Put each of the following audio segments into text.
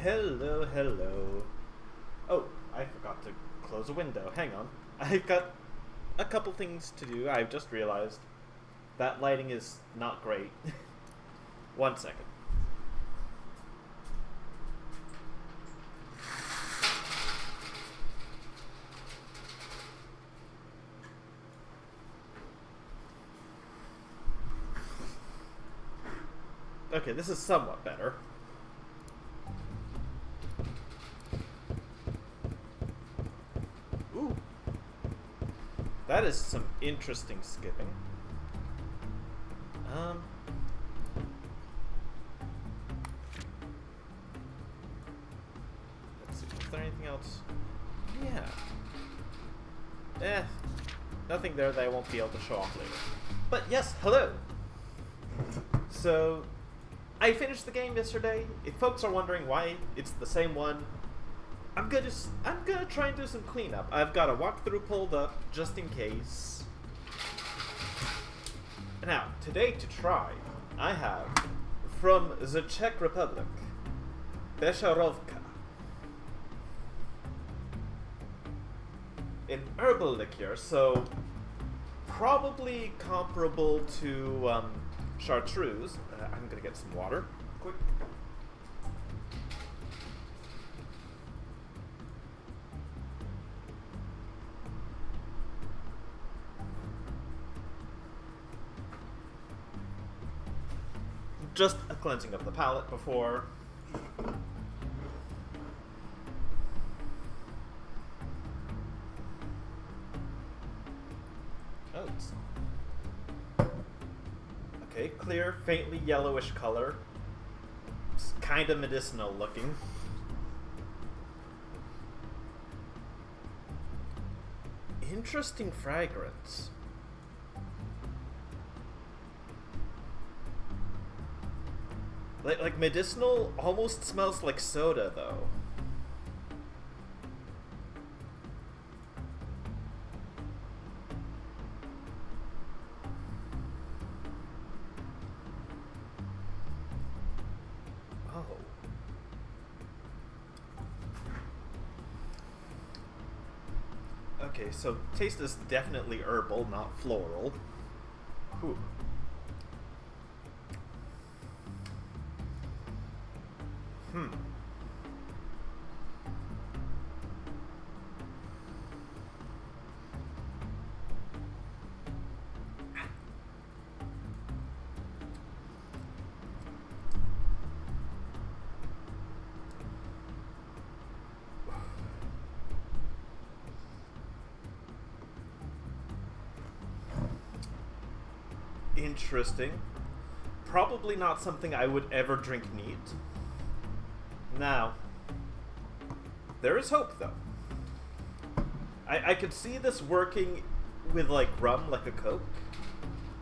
Hello, hello. Oh, I forgot to close a window. Hang on. I've got a couple things to do. I've just realized that lighting is not great. 1 second. Okay, this is somewhat better. Ooh. That is some interesting skipping. Let's see, is there anything else? Yeah. Nothing there that I won't be able to show off later. But yes, hello! So, I finished the game yesterday. If folks are wondering why it's the same one, I'm gonna try and do some cleanup. I've got a walkthrough pulled up just in case. Now, today to try, I have from the Czech Republic, Besharovka, an herbal liqueur, so probably comparable to chartreuse. I'm gonna get some water, quick. Just a cleansing of the palate before. Oh, it's okay, clear, faintly yellowish color. It's kind of medicinal looking. Interesting fragrance. Like medicinal almost smells like soda though. Oh. Okay, so taste is definitely herbal, not floral. Whew. Interesting. Probably not something I would ever drink neat. Now, there is hope though. I could see this working with like rum like a Coke.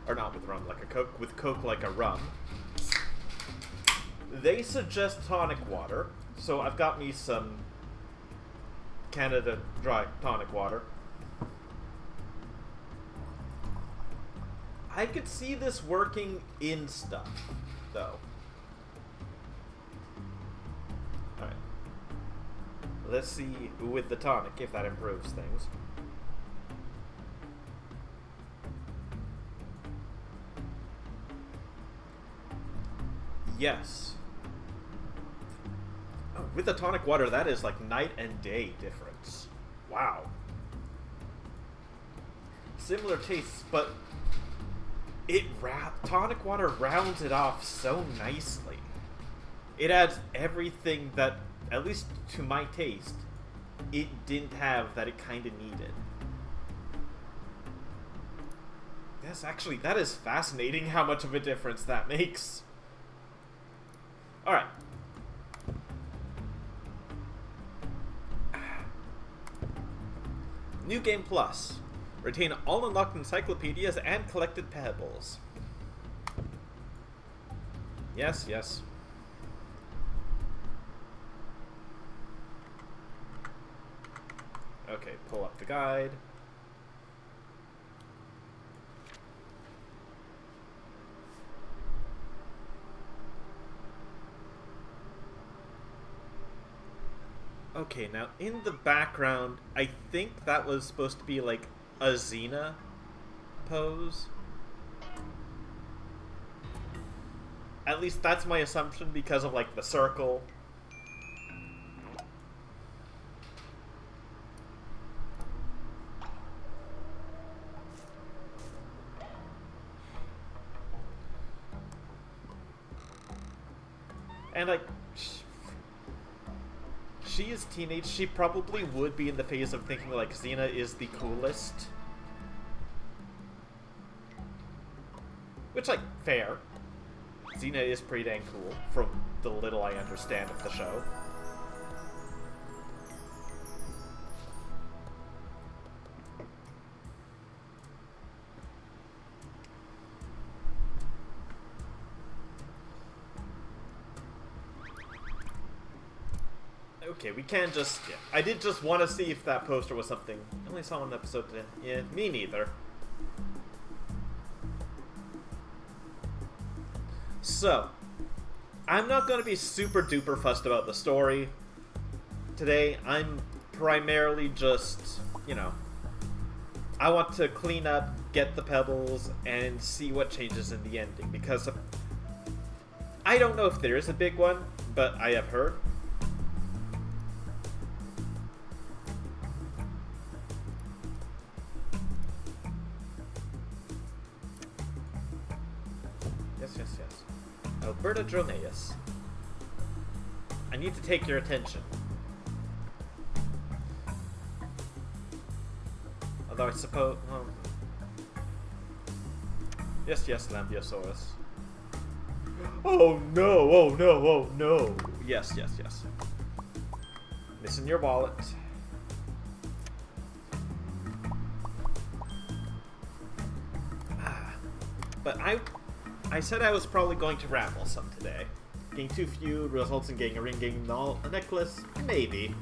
Or not with rum like a Coke, with Coke like a rum. They suggest tonic water, so I've got me some Canada Dry tonic water. I could see this working in stuff, though. Alright. Let's see with the tonic if that improves things. Yes. Oh, with the tonic water, that is like night and day difference. Wow. Similar tastes, but tonic water rounds it off so nicely. It adds everything that, at least to my taste, it didn't have that it kind of needed. That is fascinating how much of a difference that makes. Alright. New Game Plus. Retain all unlocked encyclopedias and collected pebbles. Yes, yes. Okay, pull up the guide. Okay, now in the background, I think that was supposed to be like a Xena pose. At least that's my assumption because of like the circle. And like, she is teenage. She probably would be in the phase of thinking like Xena is the coolest. Which, like, fair. Xena is pretty dang cool, from the little I understand of the show. Okay, we can just... Yeah. I did just want to see if that poster was something. I only saw one episode today. Yeah, me neither. So, I'm not going to be super duper fussed about the story today. I'm primarily just, you know, I want to clean up, get the pebbles, and see what changes in the ending. Because I don't know if there is a big one, but I have heard. Yes. Alberta Droneus. I need to take your attention. Although I suppose... Yes, Lambiosaurus. Oh no. Yes. Missing your wallet. But I said I was probably going to ramble some today. Getting too few results in getting a ring, getting a necklace? Maybe.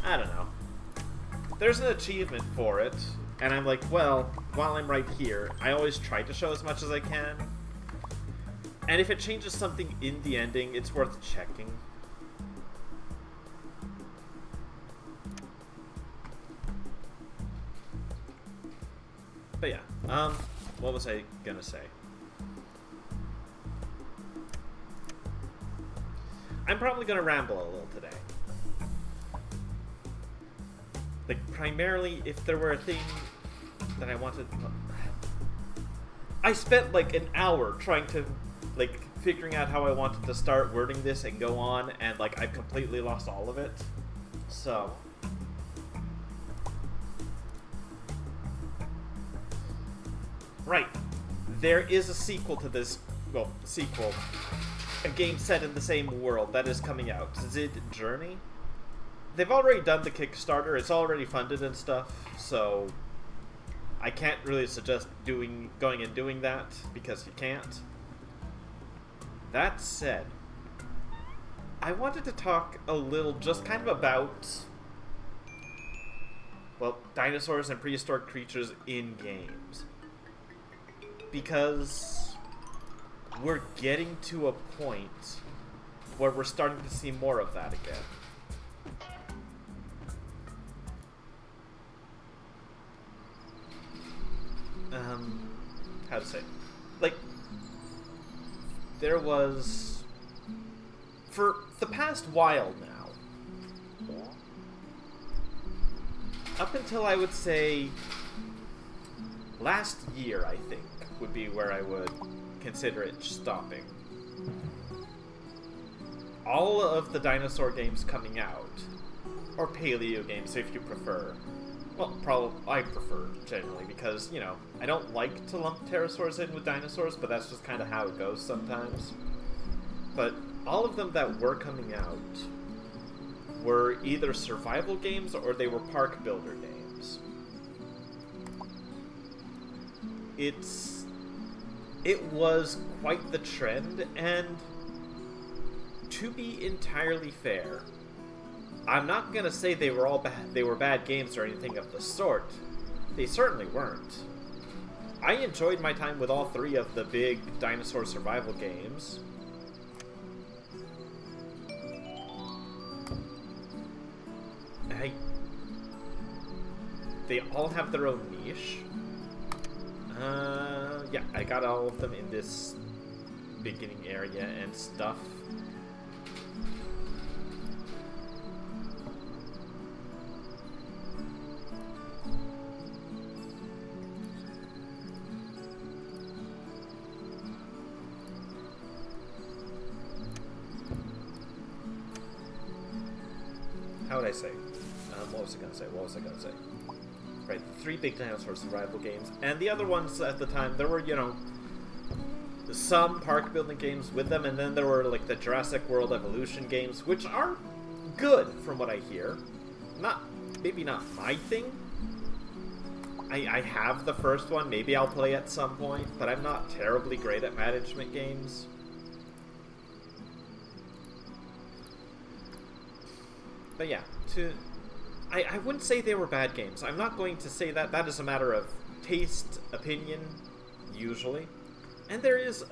I don't know. There's an achievement for it, and I'm like, well, while I'm right here, I always try to show as much as I can. And if it changes something in the ending, it's worth checking. But yeah, what was I gonna say? I'm probably gonna ramble a little today. Like, primarily, if there were a thing that I wanted... I spent, like, an hour trying to, like, figuring out how I wanted to start wording this and go on, and, like, I've completely lost all of it. So... Right. There is a sequel to this... Well, sequel. A game set in the same world that is coming out. Zid Journey? They've already done the Kickstarter. It's already funded and stuff, so... I can't really suggest going and doing that, because you can't. That said, I wanted to talk a little just kind of about... Well, dinosaurs and prehistoric creatures in games. Because we're getting to a point where we're starting to see more of that again. How to say? Like, there was... For the past while now, up until I would say last year, I think, would be where I would consider it stopping. All of the dinosaur games coming out, or paleo games if you prefer. Well, probably I prefer generally because, you know, I don't like to lump pterosaurs in with dinosaurs, but that's just kind of how it goes sometimes. But all of them that were coming out were either survival games or they were park builder games. It was quite the trend, and to be entirely fair, I'm not gonna say they were all bad games or anything of the sort. They certainly weren't. I enjoyed my time with all three of the big dinosaur survival games. they all have their own niche. Yeah, I got all of them in this beginning area and stuff. How would I say? What was I gonna say? Right, the 3 big dinosaur survival games. And the other ones at the time, there were, you know, some park building games with them, and then there were, like, the Jurassic World Evolution games, which are good, from what I hear. Maybe not my thing. I have the first one, maybe I'll play at some point, but I'm not terribly great at management games. But yeah, I wouldn't say they were bad games. I'm not going to say that. That is a matter of taste, opinion, usually. And there is,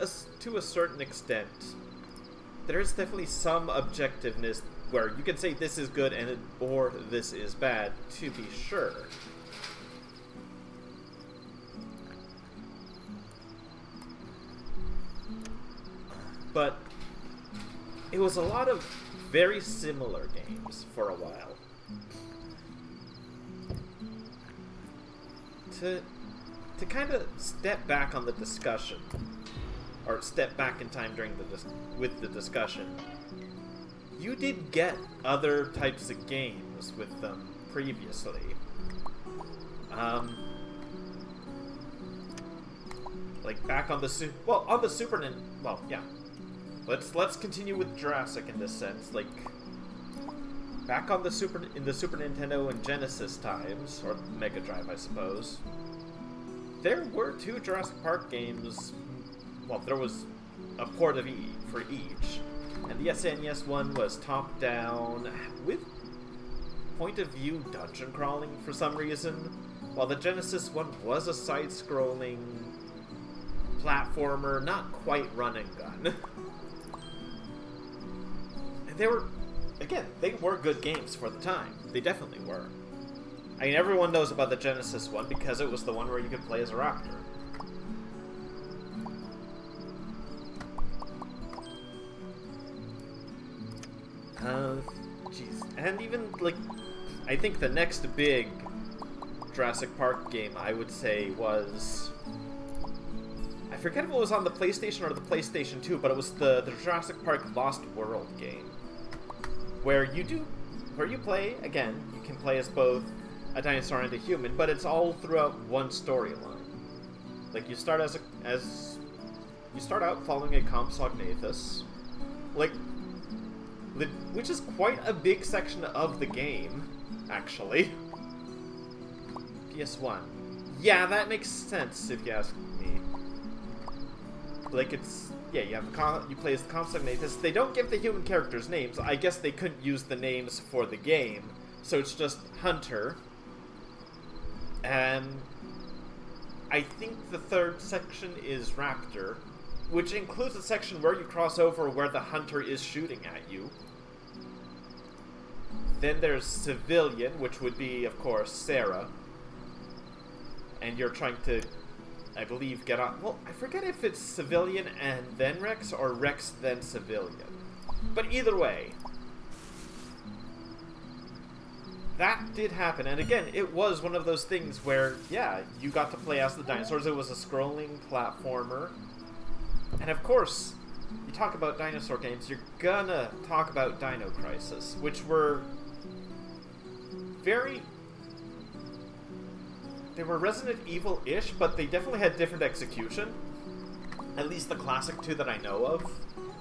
to a certain extent, there is definitely some objectiveness where you can say this is good or this is bad, to be sure. But it was a lot of very similar games for a while. To kind of step back on the discussion, or step back in time during with the discussion, you did get other types of games with them previously. Like back on the Super Nintendo. Well, yeah. Let's continue with Jurassic in this sense. Like back on the Super Nintendo and Genesis times, or Mega Drive, I suppose. There were 2 Jurassic Park games. Well, there was a port of for each, and the SNES one was top-down with point-of-view dungeon crawling for some reason, while the Genesis one was a side-scrolling platformer, not quite run and gun. And they were good games for the time. They definitely were. I mean, everyone knows about the Genesis one because it was the one where you could play as a raptor. Jeez. And even, like, I think the next big Jurassic Park game, I would say, was... I forget if it was on the PlayStation or the PlayStation 2, but it was the Jurassic Park Lost World game. Where you play, again, you can play as both a dinosaur and a human, but it's all throughout one storyline. Like, you start you start out following a Compsognathus, like, which is quite a big section of the game, actually. PS1. Yeah, that makes sense, if you ask me. Like, you play as the Compsognathus. They don't give the human characters names. I guess they couldn't use the names for the game, so it's just Hunter. And I think the third section is Raptor, which includes a section where you cross over where the Hunter is shooting at you. Then there's Civilian, which would be, of course, Sarah. And you're trying to, I believe, get on... Well, I forget if it's Civilian and then Rex, or Rex then Civilian. But either way, that did happen. And again, it was one of those things where, yeah, you got to play as the dinosaurs. It was a scrolling platformer. And of course, you talk about dinosaur games, you're gonna talk about Dino Crisis, which were they were Resident Evil-ish, but they definitely had different execution. At least the classic 2 that I know of.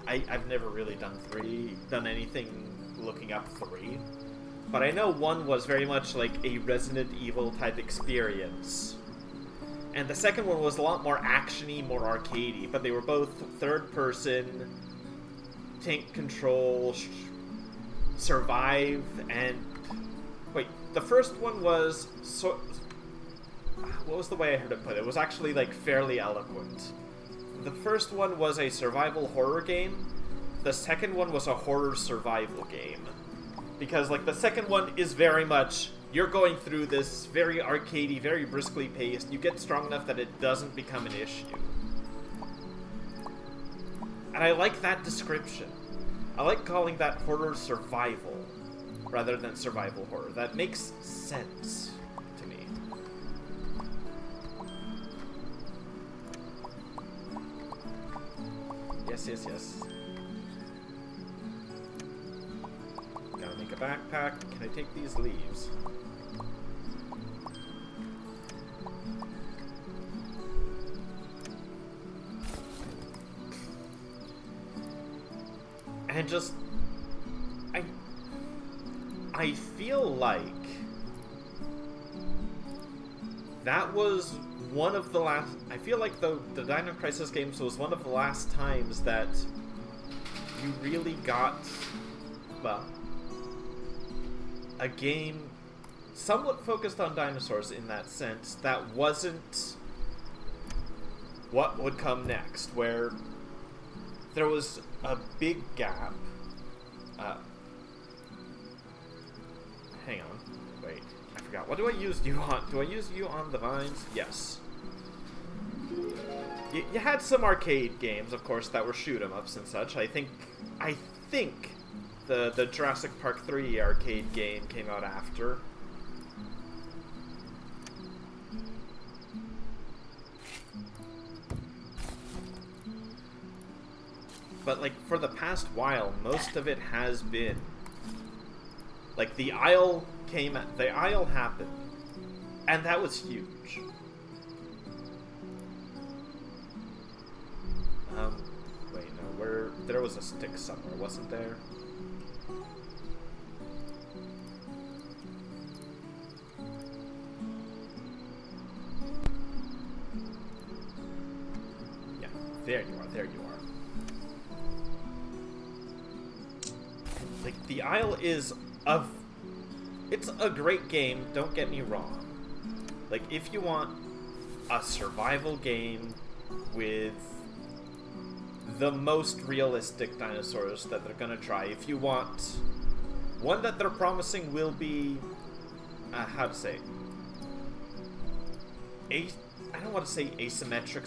I've never really done anything looking up 3. But I know 1 was very much like a Resident Evil type experience. And the second one was a lot more action-y, more arcadey, but they were both third-person, tank control, survive, and... Wait, the first one was... What was the way I heard it put? It was actually, like, fairly eloquent. The first one was a survival horror game. The second one was a horror survival game. Because, like, the second one is very much you're going through this very arcadey, very briskly paced. You get strong enough that it doesn't become an issue. And I like that description. I like calling that horror survival rather than survival horror. That makes sense to me. Yes, yes, yes. Gotta make a backpack. Can I take these leaves? And just... I feel like that was one of the last... I feel like the Dino Crisis games was one of the last times that you really got, well, a game somewhat focused on dinosaurs in that sense that wasn't what would come next, where there was a big gap. Hang on. Wait. I forgot. What do I use you on? Do I use you on the vines? Yes. You had some arcade games, of course, that were shoot-em-ups and such. I think the Jurassic Park 3 arcade game came out after. But, like, for the past while, most of it has been... Like, the Isle happened, and that was huge. Wait, no, there was a stick somewhere, wasn't there? Yeah, there you are. Like, the Isle is it's a great game, don't get me wrong. Like, if you want a survival game with the most realistic dinosaurs that they're gonna try, if you want one that they're promising will be, how to say, I don't want to say asymmetric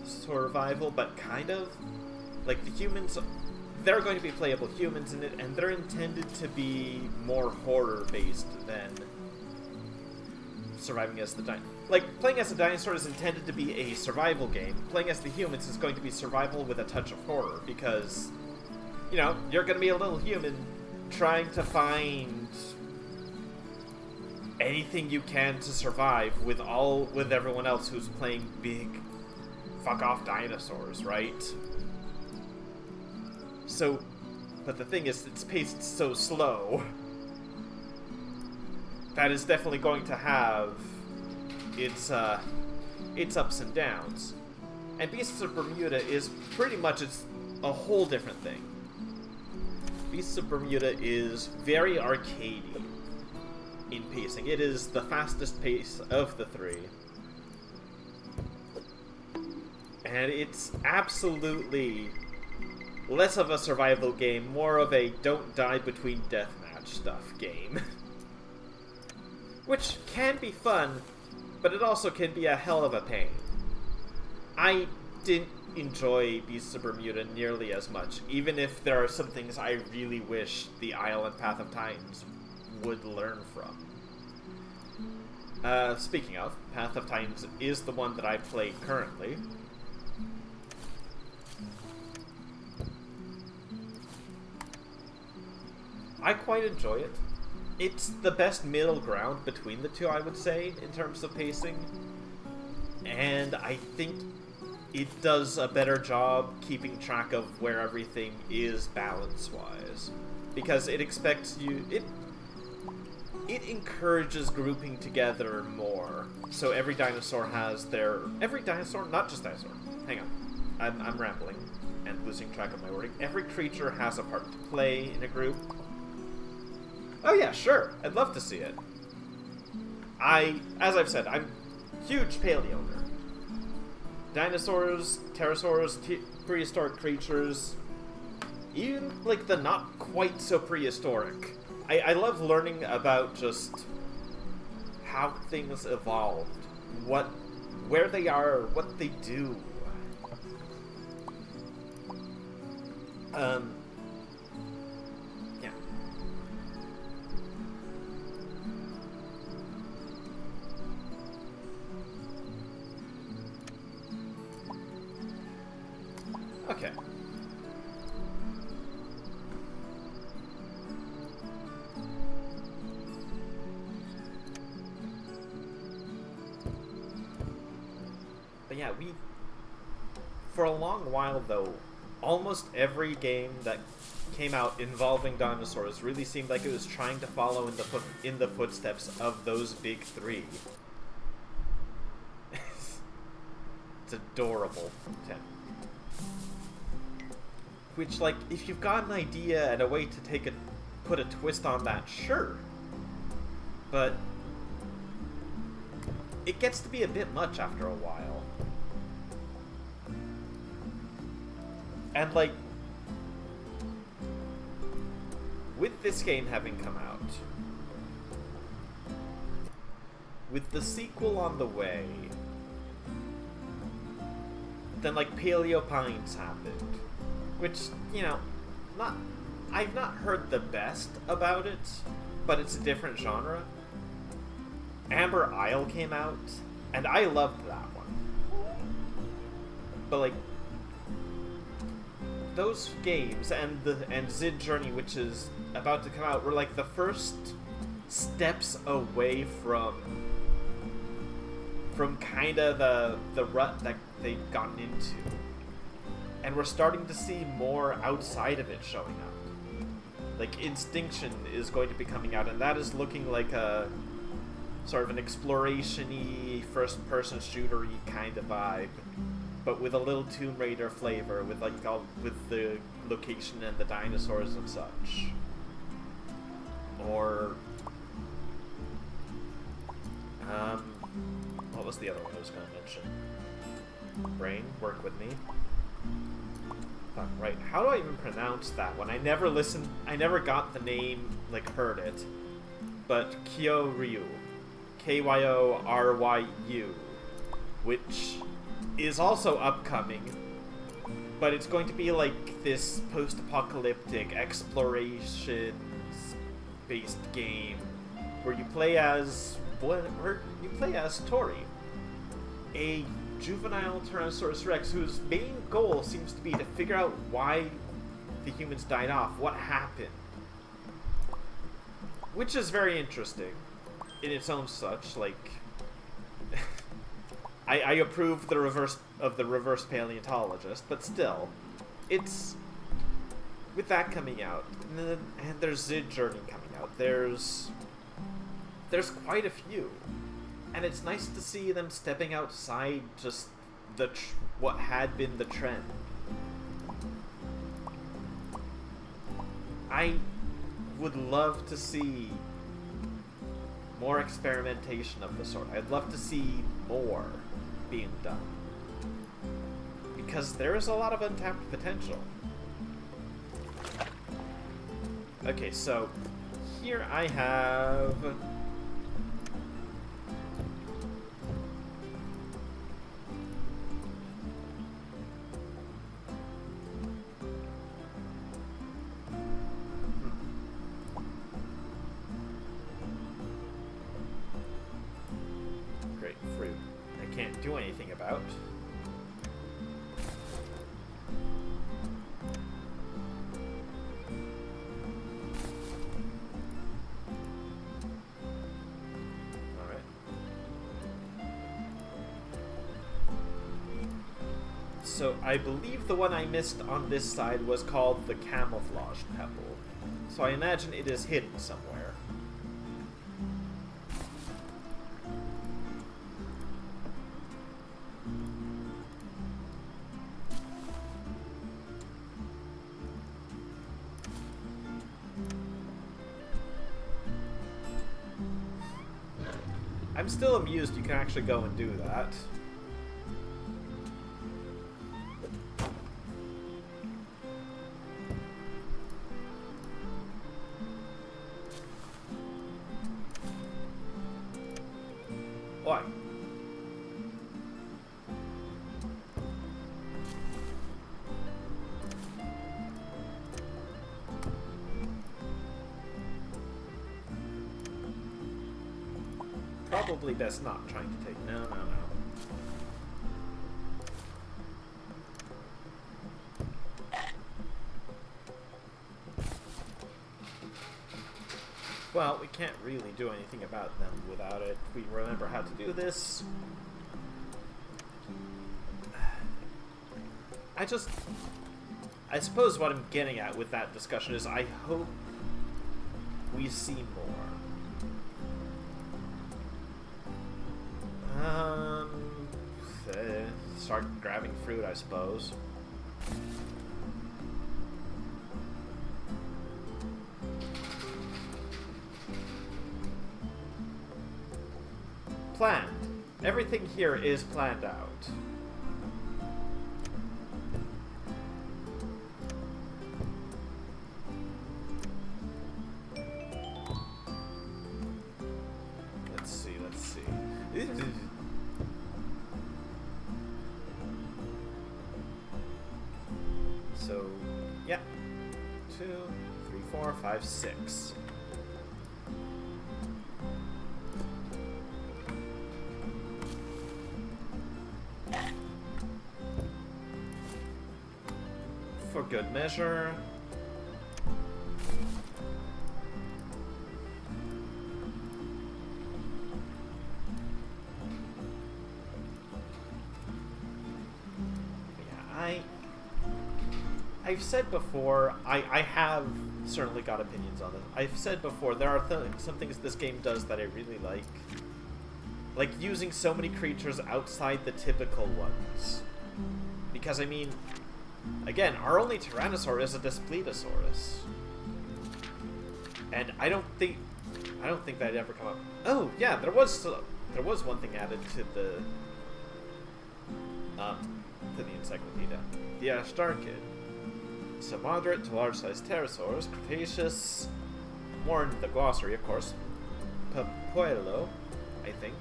survival, but kind of. Like, the humans... There are going to be playable humans in it, and they're intended to be more horror-based than surviving as the dinosaur. Like, playing as a dinosaur is intended to be a survival game. Playing as the humans is going to be survival with a touch of horror, because, you know, you're going to be a little human trying to find anything you can to survive with everyone else who's playing big fuck-off dinosaurs, right? So, but the thing is, it's paced so slow that is definitely going to have its ups and downs. And Beasts of Bermuda is pretty much a whole different thing. Beasts of Bermuda is very arcadey in pacing. It is the fastest pace of the three. And it's absolutely less of a survival game, more of a don't die between deathmatch stuff game. Which can be fun, but it also can be a hell of a pain. I didn't enjoy Beasts of Bermuda nearly as much, even if there are some things I really wish the Isle and Path of Titans would learn from. Speaking of, Path of Titans is the one that I play currently. I quite enjoy it. It's the best middle ground between the two, I would say, in terms of pacing. And I think it does a better job keeping track of where everything is balance-wise. Because it expects you... It encourages grouping together more. So every dinosaur has their... Every dinosaur? Not just dinosaur. Hang on. I'm rambling and losing track of my wording. Every creature has a part to play in a group. Oh yeah, sure. I'd love to see it. As I've said, I'm huge paleo nerd. Dinosaurs, pterosaurs, prehistoric creatures, even, like, the not quite so prehistoric. I love learning about just how things evolved, where they are, what they do. Yeah. Okay. But yeah, for a long while though, almost every game that came out involving dinosaurs really seemed like it was trying to follow in the footsteps of those big three. It's adorable. Okay. Which, like, if you've got an idea and a way to put a twist on that, sure. But it gets to be a bit much after a while. And, like, with this game having come out, with the sequel on the way, then, like, Paleo Pines happened. Which, you know, I've not heard the best about it, but it's a different genre. Amber Isle came out, and I loved that one. But, like, those games and Zid Journey, which is about to come out, were like the first steps away from kind of the rut that they'd gotten into. And we're starting to see more outside of it showing up. Like, Instinction is going to be coming out, and that is looking like a sort of an exploration-y, first-person shooter-y kind of vibe, but with a little Tomb Raider flavor, with like with the location and the dinosaurs and such. Or what was the other one I was going to mention? Brain, work with me. Fuck, right. How do I even pronounce that one? I never got the name, like, heard it. But Kyoryu. Kyoryu. Which is also upcoming. But it's going to be like this post-apocalyptic exploration-based game where you play as Tori, a juvenile Tyrannosaurus Rex whose main goal seems to be to figure out why the humans died off, what happened. Which is very interesting in its own such, like... I approve the reverse paleontologist, but still, it's... With that coming out, and there's Zid Journey coming out, there's quite a few. And it's nice to see them stepping outside just what had been the trend. I would love to see more experimentation of the sort. I'd love to see more being done. Because there is a lot of untapped potential. Okay, so here I have... Grapefruit. I can't do anything about. So I believe the one I missed on this side was called the Camouflaged Pebble. So I imagine it is hidden somewhere. I'm still amused you can actually go and do that. Why? Probably best not trying to take... No. Well, we can't really do anything about them without it. We remember how to do this. I suppose what I'm getting at with that discussion is I hope we see more. Start grabbing fruit, I suppose. Planned. Everything here is planned out. Let's see. So, yeah. 2, 3, 4, 5, 6. For good measure. Yeah, I've said before, I have certainly got opinions on it. I've said before, there are some things this game does that I really like. Like using so many creatures outside the typical ones. Because, I mean, again, our only Tyrannosaur is a Displetosaurus. And I don't think that'd ever come up. Oh, yeah, there was one thing added to the encyclopedia. The Ashtarkid. So moderate to large-sized pterosaurs, Cretaceous, more in the glossary, of course. Papuelo, I think.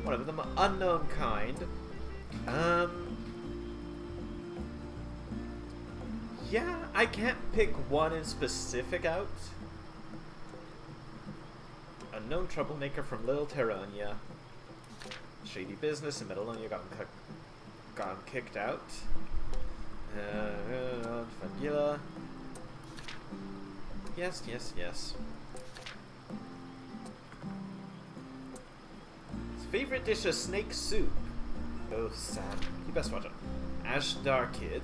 One of them, unknown kind. Yeah, I can't pick one in specific out. Unknown troublemaker from Little Terrania. Shady business in Metallonia got kicked out. Fangilla. Yes. His favorite dish is snake soup. Oh, Sam. You best watch it. Ashtarkid.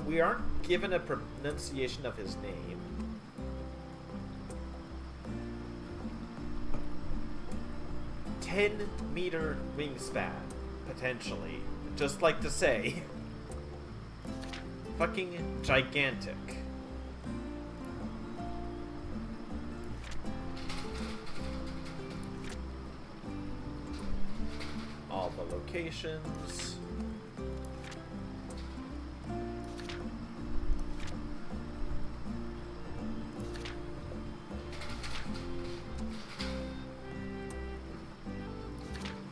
We aren't given a pronunciation of his name. "10-meter wingspan, potentially. Just like to say. Fucking gigantic. All the locations.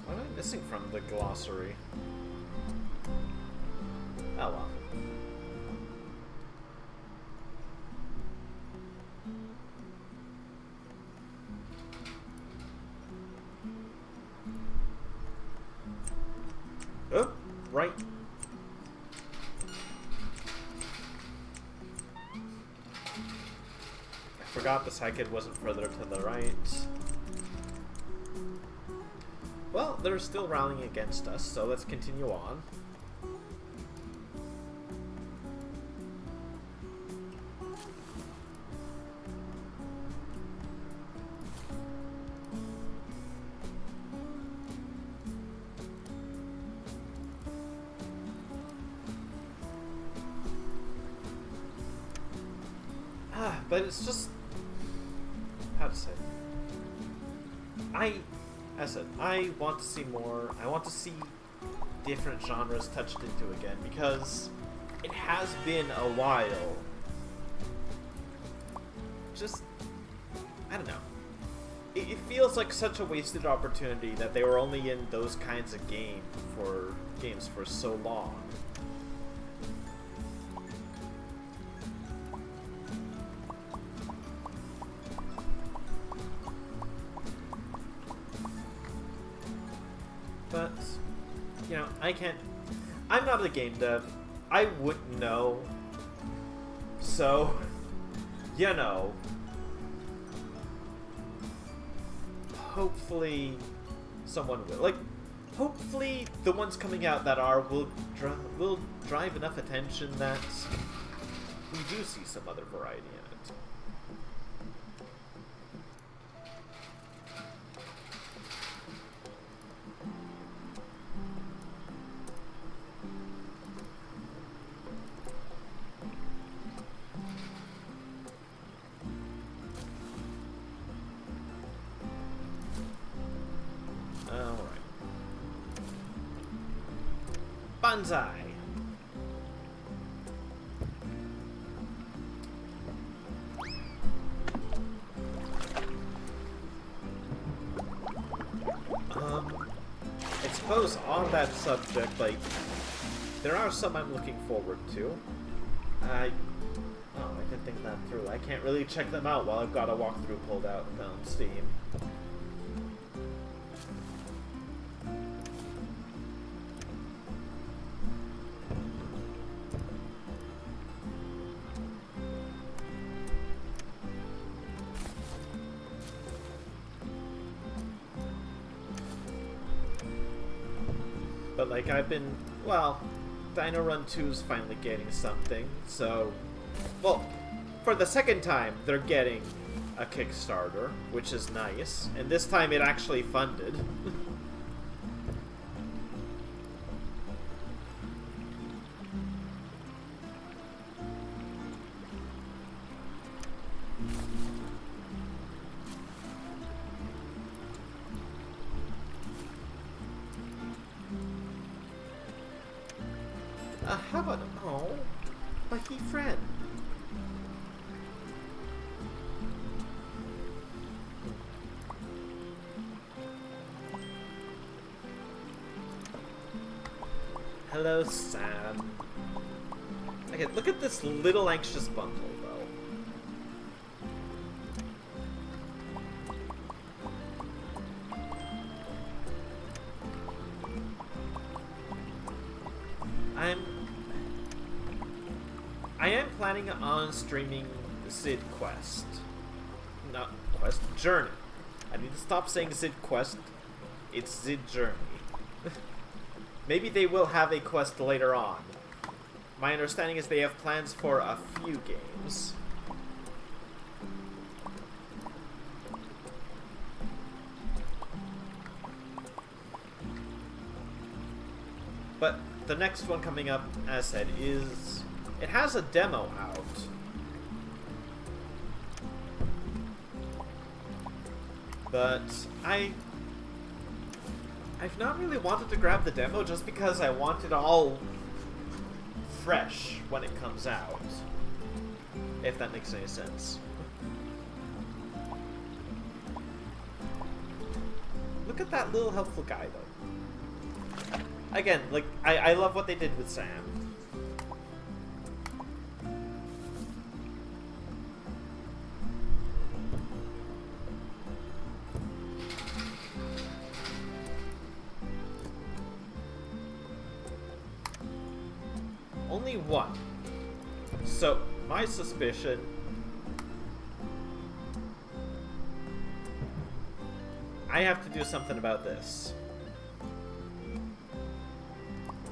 What am I missing from the glossary? Oh well. Oh, right. I forgot the Psychid wasn't further to the right. Well, they're still rallying against us, so let's continue on. But it's just... how to say it? As I said, I want to see more. I want to see different genres touched into again, because it has been a while. Just... I don't know. it feels like such a wasted opportunity that they were only in those kinds of games for so long. But, you know, I'm not a game dev. I wouldn't know. So, you know, hopefully someone will. Like, hopefully the ones coming out that are will drive enough attention that we do see some other variety in it. Banzai. I suppose on that subject, like, there are some I'm looking forward to. I didn't think that through. I can't really check them out while I've got a walkthrough pulled out on Steam. But, like, Dino Run 2's finally getting something, so... Well, for the second time, they're getting a Kickstarter, which is nice, and this time it actually funded. How about... Oh, lucky friend. Hello, Sam. Okay, look at this little anxious bundle, though. I am planning on streaming Zid Quest. Not Quest, Journey. I need to stop saying Zid Quest. It's Zid Journey. Maybe they will have a quest later on. My understanding is they have plans for a few games. But the next one coming up, as said, is... It has a demo out. But I've not really wanted to grab the demo just because I want it all fresh when it comes out. If that makes any sense. Look at that little helpful guy, though. Again, like, I love what they did with Sam. Only one. So, my suspicion... I have to do something about this.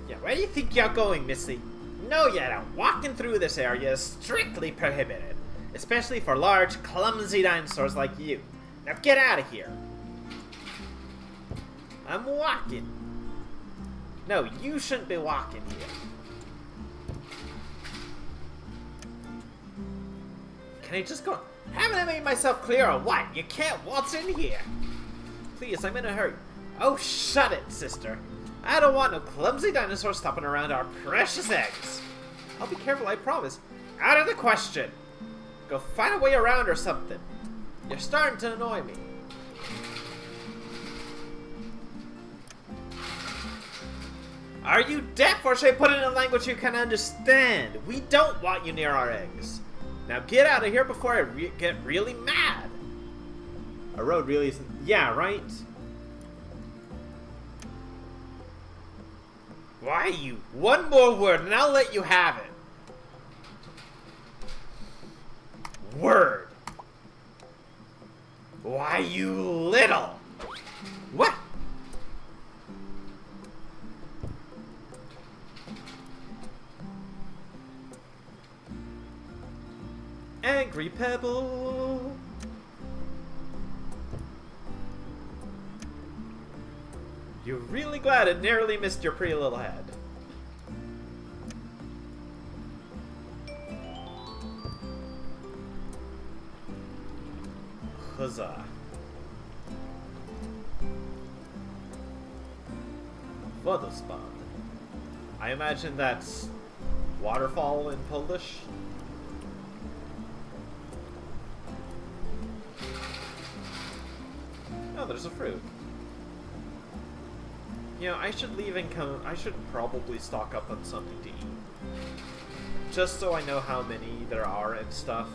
Yeah, where do you think you're going, Missy? No, you're not. Walking through this area is strictly prohibited. Especially for large, clumsy dinosaurs like you. Now get out of here. I'm walking. No, you shouldn't be walking here. Can I just go? Haven't I made myself clear or what? You can't waltz in here. Please, I'm in a hurry. Oh, shut it, sister. I don't want no clumsy dinosaur stopping around our precious eggs. I'll be careful, I promise. Out of the question. Go find a way around or something. You're starting to annoy me. Are you deaf, or should I put it in a language you can understand? We don't want you near our eggs. Now get out of here before I get really mad. A road really isn't... Yeah, right? Why you... One more word and I'll let you have it. Word. Why you little... What? Angry Pebble. You're really glad it narrowly missed your pretty little head. Huzzah. Wodospad. I imagine that's waterfall in Polish. Oh, there's a fruit. You know, I should leave and come. I should probably stock up on something to eat. Just so I know how many there are and stuff.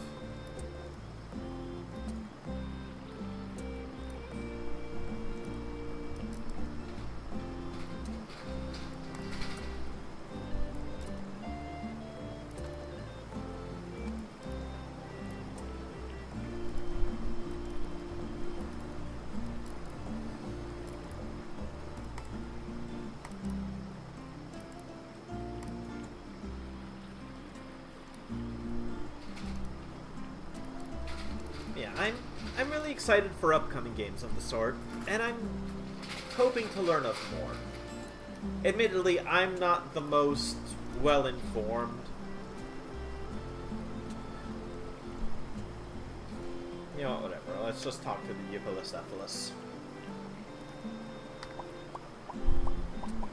I'm really excited for upcoming games of the sort, and I'm hoping to learn of more. Admittedly, I'm not the most well-informed. You know, whatever. Let's just talk to the Eupolycephalus.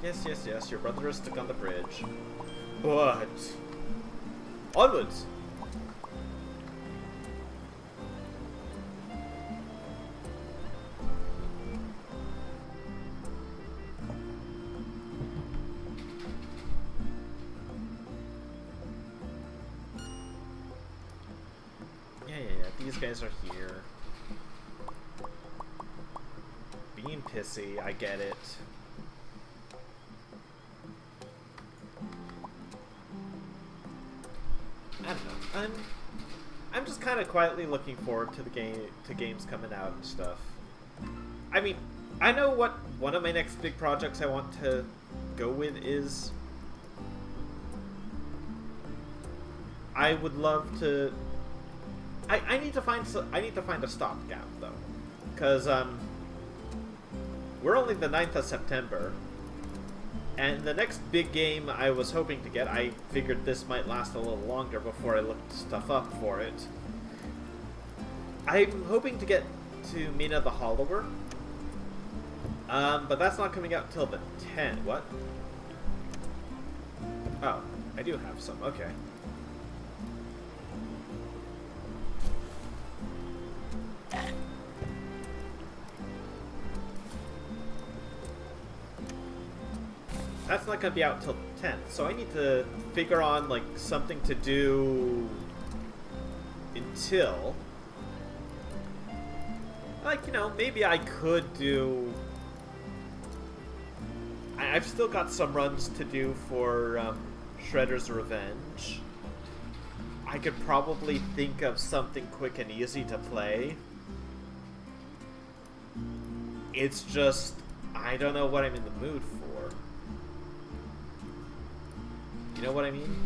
Yes, yes, yes, your brother is stuck on the bridge. But... onwards! These guys are here. Being pissy, I get it. I don't know. I'm just kind of quietly looking forward to the games coming out and stuff. I mean, I know what one of my next big projects I want to go with is. I would love to. I need to find a stopgap though, because we're only the 9th of September, and the next big game I was hoping to get, I figured this might last a little longer before I looked stuff up for it. I'm hoping to get to Mina the Hollower, but that's not coming out till the 10th. What? Oh, I do have some. Okay. That's not going to be out till 10th, so I need to figure on, like, something to do until... Like, you know, maybe I could do... I've still got some runs to do for Shredder's Revenge. I could probably think of something quick and easy to play. It's just, I don't know what I'm in the mood for. You know what I mean?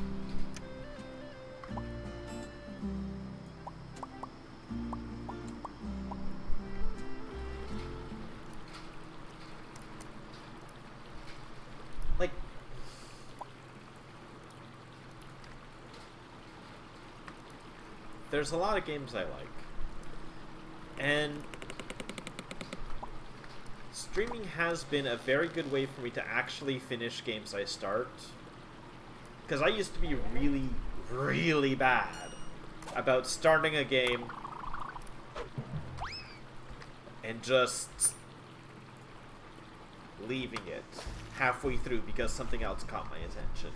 Like, there's a lot of games I like. And streaming has been a very good way for me to actually finish games I start. Because I used to be really, really bad about starting a game and just leaving it halfway through because something else caught my attention.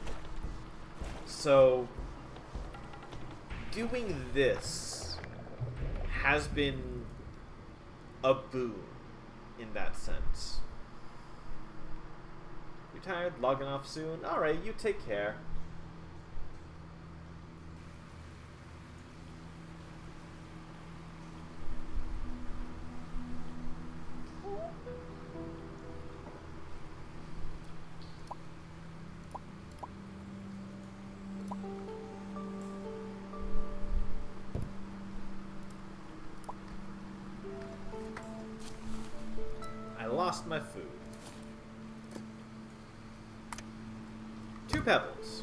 So, doing this has been a boon in that sense. You tired? Logging off soon? Alright, you take care. I lost my food. 2 pebbles.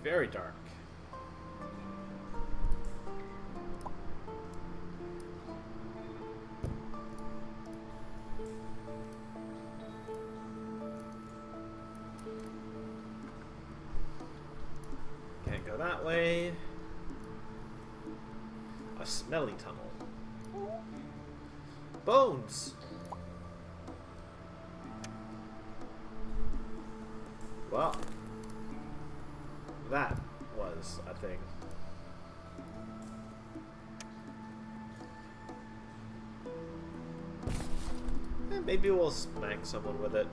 Very dark. Can't go that way. A smelly tunnel. Bones! Well, that was a thing. Maybe we'll smack someone with it.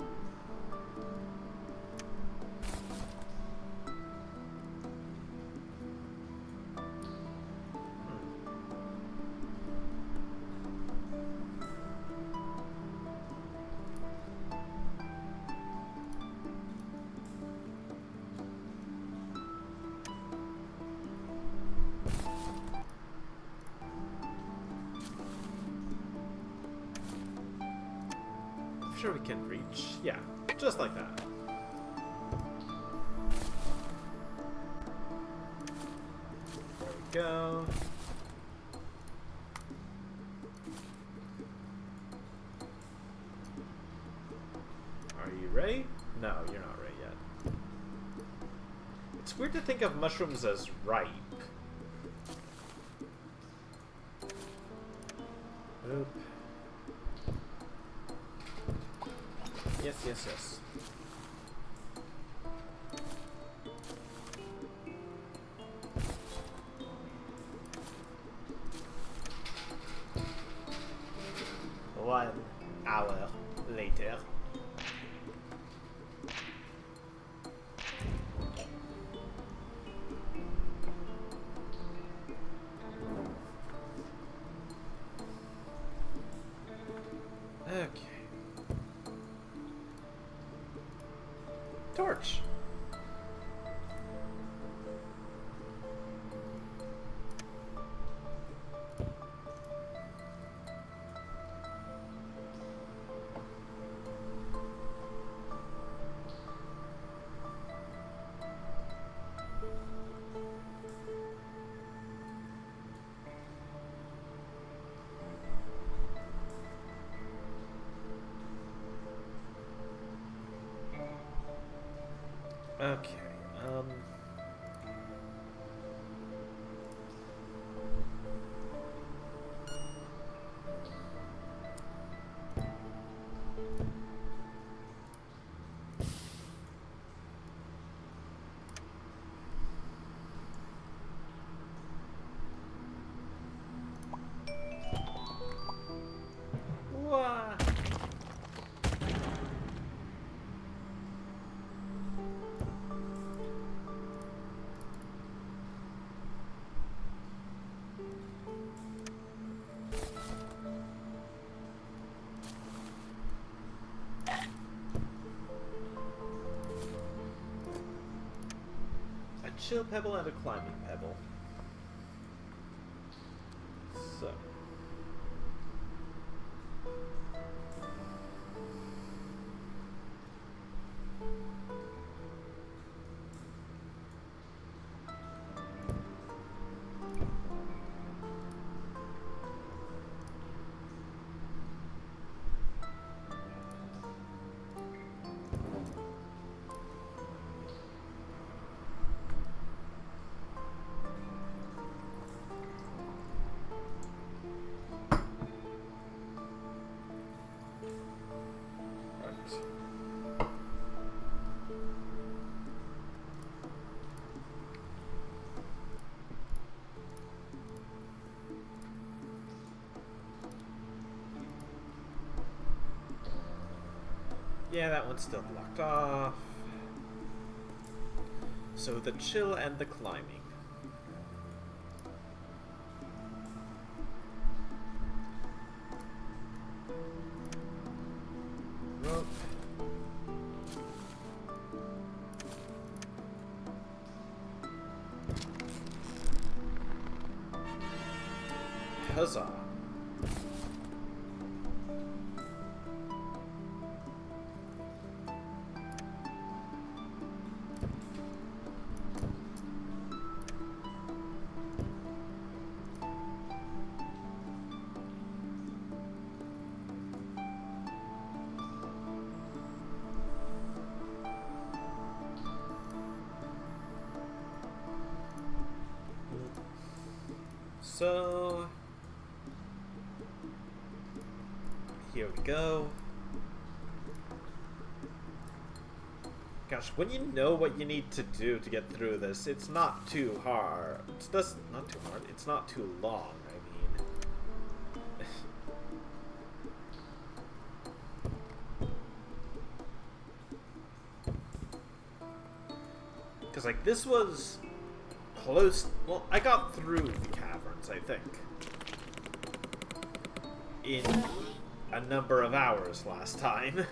Sure we can reach. Yeah, just like that. There we go. Are you ready? No, you're not ready yet. It's weird to think of mushrooms as ripe. Oop. Yes, yes, yes. One hour later. Okay. Torch. Okay, Wah. A chill pebble and a climbing pebble. Yeah, that one's still blocked off. So the chill and the climbing. Rope. Huzzah. So here we go. Gosh, when you know what you need to do to get through this, it's not too hard. It's just not too hard. It's not too long, I mean. Because, like, this was close. Well, I got through the caverns, I think, in a number of hours last time.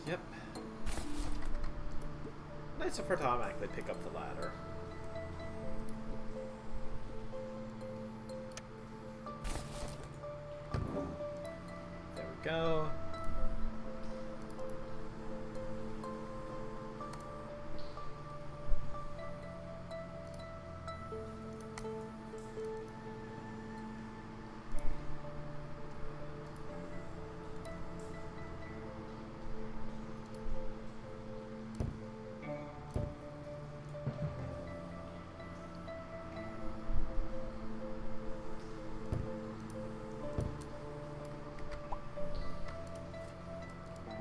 Yep. Nice of her to automatically pick up the ladder. There we go.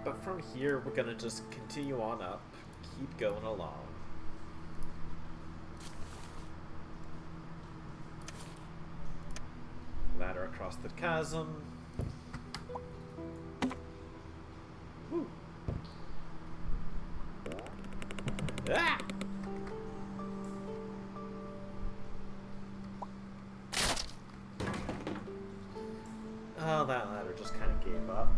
But from here, we're gonna just continue on up, keep going along. Ladder across the chasm. Woo. Ah! Oh, that ladder just kind of gave up.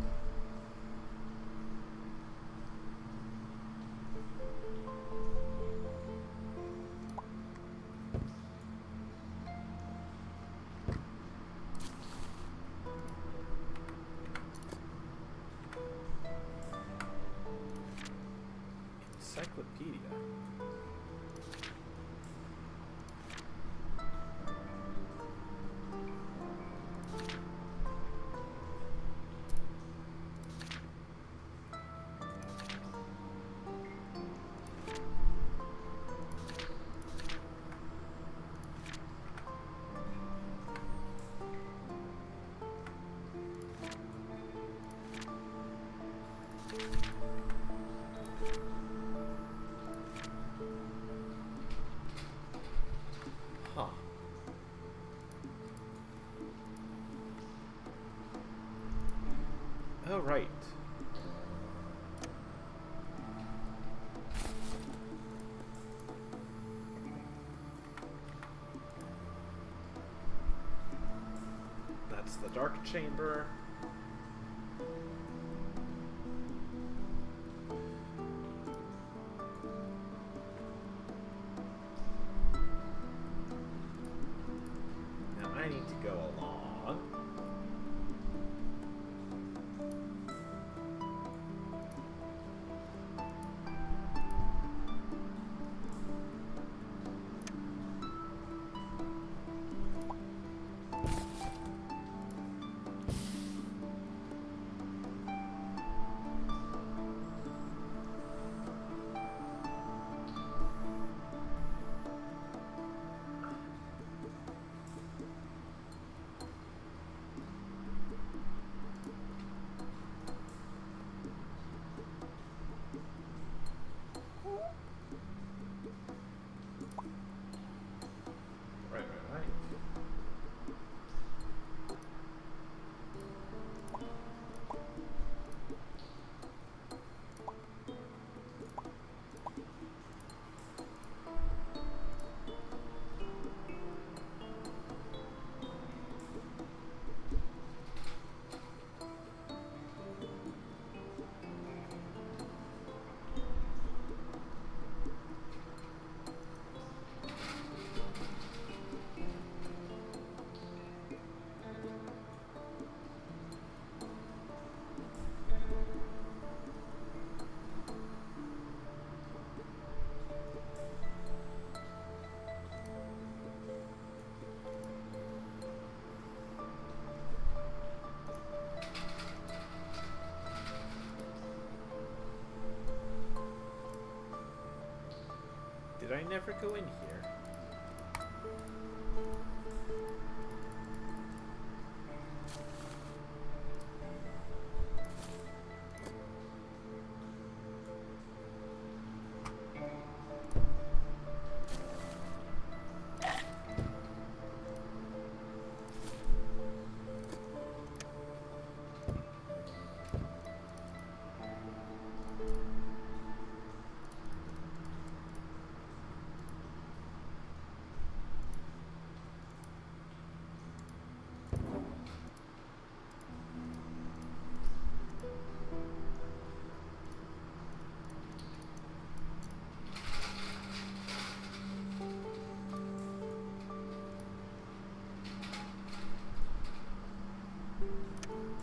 Encyclopedia. Huh. Oh, right. That's the dark chamber. Now I need to go along. never go in here?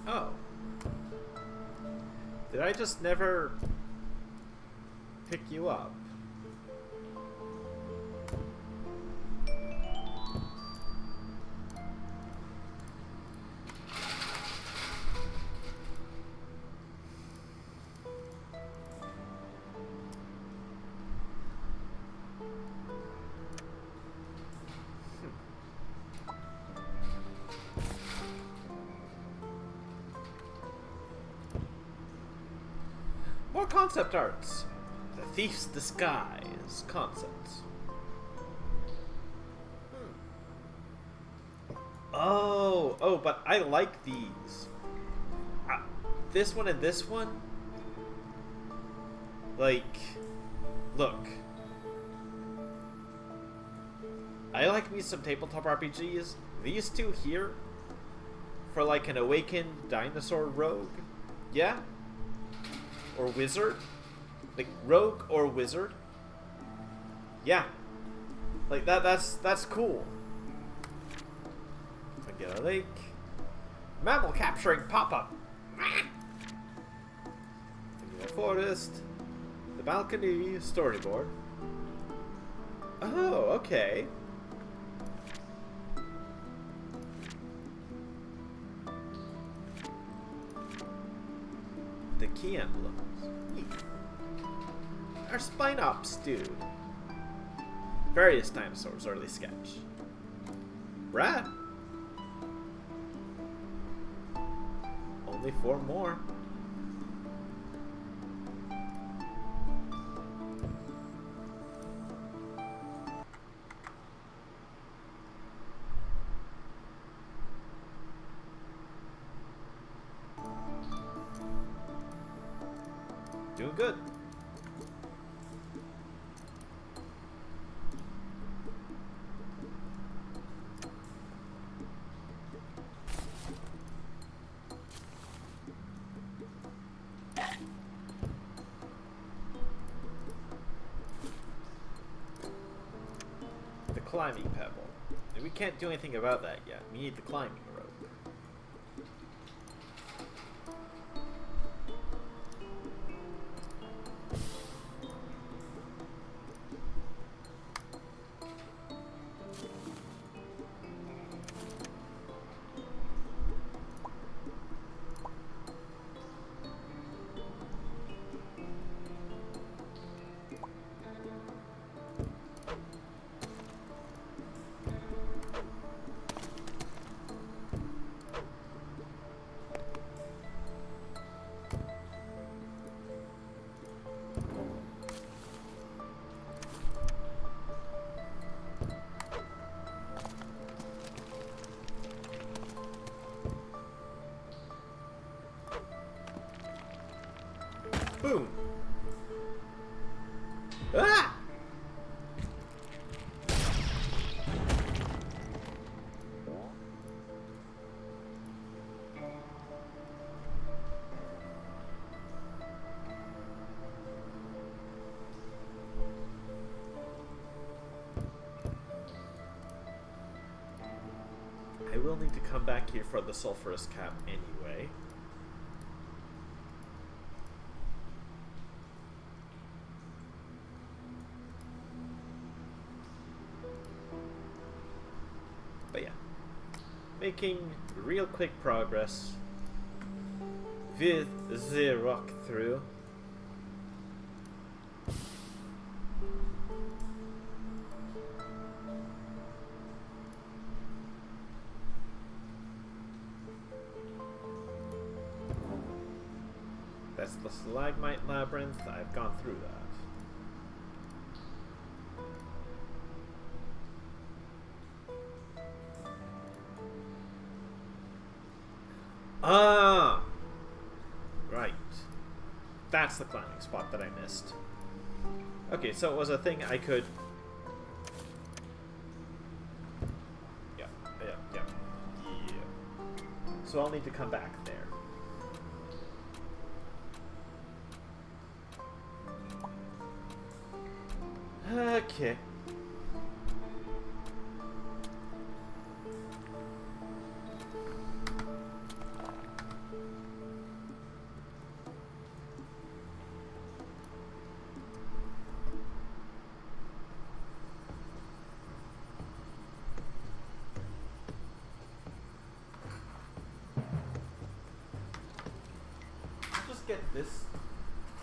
Oh. Did I just never pick you up? More concept arts. The Thief's Disguise concepts. Oh, but I like these. This one and this one? Like, look. I like me some tabletop RPGs. These two here, for like an awakened dinosaur rogue. Yeah? Or wizard? Like, rogue or wizard? Yeah. Like, that's cool. I get a lake. Mammal capturing pop-up. The forest. The balcony. Storyboard. Oh, okay. The key emblems. Neat. Our spine ops dude. Various dinosaurs early sketch. Brad. Only 4 more. Doing good. The climbing pebble. And we can't do anything about that yet. We need the climbing rope. Boom! Ah! I will need to come back here for the sulfurous cap anyway. But yeah, making real quick progress with the walkthrough. That's the stalagmite labyrinth. I've gone through that. Ah! Right. That's the climbing spot that I missed. Okay, so it was a thing I could... Yeah. So I'll need to come back there. Okay. Get this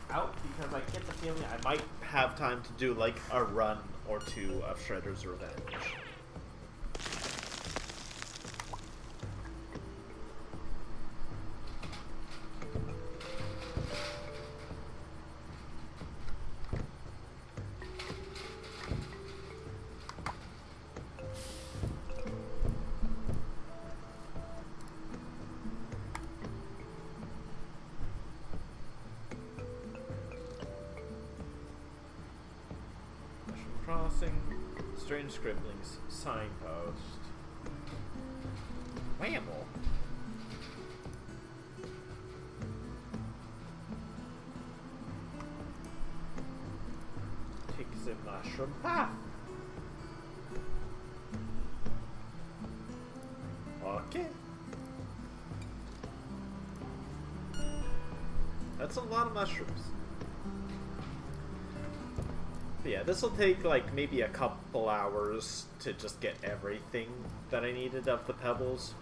out because I get the feeling I might have time to do like a run or two of Shredder's Revenge. Crossing, strange scribblings, signpost. Whamble. Takes a mushroom path. Okay. That's a lot of mushrooms. But yeah, this will take like maybe a couple hours to just get everything that I needed of the pebbles.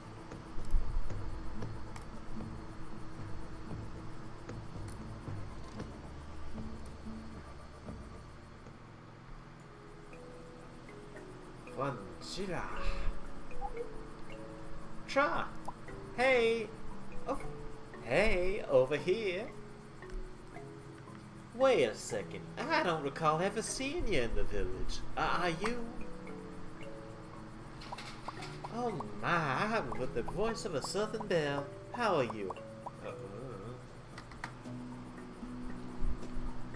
Vanjira. Tra. Hey. Oh. Hey, over here. Wait a second, I don't recall ever seeing you in the village. Are you? Oh my, with the voice of a southern belle. How are you?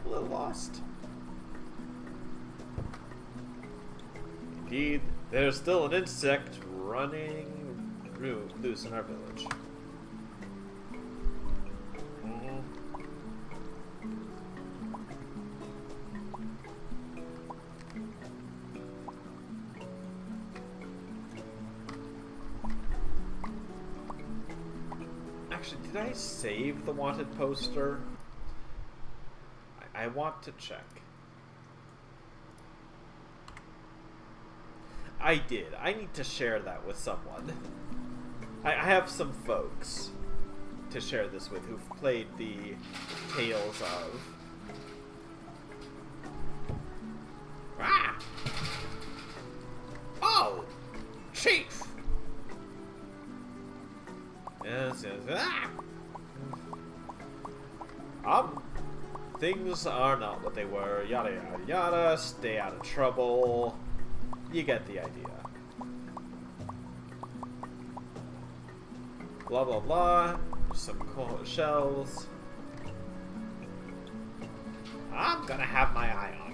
A little lost. Indeed, there's still an insect running loose in our village. Actually, did I save the wanted poster? I want to check. I did. I need to share that with someone. I have some folks to share this with who've played the Tales of... Ah! Oh! Chief! Yes. Ah! Things are not what they were. Yada yada yada. Stay out of trouble. You get the idea. Blah blah blah. Some cool shells. I'm gonna have my eye on.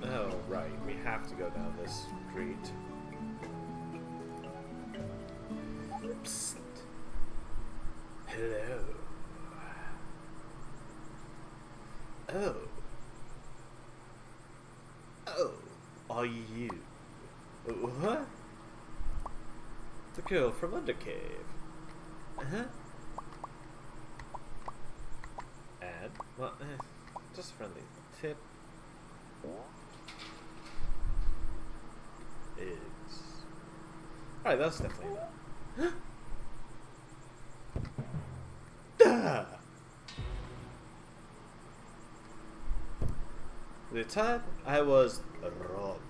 Oh, right. We have to go down this street. Psst. Hello. Oh. Oh. Are you? What? The girl from Undercave. Uh-huh. And? Well, just a friendly tip. Eggs. Alright, that's definitely enough. Duh! The time I was robbed.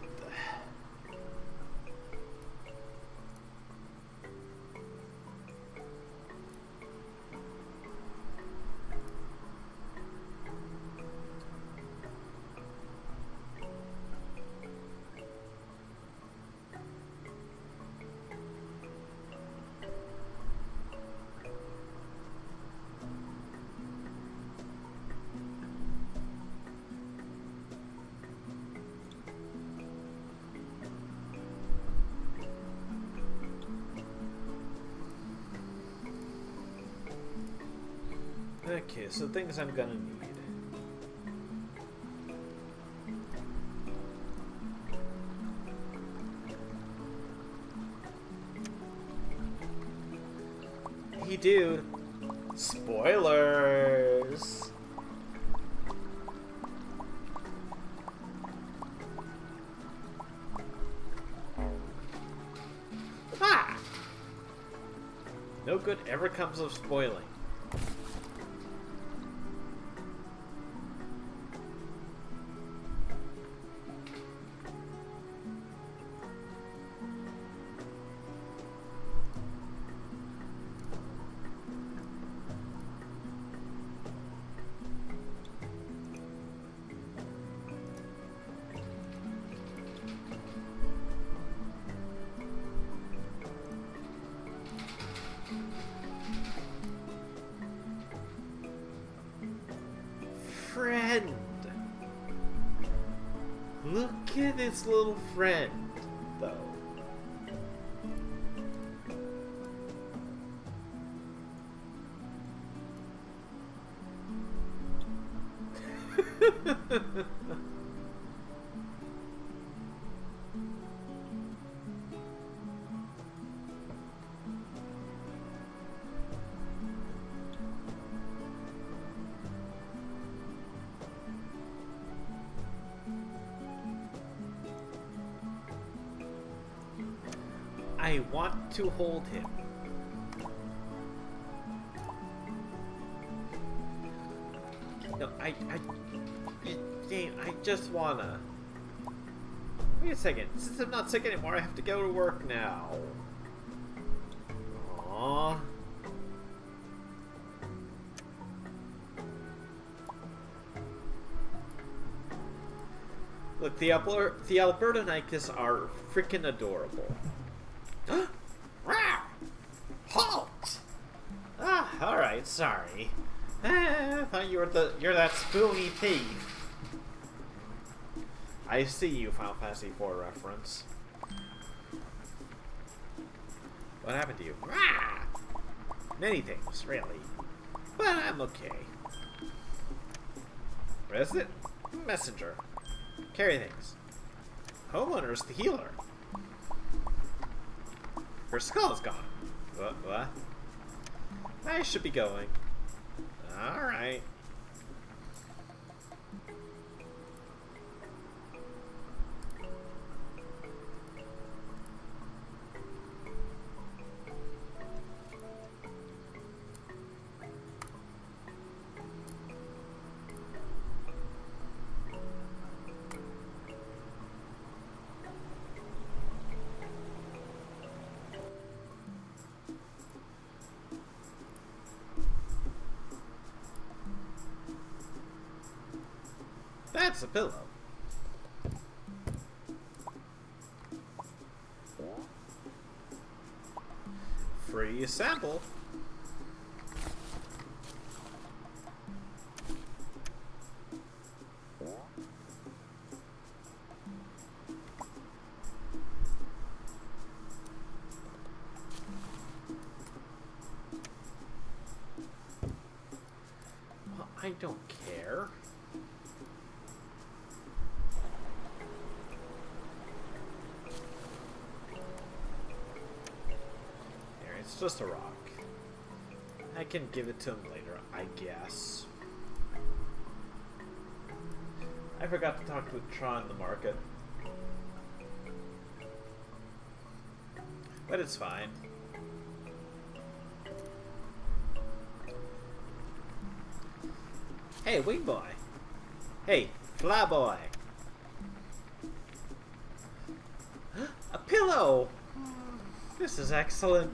Okay, so things I'm gonna need. Hey, dude. Spoilers! Ah! No good ever comes of spoiling. Friend! Look at this little friend, though. I want to hold him. No, I just wanna. Wait a second. Since I'm not sick anymore, I have to go to work now. Aww. Look, the Alberta Nycus are freaking adorable. Halt! Ah, alright, sorry. I thought you're that spoony thief. I see you, Final Fantasy IV reference. What happened to you? Ah! Many things, really. But I'm okay. What is it? Messenger. Carry things. Homeowner's the healer. Her skull is gone. What? I should be going. Alright. That's a pillow. Free sample. Well, I don't care. It's just a rock. I can give it to him later, I guess. I forgot to talk to Tron in the market. But it's fine. Hey, Wing Boy. Hey, Fly Boy. A pillow! This is excellent.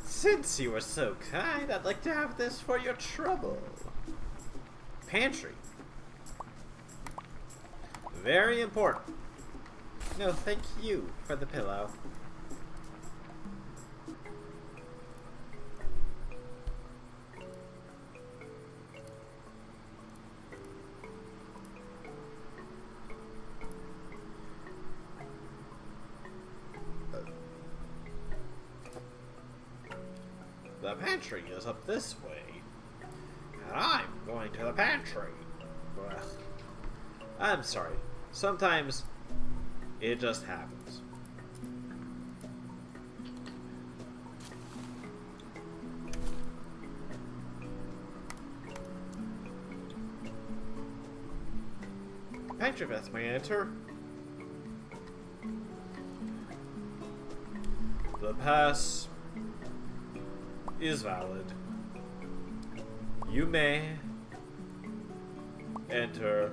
Since you were so kind, I'd like to have this for your trouble. Pantry. Very important. No, thank you for the pillow. The pantry is up this way. And Going to the pantry. Ugh. I'm sorry. Sometimes it just happens. Pantry vest may enter. The pass is valid. You may enter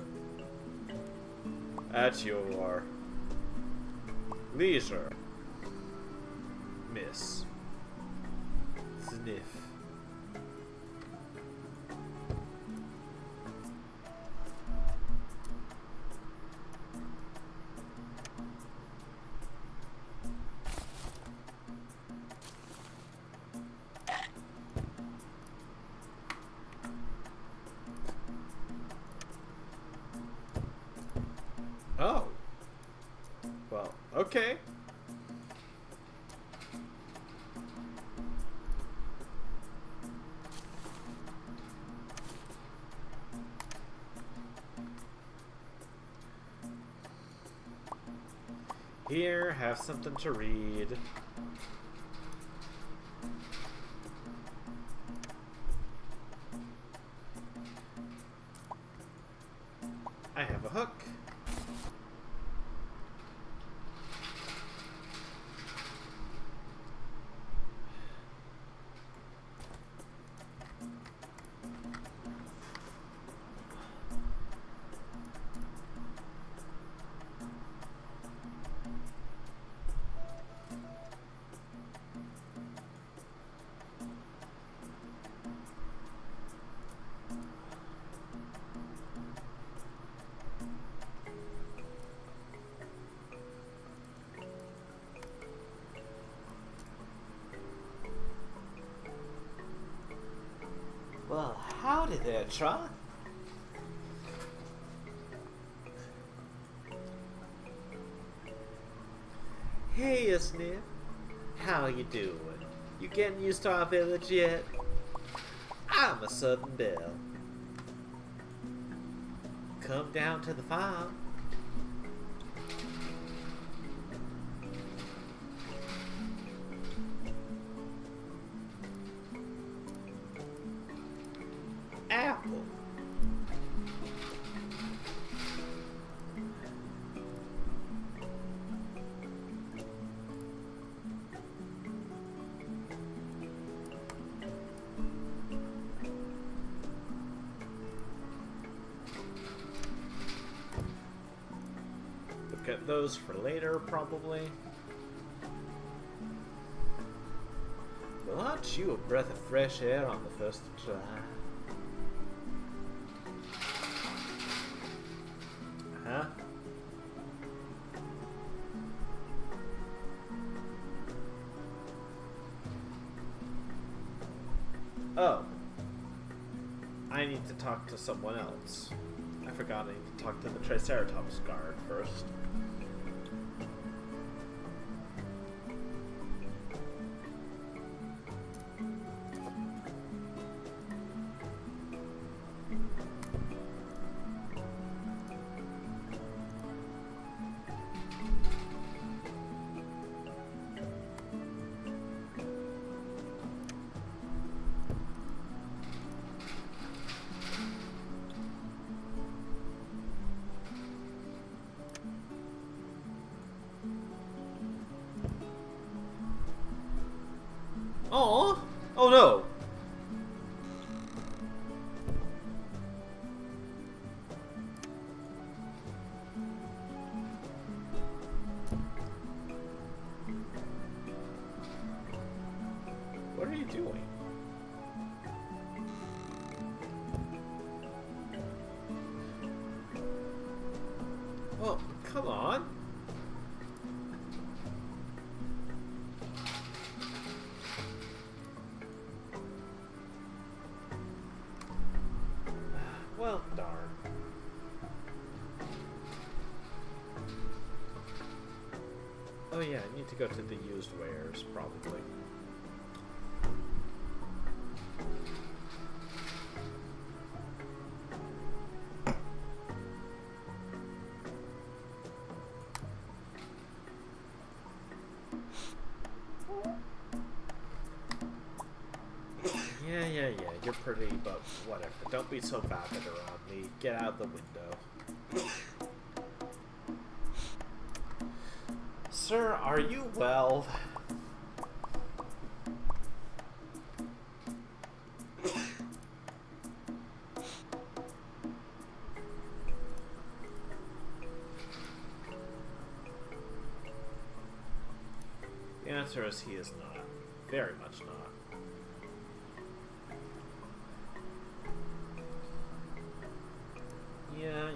at your leisure, Miss Zniw. Oh. Well, okay. Here, have something to read. I have a hook. Well, howdy there, Tron. Hey, Zniw. How you doing? You getting used to our village yet? I'm a Southern Belle. Come down to the farm. Apple. Look at those for later, probably. Well, aren't you a breath of fresh air on the 1st of July? Huh? Oh. I need to talk to someone else. I forgot I need to talk to the Triceratops guard first. Oh! Oh no! What are you doing? Oh, come on! Well, darn. Oh yeah, I need to go to the used wares, probably. property, but whatever. Don't be so vapid around me. Get out the window. Sir, are you well? The answer is he is not. Very much not. Yeah.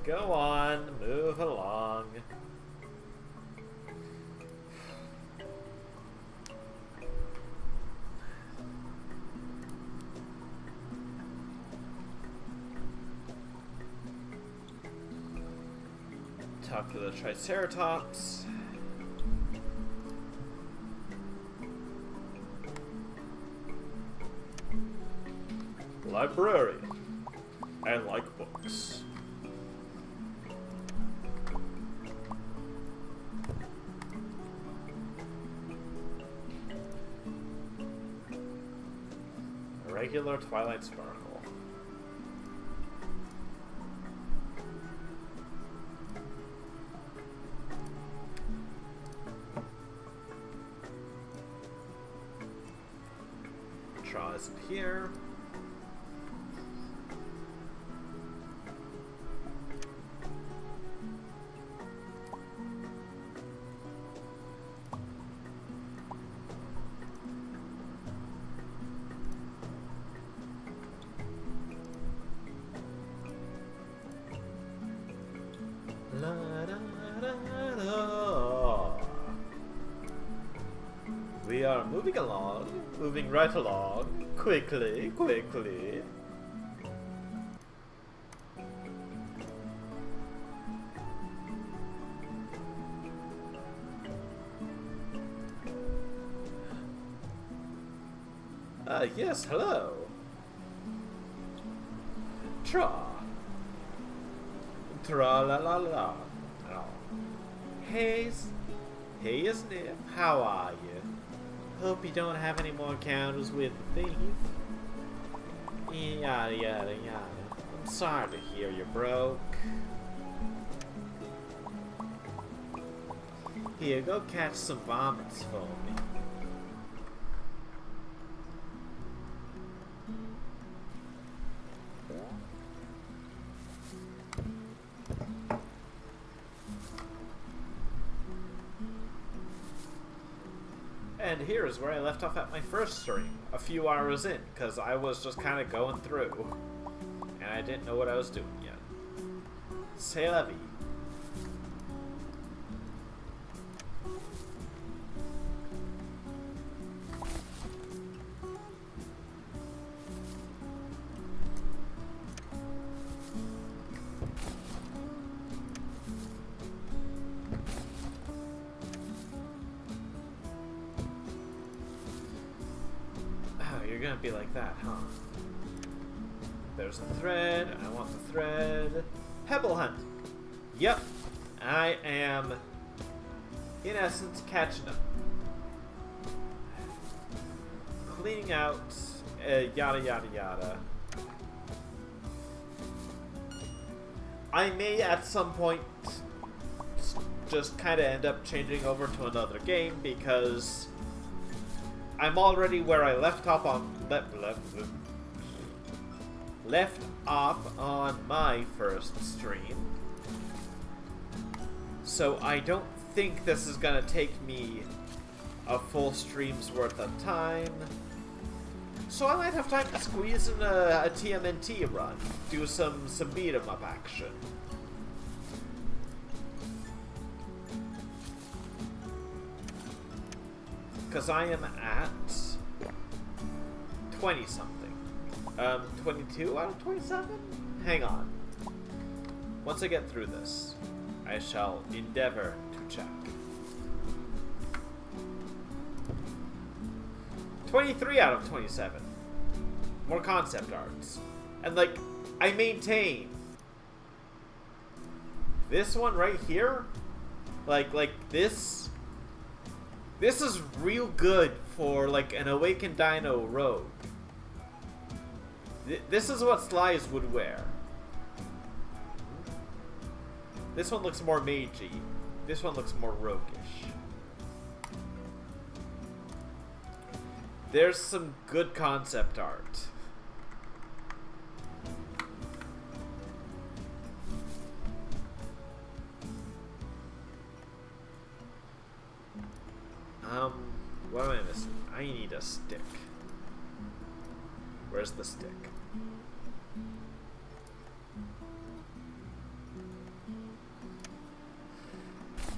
Go on, move along. Talk to the Triceratops. Librarian. I like books. A regular Twilight Sparkle. Draw is here. We are moving along, moving right along, quickly. Yes, hello. Tra-la-la-la. Oh. Hey, Zniw, how are you? Hope you don't have any more encounters with the thief. Yada yada yada. I'm sorry to hear you're broke. Here, go catch some vomits for me. And here is where I left off at my first stream, a few hours in, because I was just kind of going through, and I didn't know what I was doing yet. C'est la vie. You're gonna be like that, huh? There's a thread. I want the thread. Pebble hunt. Yep. I am, in essence, catching them. Cleaning out, yada yada yada. I may at some point just kind of end up changing over to another game because I'm already where I left off on my first stream, so I don't think this is gonna take me a full stream's worth of time. So I might have time to squeeze in a TMNT run, do some beat 'em up action. Because I am at 20-something. 22 out of 27? Hang on. Once I get through this, I shall endeavor to check. 23 out of 27. More concept arts. And, like, I maintain this one right here, like this is real good for, like, an Awakened Dino rogue. This is what Slice would wear. This one looks more magey. This one looks more roguish. There's some good concept art. What am I missing? I need a stick. Where's the stick?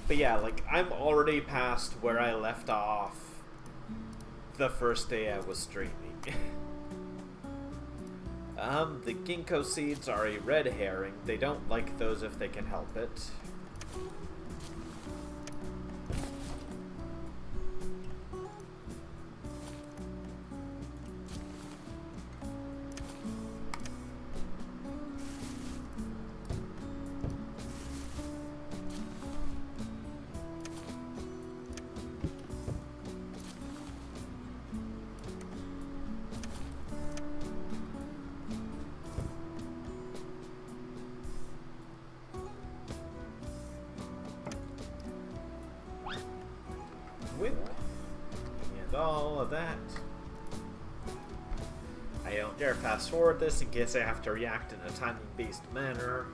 But yeah, like, I'm already past where I left off the first day I was streaming. The ginkgo seeds are a red herring. They don't like those if they can help it. And all of that. I don't dare fast forward this in case I have to react in a timing-based manner.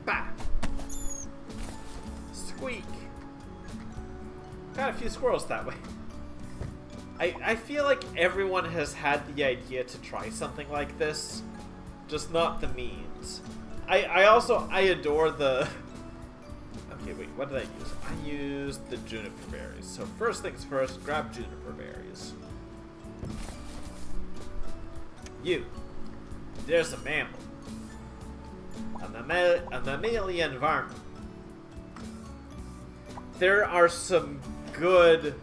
Bah! Squeak! Got a few squirrels that way. I feel like everyone has had the idea to try something like this, just not the means. I adore the... Okay, wait, what did I use? I used the juniper berries. So first things first, grab juniper berries. There's a mammal. A mammalian varmint. There are some good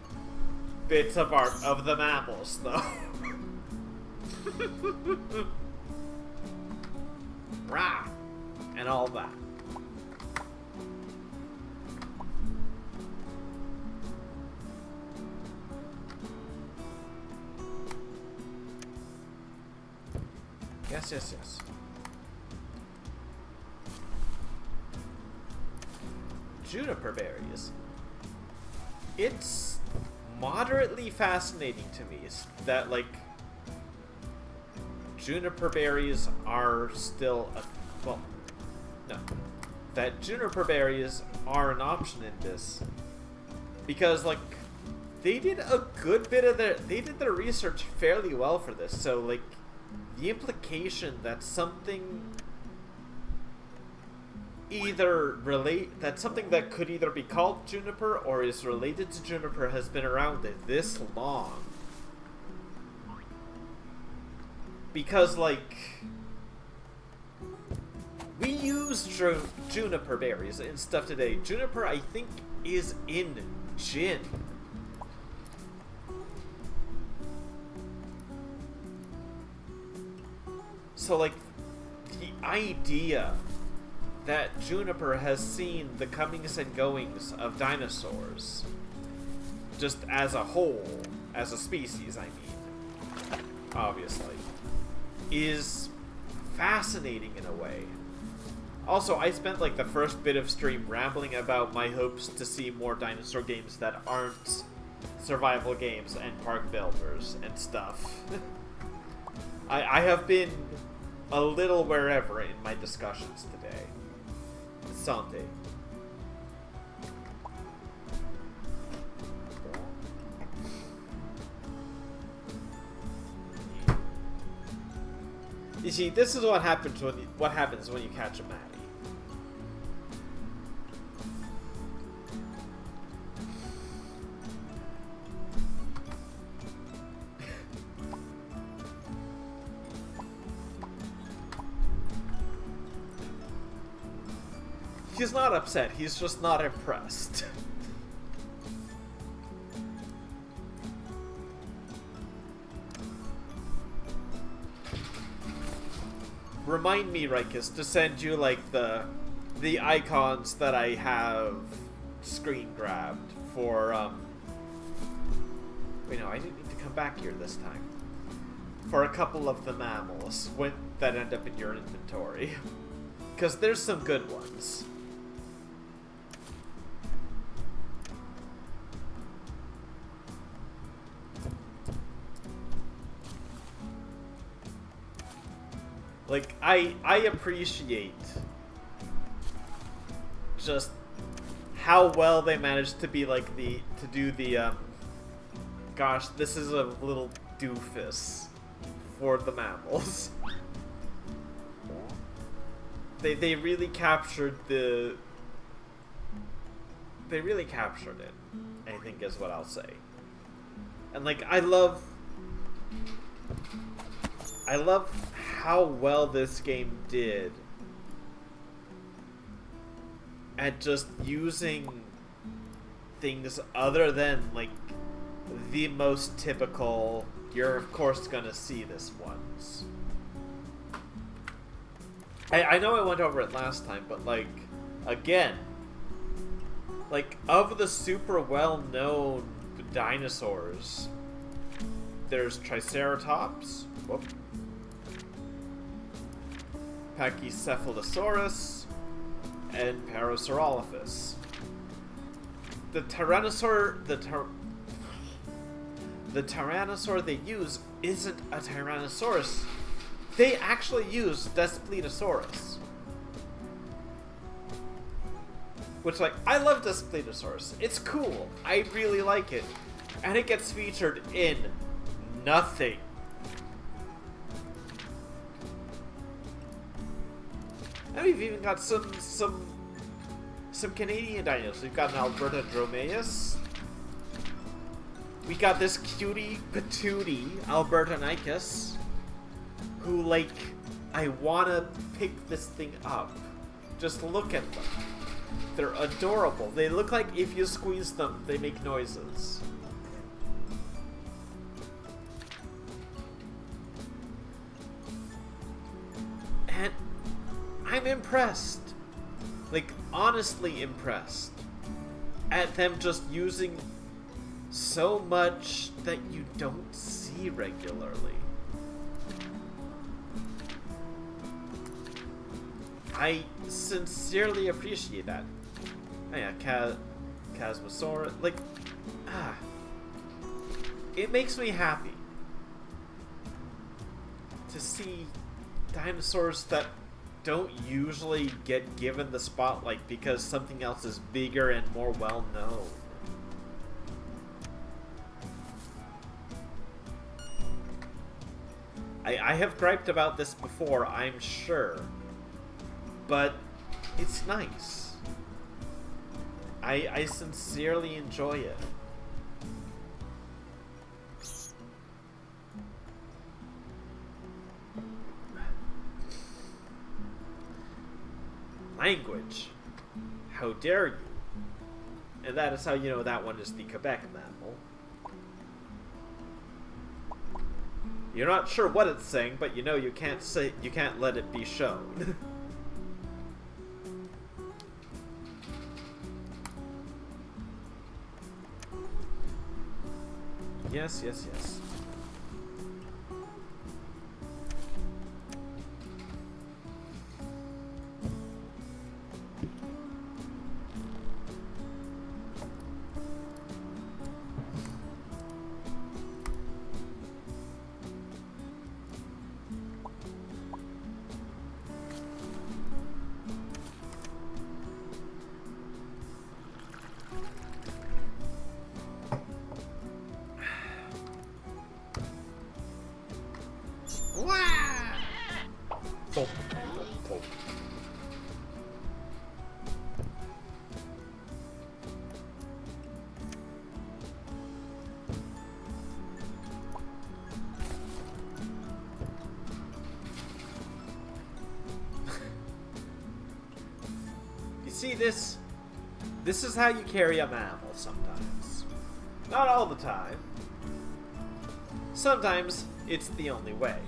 bits of art of the mammals, though. Rah! And all that. Yes. Juniper berries. It's moderately fascinating to me that, like, juniper berries are still that juniper berries are an option in this. Because, like, they did a good bit of their research fairly well for this, so, like, the implication that something something that could either be called juniper or is related to juniper has been around this long. Because, like, we use juniper berries and stuff today. Juniper, I think, is in gin. So, like, the idea that juniper has seen the comings and goings of dinosaurs, just as a whole, as a species, I mean, obviously, is fascinating in a way. Also, I spent, like, the first bit of stream rambling about my hopes to see more dinosaur games that aren't survival games and park builders and stuff. I have been a little wherever in my discussions today. Sante. You see, this is what happens when you catch a Maddie. He's not upset, he's just not impressed. Remind me, Rikus, to send you, like, the icons that I have screen grabbed for, wait, no, I didn't need to come back here this time. for a couple of the mammals that end up in your inventory. Because there's some good ones. Like, I appreciate just how well they managed to be like to do the, gosh, this is a little doofus for the mammals. They really captured it, I think is what I'll say. And like, I love how well this game did at just using things other than like the most typical, you're of course gonna see this ones. I know I went over it last time, but like, again, like, of the super well-known dinosaurs, there's Triceratops, Pachycephalosaurus, and Parasaurolophus. The Tyrannosaur they use isn't a Tyrannosaurus. They actually use Daspletosaurus. Which, like, I love Daspletosaurus. It's cool. I really like it. And it gets featured in nothing. And we've even got some Canadian dinos. We've got an Alberta Dromaeus. We got this cutie patootie Albertonicus, who, like, I wanna pick this thing up. Just look at them. They're adorable. They look like if you squeeze them, they make noises. And I'm impressed. Like, honestly impressed at them just using so much that you don't see regularly. I sincerely appreciate that. Oh yeah, Chasmosaurus. Like, it makes me happy to see dinosaurs that don't usually get given the spotlight because something else is bigger and more well known. I have griped about this before, I'm sure. But it's nice. I sincerely enjoy it. Language. How dare you? And that is how you know that one is the Quebec mammal. You're not sure what it's saying, but you know you can't let it be shown. Yes, yes, yes. See, this is how you carry a mammal sometimes. Not all the time. Sometimes it's the only way.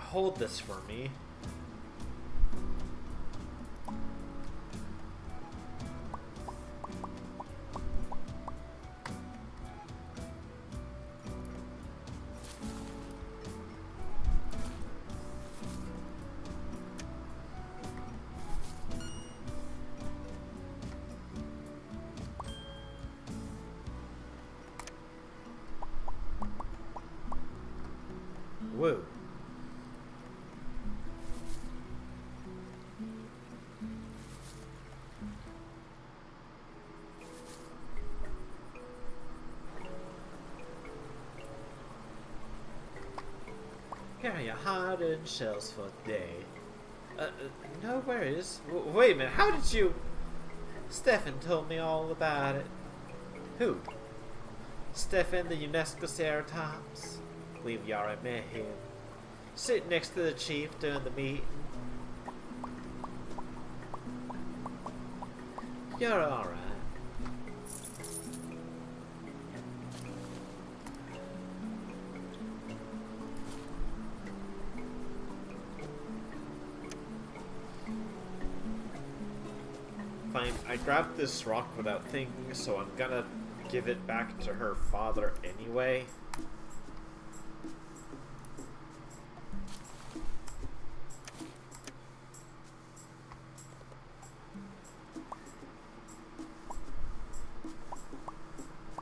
hold this for me? Whoa. Carry your heart and shells for a day. No worries. Wait a minute, how did you... Stefan told me all about it. Who? Stefan, the UNESCO Ceratops. Believe you already met him. Sitting next to the chief during the meeting. You're alright. Fine, I grabbed this rock without thinking, so I'm gonna give it back to her father anyway.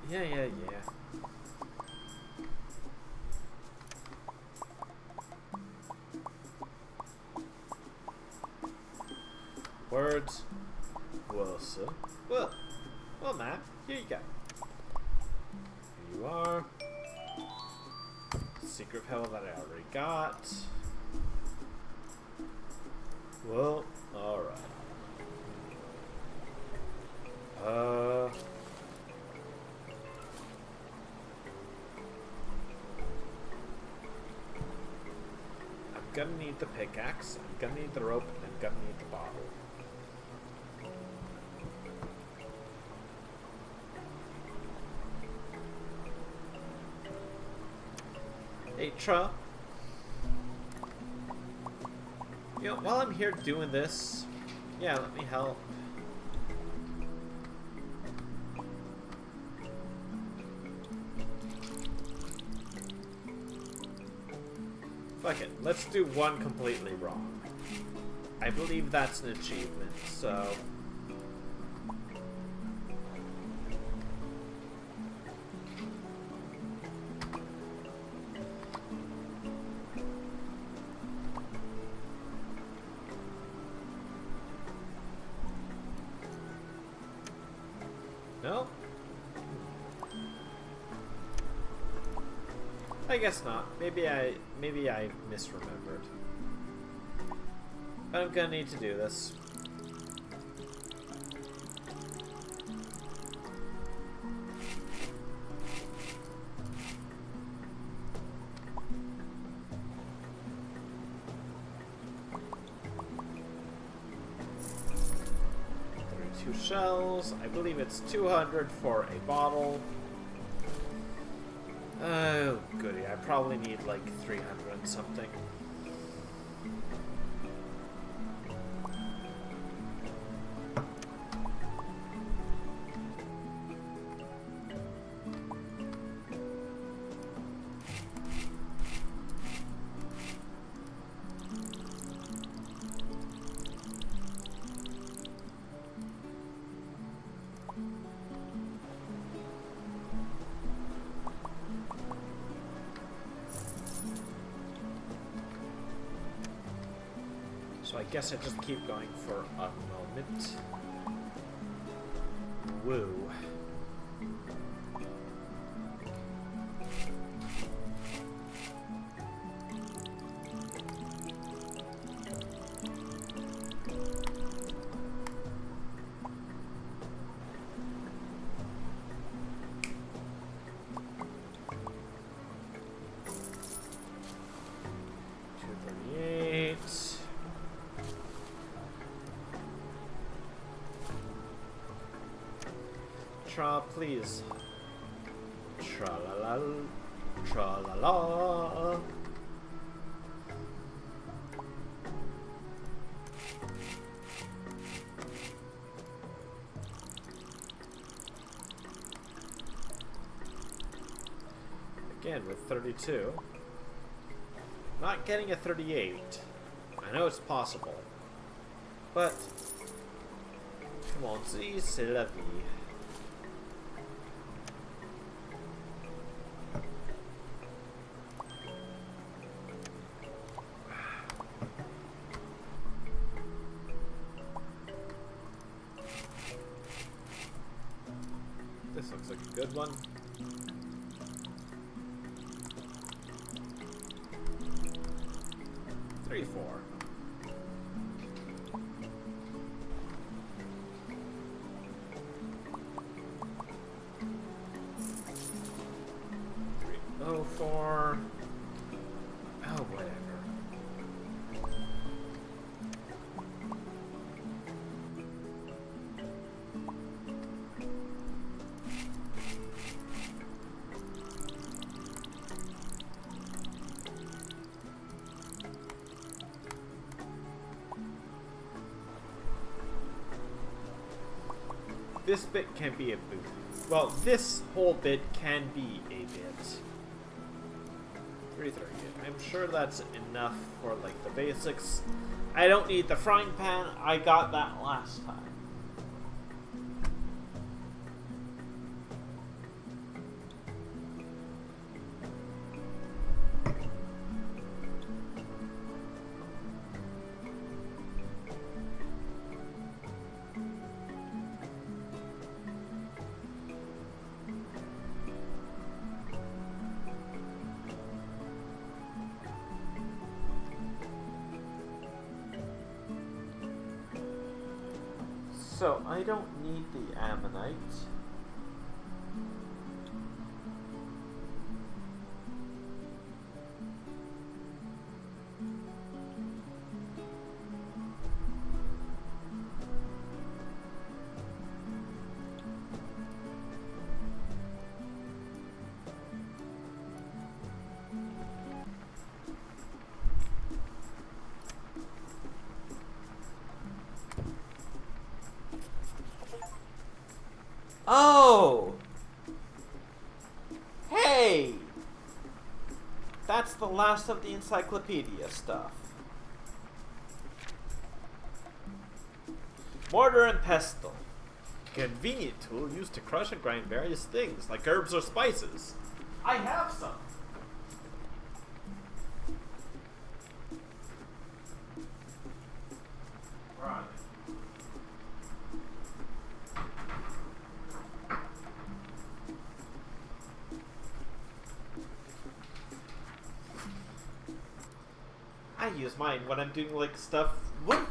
Yeah. Words. Well, sir. Well, ma'am, here you go. Here you are. Secret hell that I already got. Well, alright. I'm gonna need the pickaxe, I'm gonna need the rope, and I'm gonna need the bottle. Hey, Tra. You know, while I'm here doing this, yeah, let me help. Fuck it, let's do one completely wrong. I believe that's an achievement, so... No? I guess not. Maybe I misremembered. But I'm gonna need to do this. Shells. I believe it's 200 for a bottle. Oh, goody. I probably need like 300 and something. So I guess I just keep going for a moment. Woo. Please. Tra-la-la. Tra-la-la. Again with 32. Not getting a 38. I know it's possible. But come on, c'est la vie. This looks like a good one. Three, four. Oh, four. Oh, whatever. This bit can be a boot. Well, this whole bit can be a bit. 330. I'm sure that's enough for like the basics. I don't need the frying pan. I got that last time. So, I don't need the ammonite. Oh! Hey! That's the last of the encyclopedia stuff. Mortar and pestle. Convenient tool used to crush and grind various things, like herbs or spices. I have some. Where are they? I use mine when I'm doing like stuff. Whoop.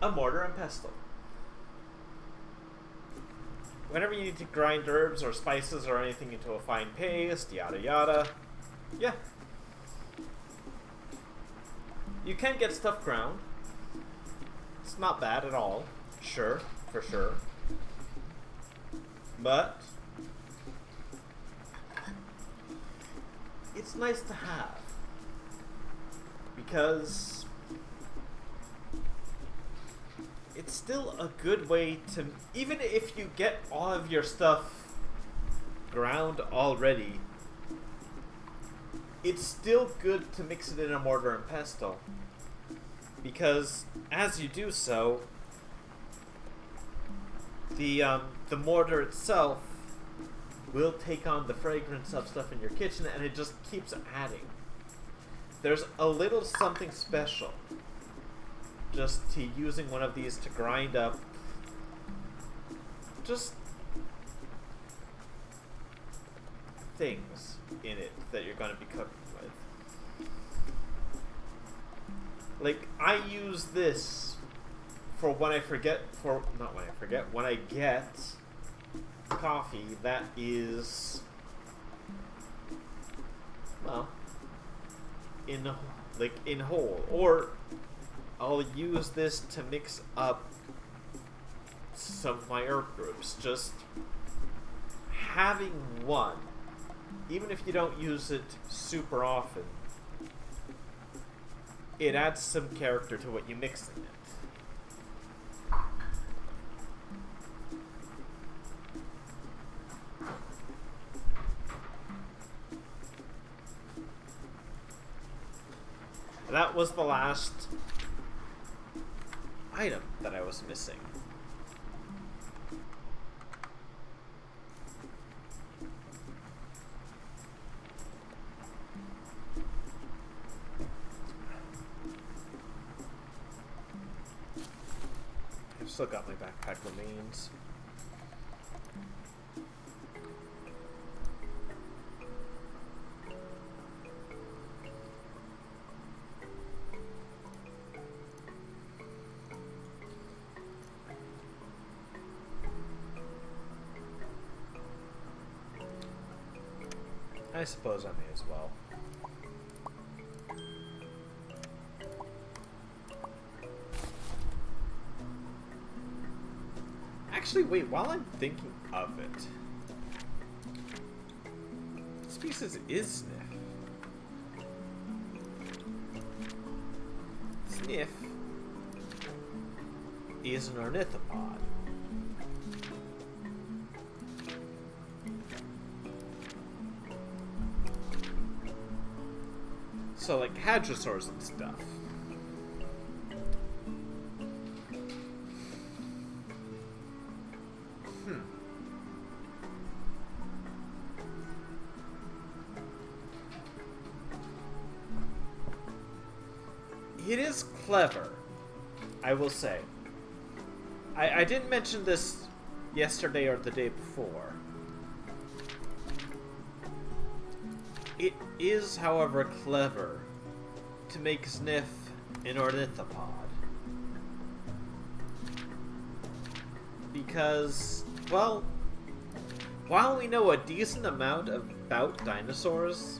A mortar and pestle. Whenever you need to grind herbs or spices or anything into a fine paste, yada yada. Yeah. You can get stuff ground. It's not bad at all. Sure. For sure. But it's nice to have because it's still a good way to, even if you get all of your stuff ground already, it's still good to mix it in a mortar and pestle because as you do so, the mortar itself will take on the fragrance of stuff in your kitchen, and it just keeps adding. There's a little something special just to using one of these to grind up just things in it that you're going to be cooking with. Like, I use this for when I forget, when I get coffee that is, well, in whole, or I'll use this to mix up some of my herb groups. Just having one, even if you don't use it super often, it adds some character to what you mix in it. That was the last item that I was missing. I've still got my backpack remains. I suppose I may as well. Actually, wait, while I'm thinking of it, what species is Zniw? Zniw is an ornithopod. So, like, hadrosaurs and stuff. It is clever, I will say. I didn't mention this yesterday or the day before. It is, however, clever to make Zniw an ornithopod. Because, well, while we know a decent amount about dinosaurs,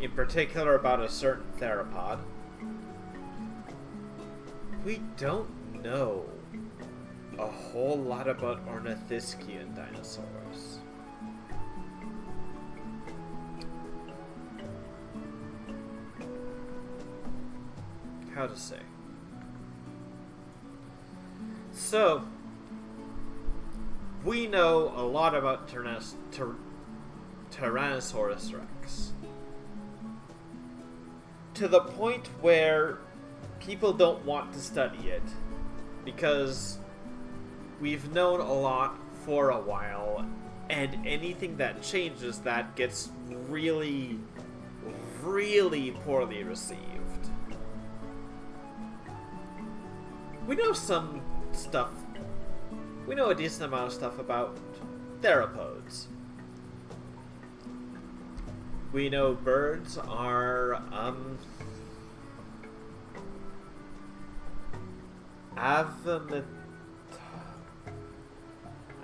in particular about a certain theropod, we don't know a whole lot about ornithischian dinosaurs. How to say? So, we know a lot about Tyrannosaurus Rex. To the point where people don't want to study it, because we've known a lot for a while, and anything that changes that gets really, really poorly received. We know some stuff. We know a decent amount of stuff about theropods. We know birds are, avametarsip?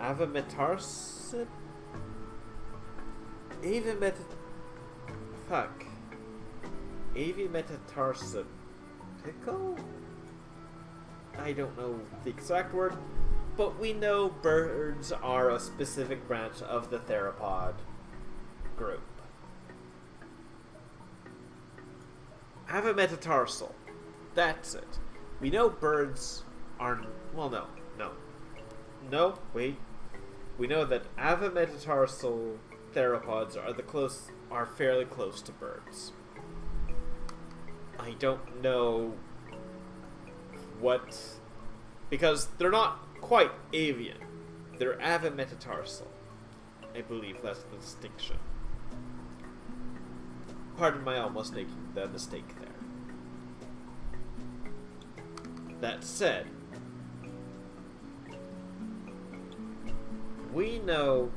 Avametatarsipical? I don't know the exact word, but we know birds are a specific branch of the theropod group. Avametarsal. That's it. We know birds are... Well, no, wait. We know that avametarsal theropods are fairly close to birds. I don't know what... Because they're not quite avian. They're avametarsal. I believe that's the distinction. Pardon my almost making the mistake there. That said, we know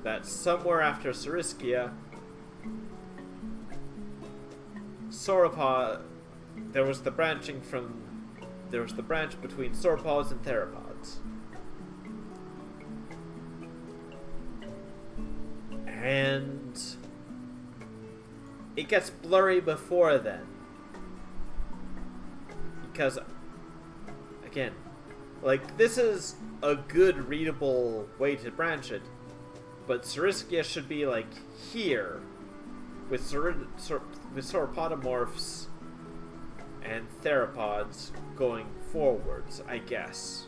that somewhere after Saurischia, sauropod, there was the branch between sauropods and theropods. And it gets blurry before then. Because, again, like, this is a good readable way to branch it, but Saurischia should be, like, here, with sauropodomorphs and theropods going forwards, I guess.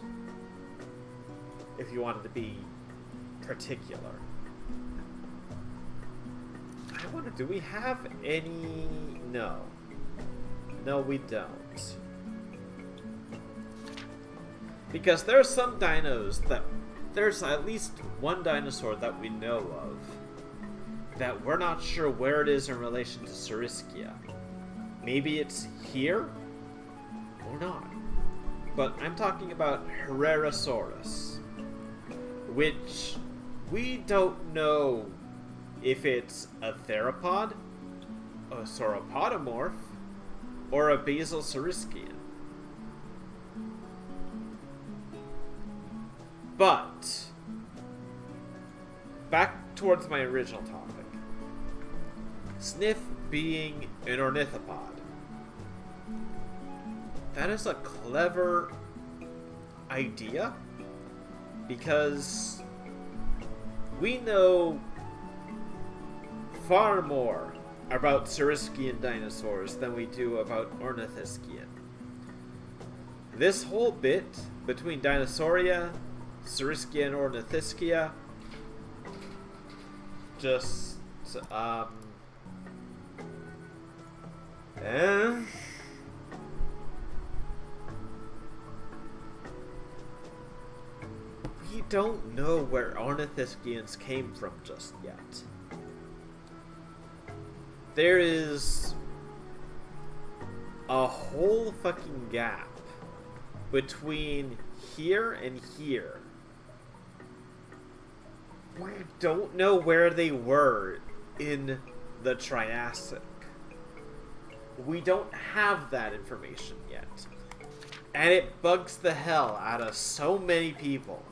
If you wanted to be particular. I wonder, do we have any... No. No, we don't. Because there are some dinos that... There's at least one dinosaur that we know of that we're not sure where it is in relation to Sariskia. Maybe it's here? Or not. But I'm talking about Herrerasaurus, which we don't know if it's a theropod, a sauropodomorph, or a basal Sariskian. But, back towards my original topic. Sniff being an ornithopod. That is a clever idea, because we know far more about Sariskian dinosaurs than we do about Ornithischian. This whole bit between Dinosauria, Sariskia, and Ornithischia just we don't know where Ornithischians came from just yet. There is a whole fucking gap between here and here. We don't know where they were in the Triassic. We don't have that information yet. And it bugs the hell out of so many people.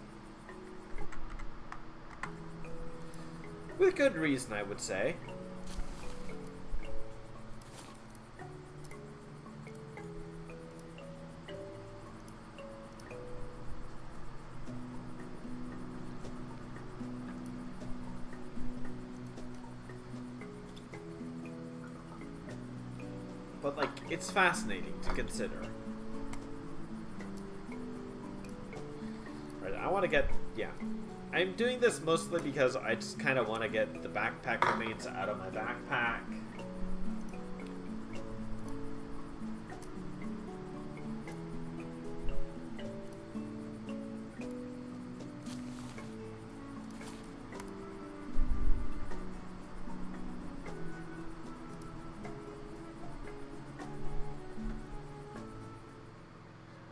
With good reason, I would say. But, like, it's fascinating to consider. Right, I want to get... Yeah. I'm doing this mostly because I just kind of want to get the backpack remains out of my backpack.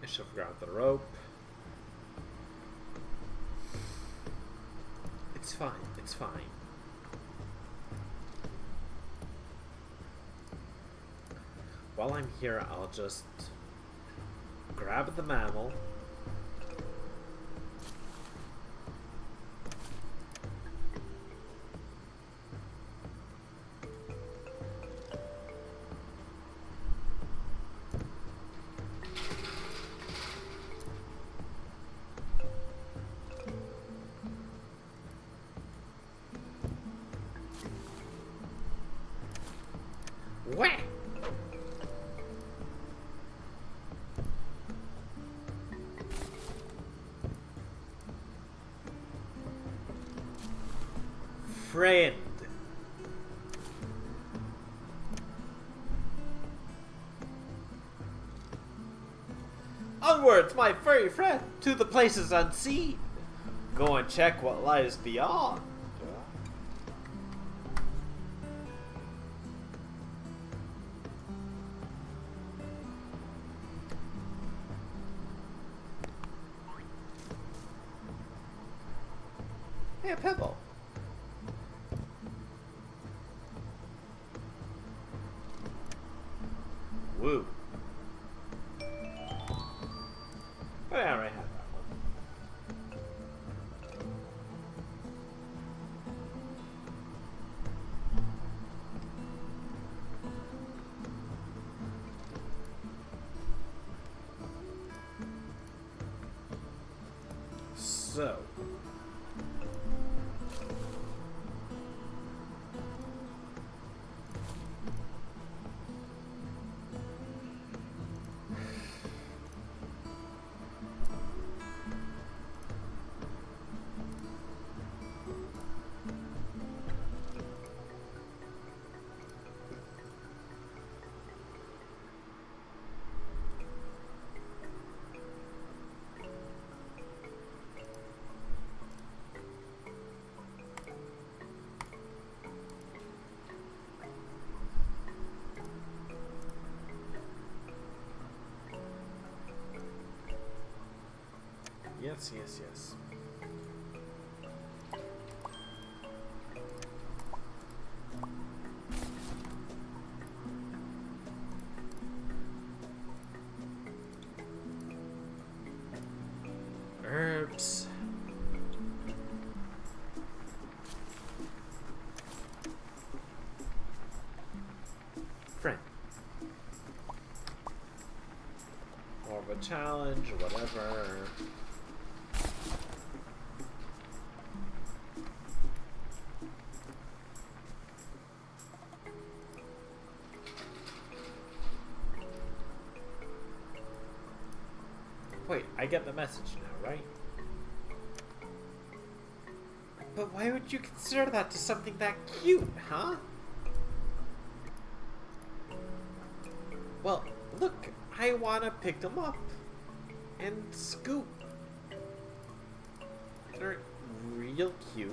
I should have grabbed the rope. It's fine, it's fine. While I'm here, I'll just grab the mammal. Whack! Friend. Onwards, my furry friend, to the places unseen. Go and check what lies beyond. Hey, a pebble. Woo. Oh yeah, I already had that one. So. Yes, yes, yes. Herbs. Friend. More of a challenge, or whatever. Wait, I get the message now, right? But why would you consider that to something that cute, huh? Well, look, I wanna pick them up and scoop. They're real cute.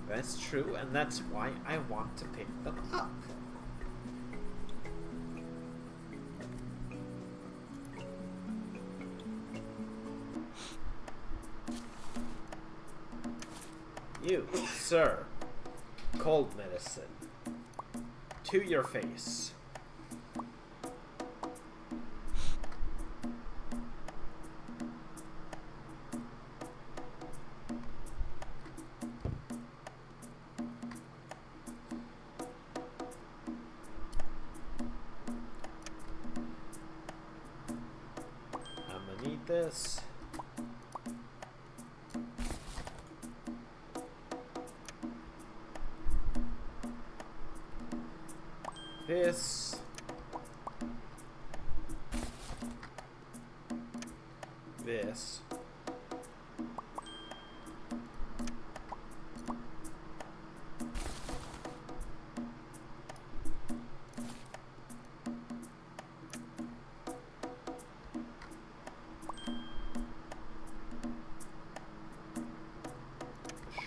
That's true, and that's why I want to pick them up. You, sir. Cold medicine. To your face. I'm gonna need this. This. This.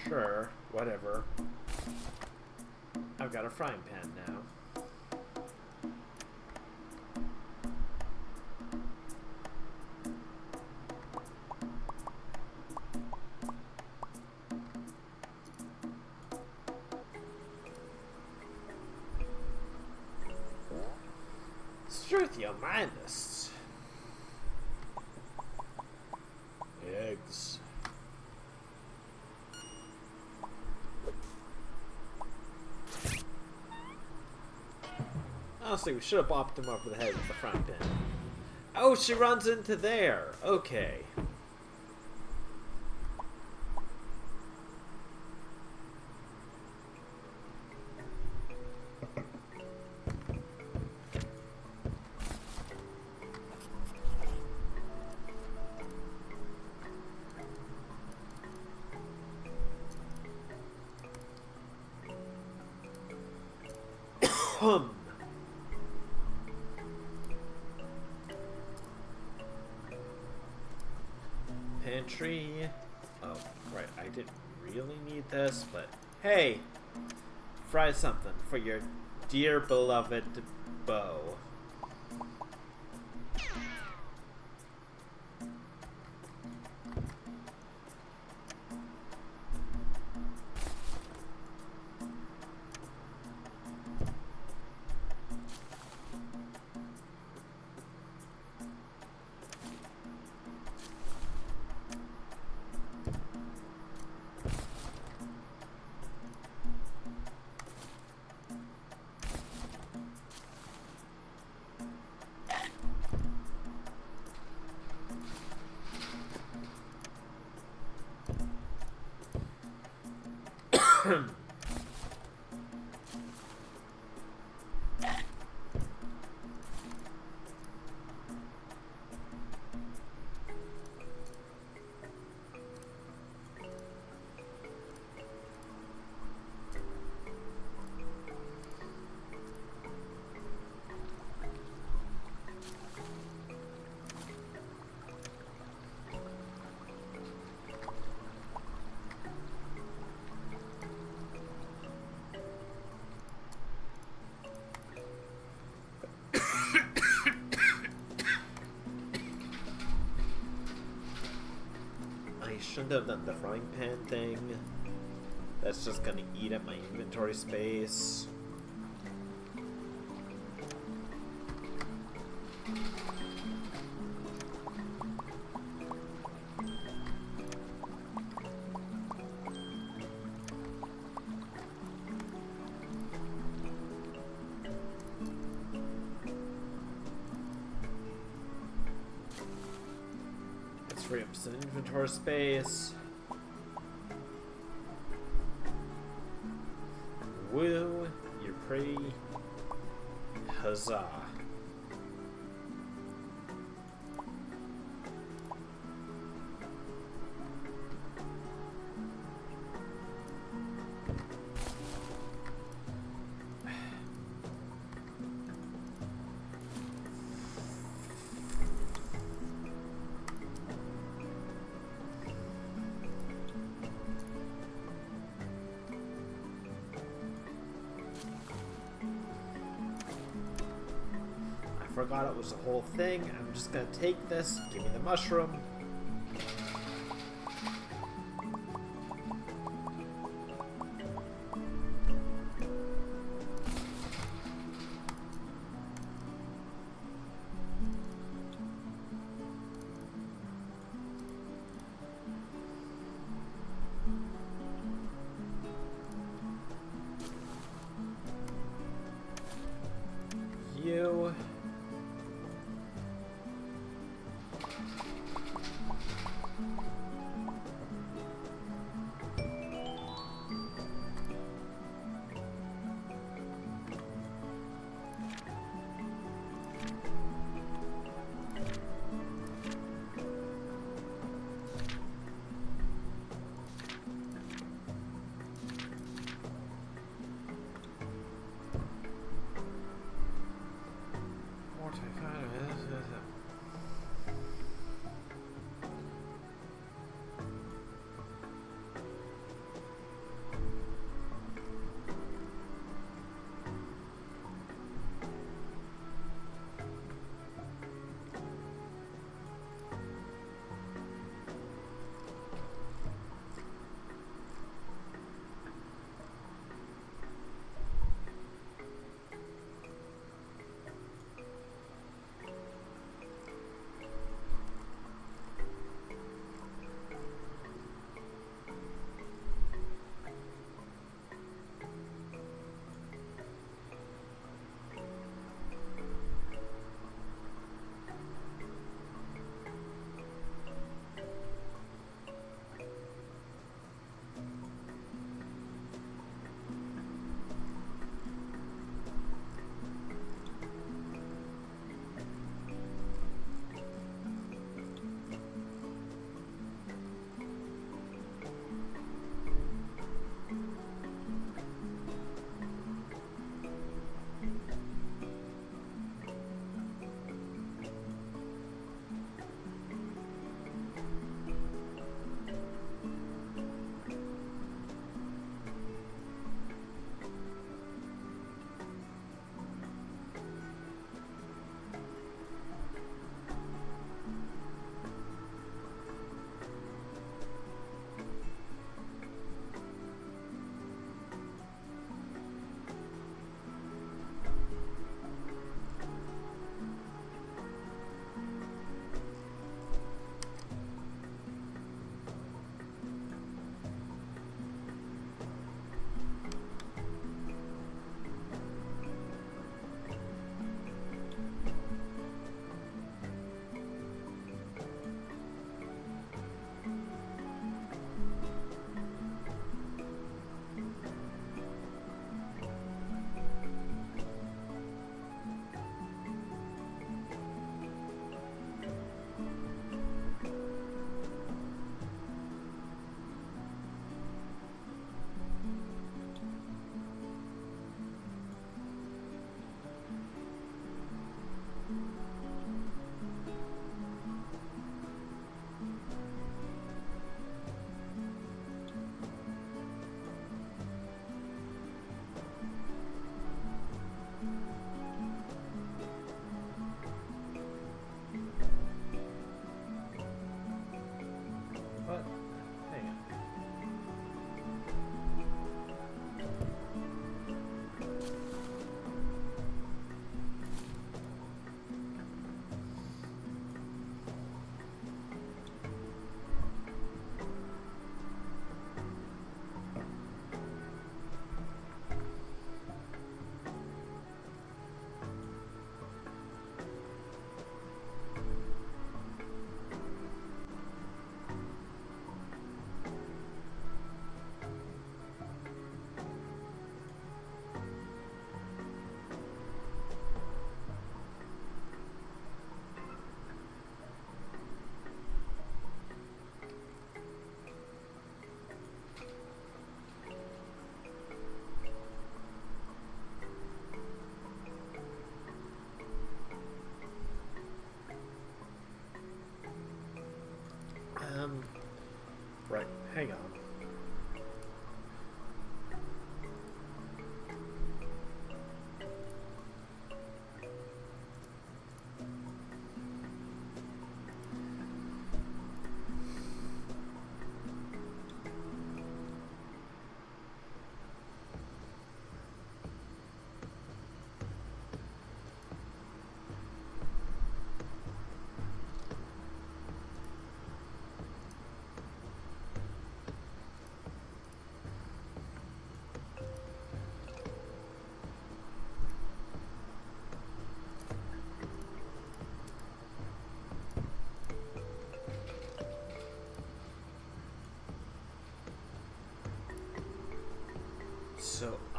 Sure, whatever. I've got a frying pan now. Truth, your mindest. Eggs. Honestly, we should have bopped him over the head with the frying pan. Oh, she runs into there. Okay. Pantry. Oh, right. I didn't really need this, but hey, fry something for your dear beloved beau. shouldn't have done the frying pan thing. That's just gonna eat at my inventory space. Let's free up some inventory space. Woo, you're pretty. Huzzah. Forgot it was a whole thing. I'm just gonna take this. Give me the mushroom. You.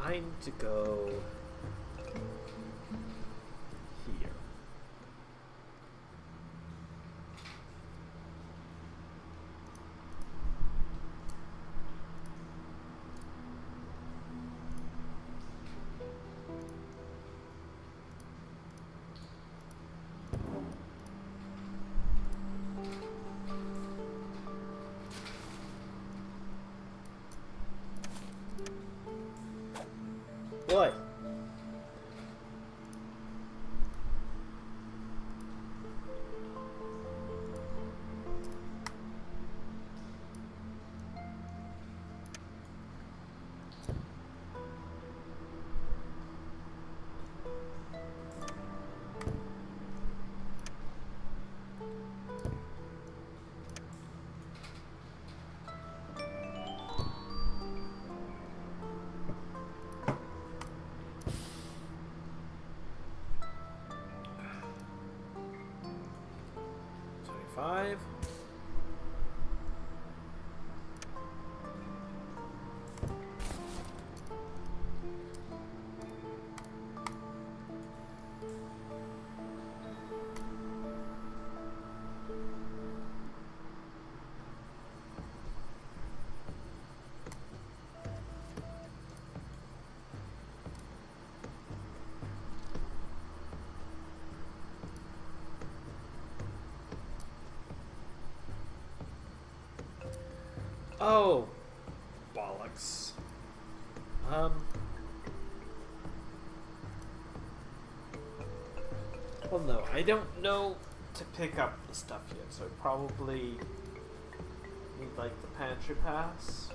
I need to go here. What? Five. Oh, bollocks. Well, no, I don't know to pick up the stuff yet, so I probably need, like, the pantry pass.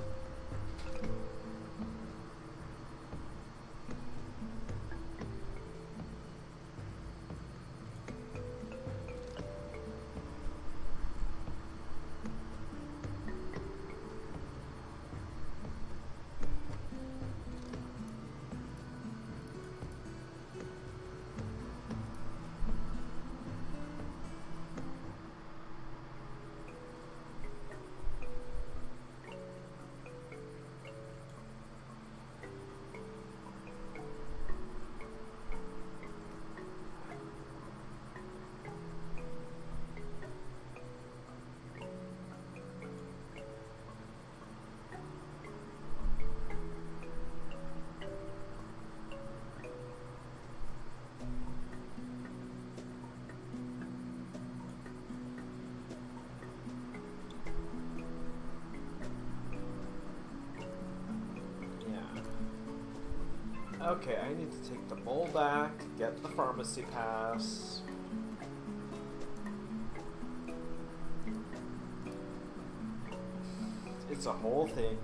Okay, I need to take the bowl back, get the pharmacy pass. It's a whole thing.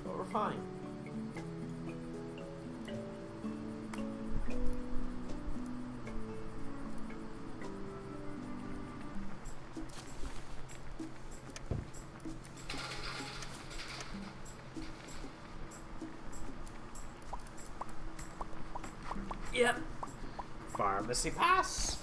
But we're fine. Yep. Pharmacy pass.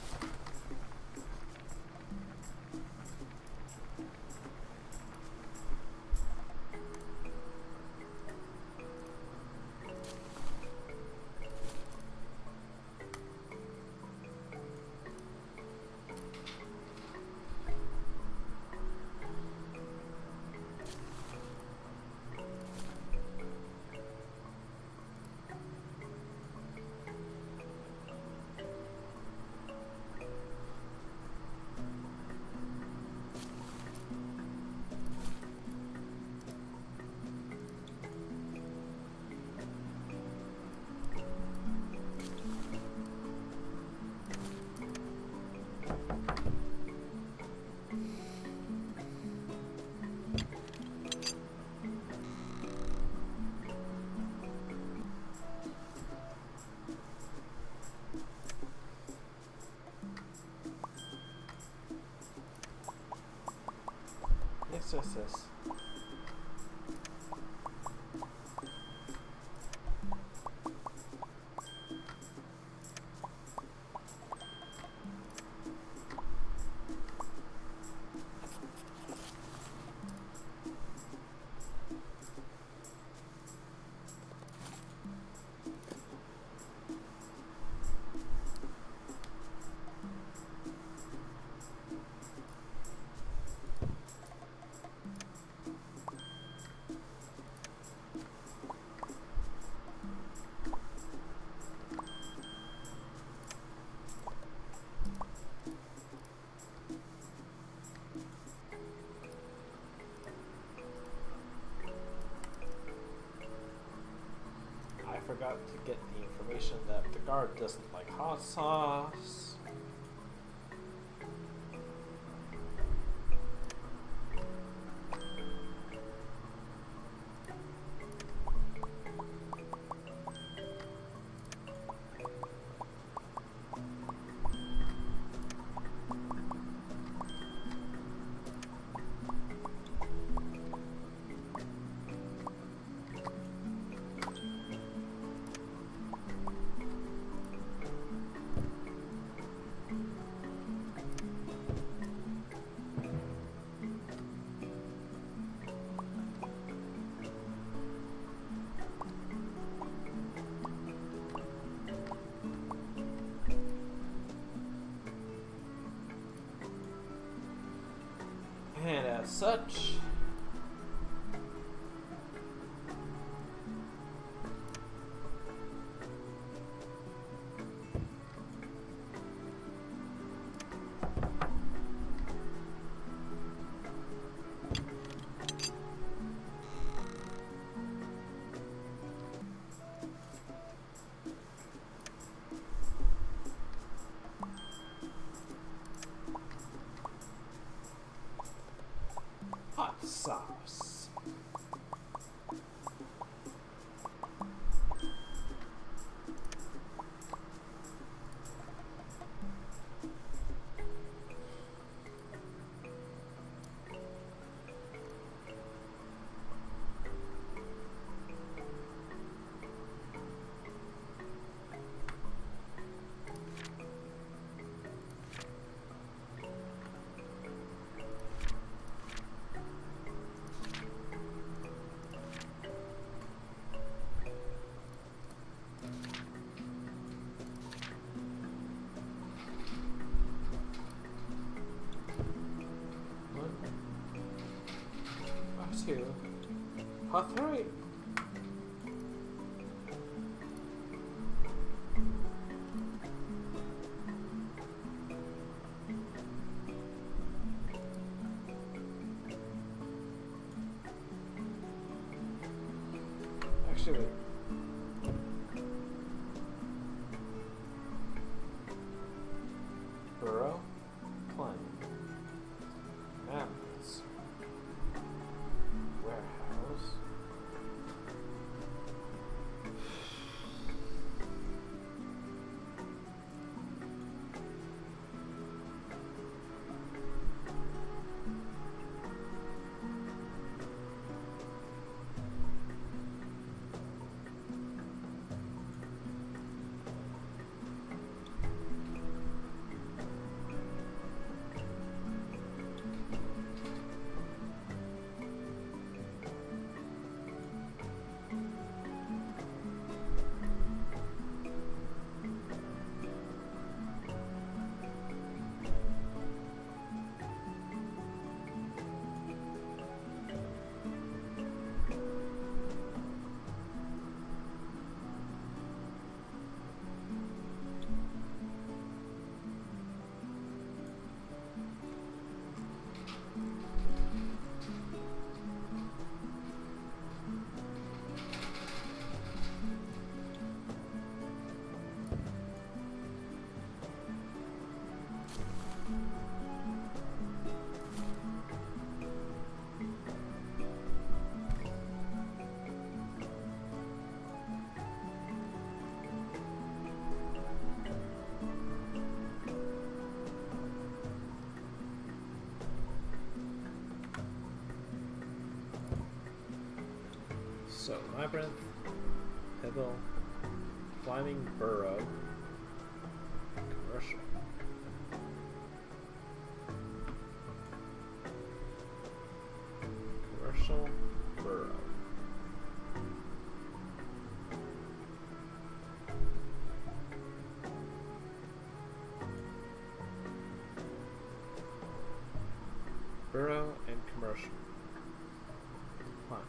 Yes. to get the information that the guard doesn't like hot sauce. And as such, hot sauce. Two. Hot three. Actually, wait. Burrow, climb, mountains, warehouse. So, labyrinth, pebble, climbing burrow, commercial. Commercial burrow. Burrow and commercial. Climb.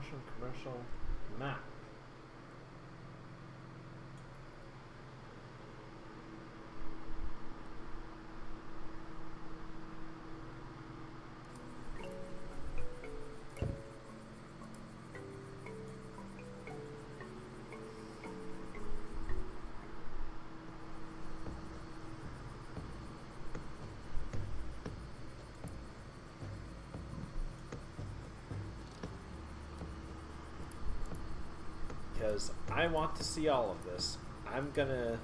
Russian commercial map. Because I want to see all of this. I'm gonna...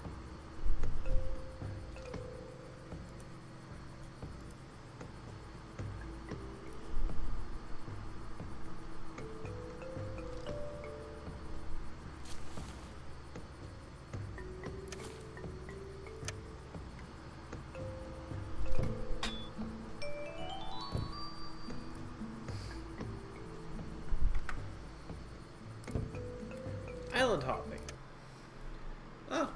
Island hopping. Oh.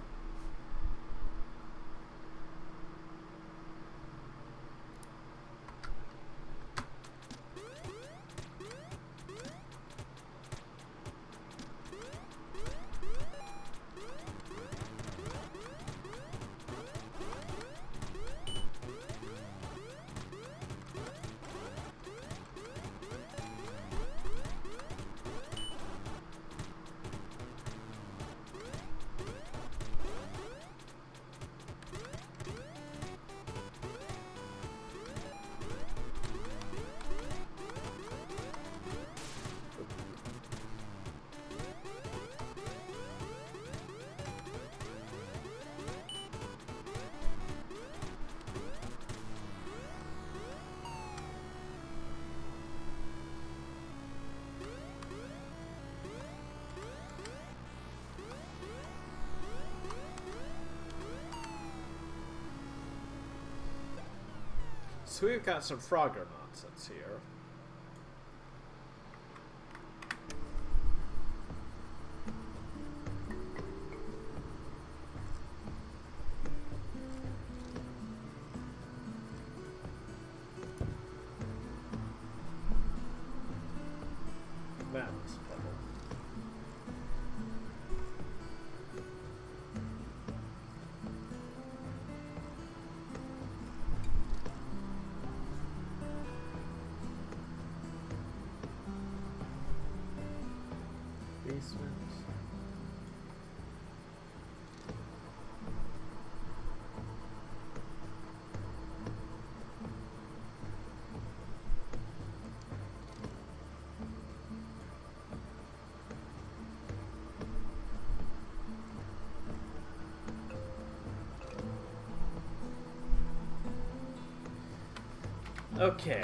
So we've got some Frogger nonsense here. Madness puzzle. Basement. Okay.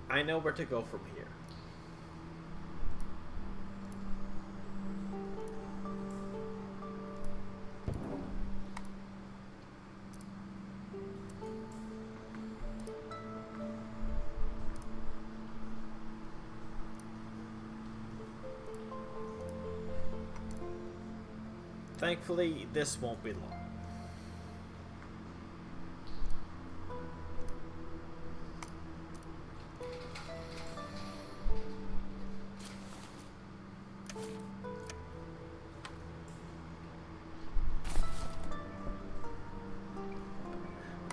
I know where to go from here. Thankfully, this won't be long.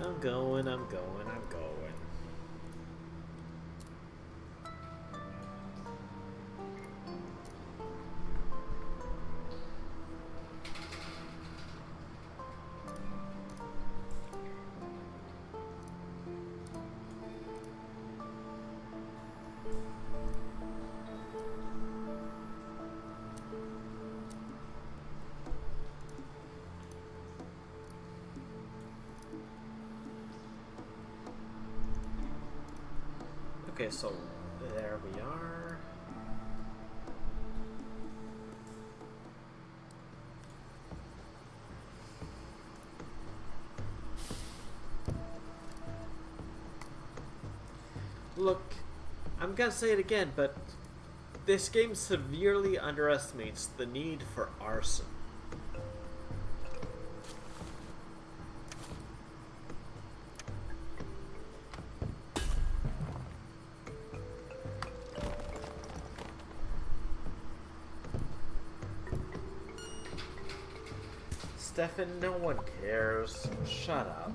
I'm going. Okay, so there we are. Look, I'm gonna say it again, but this game severely underestimates the need for arson. Stefan, no one cares. Shut up.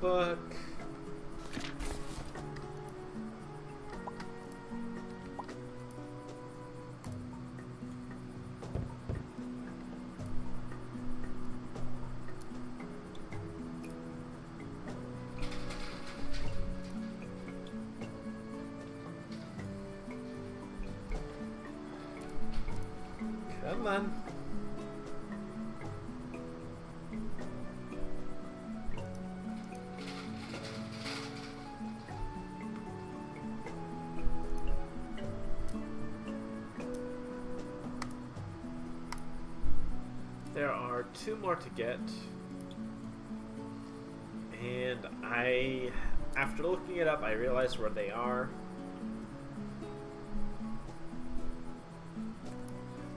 notebook. Come on. There are 2 more to get. And after looking it up, I realized where they are.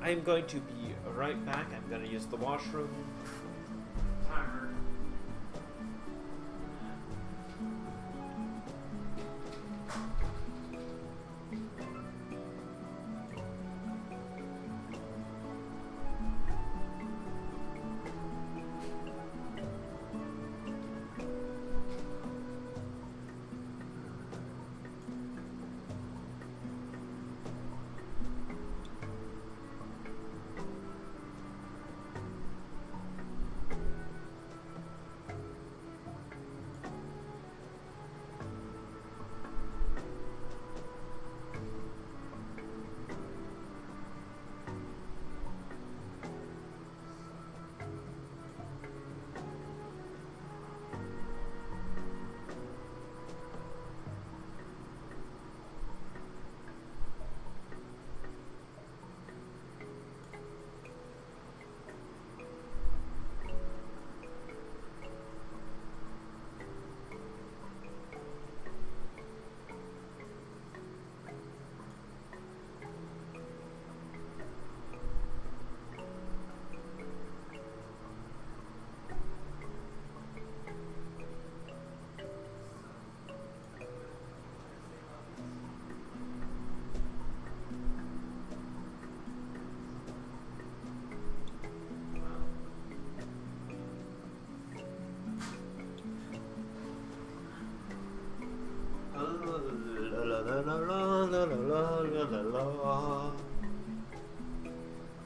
I'm going to be right back. I'm going to use the washroom. Timer.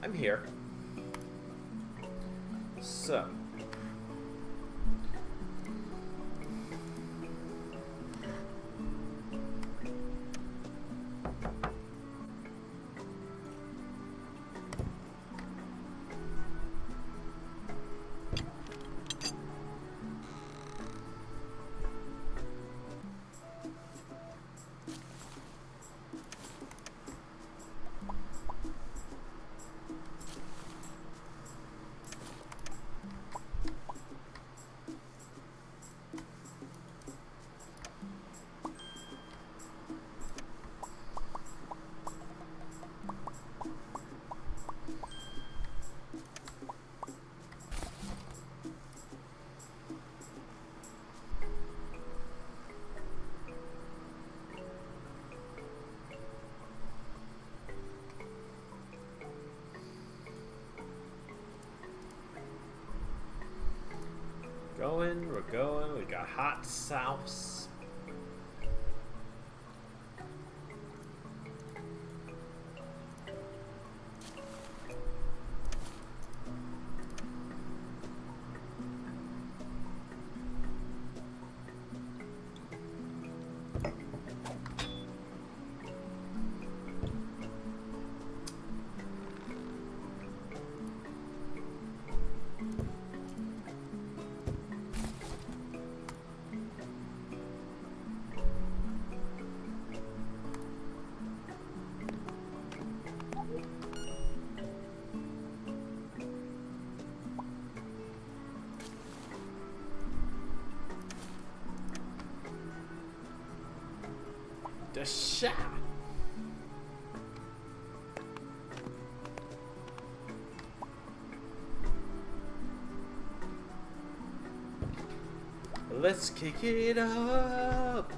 I'm here. So. We're going. We got hot sauce. The shot. Let's kick it up.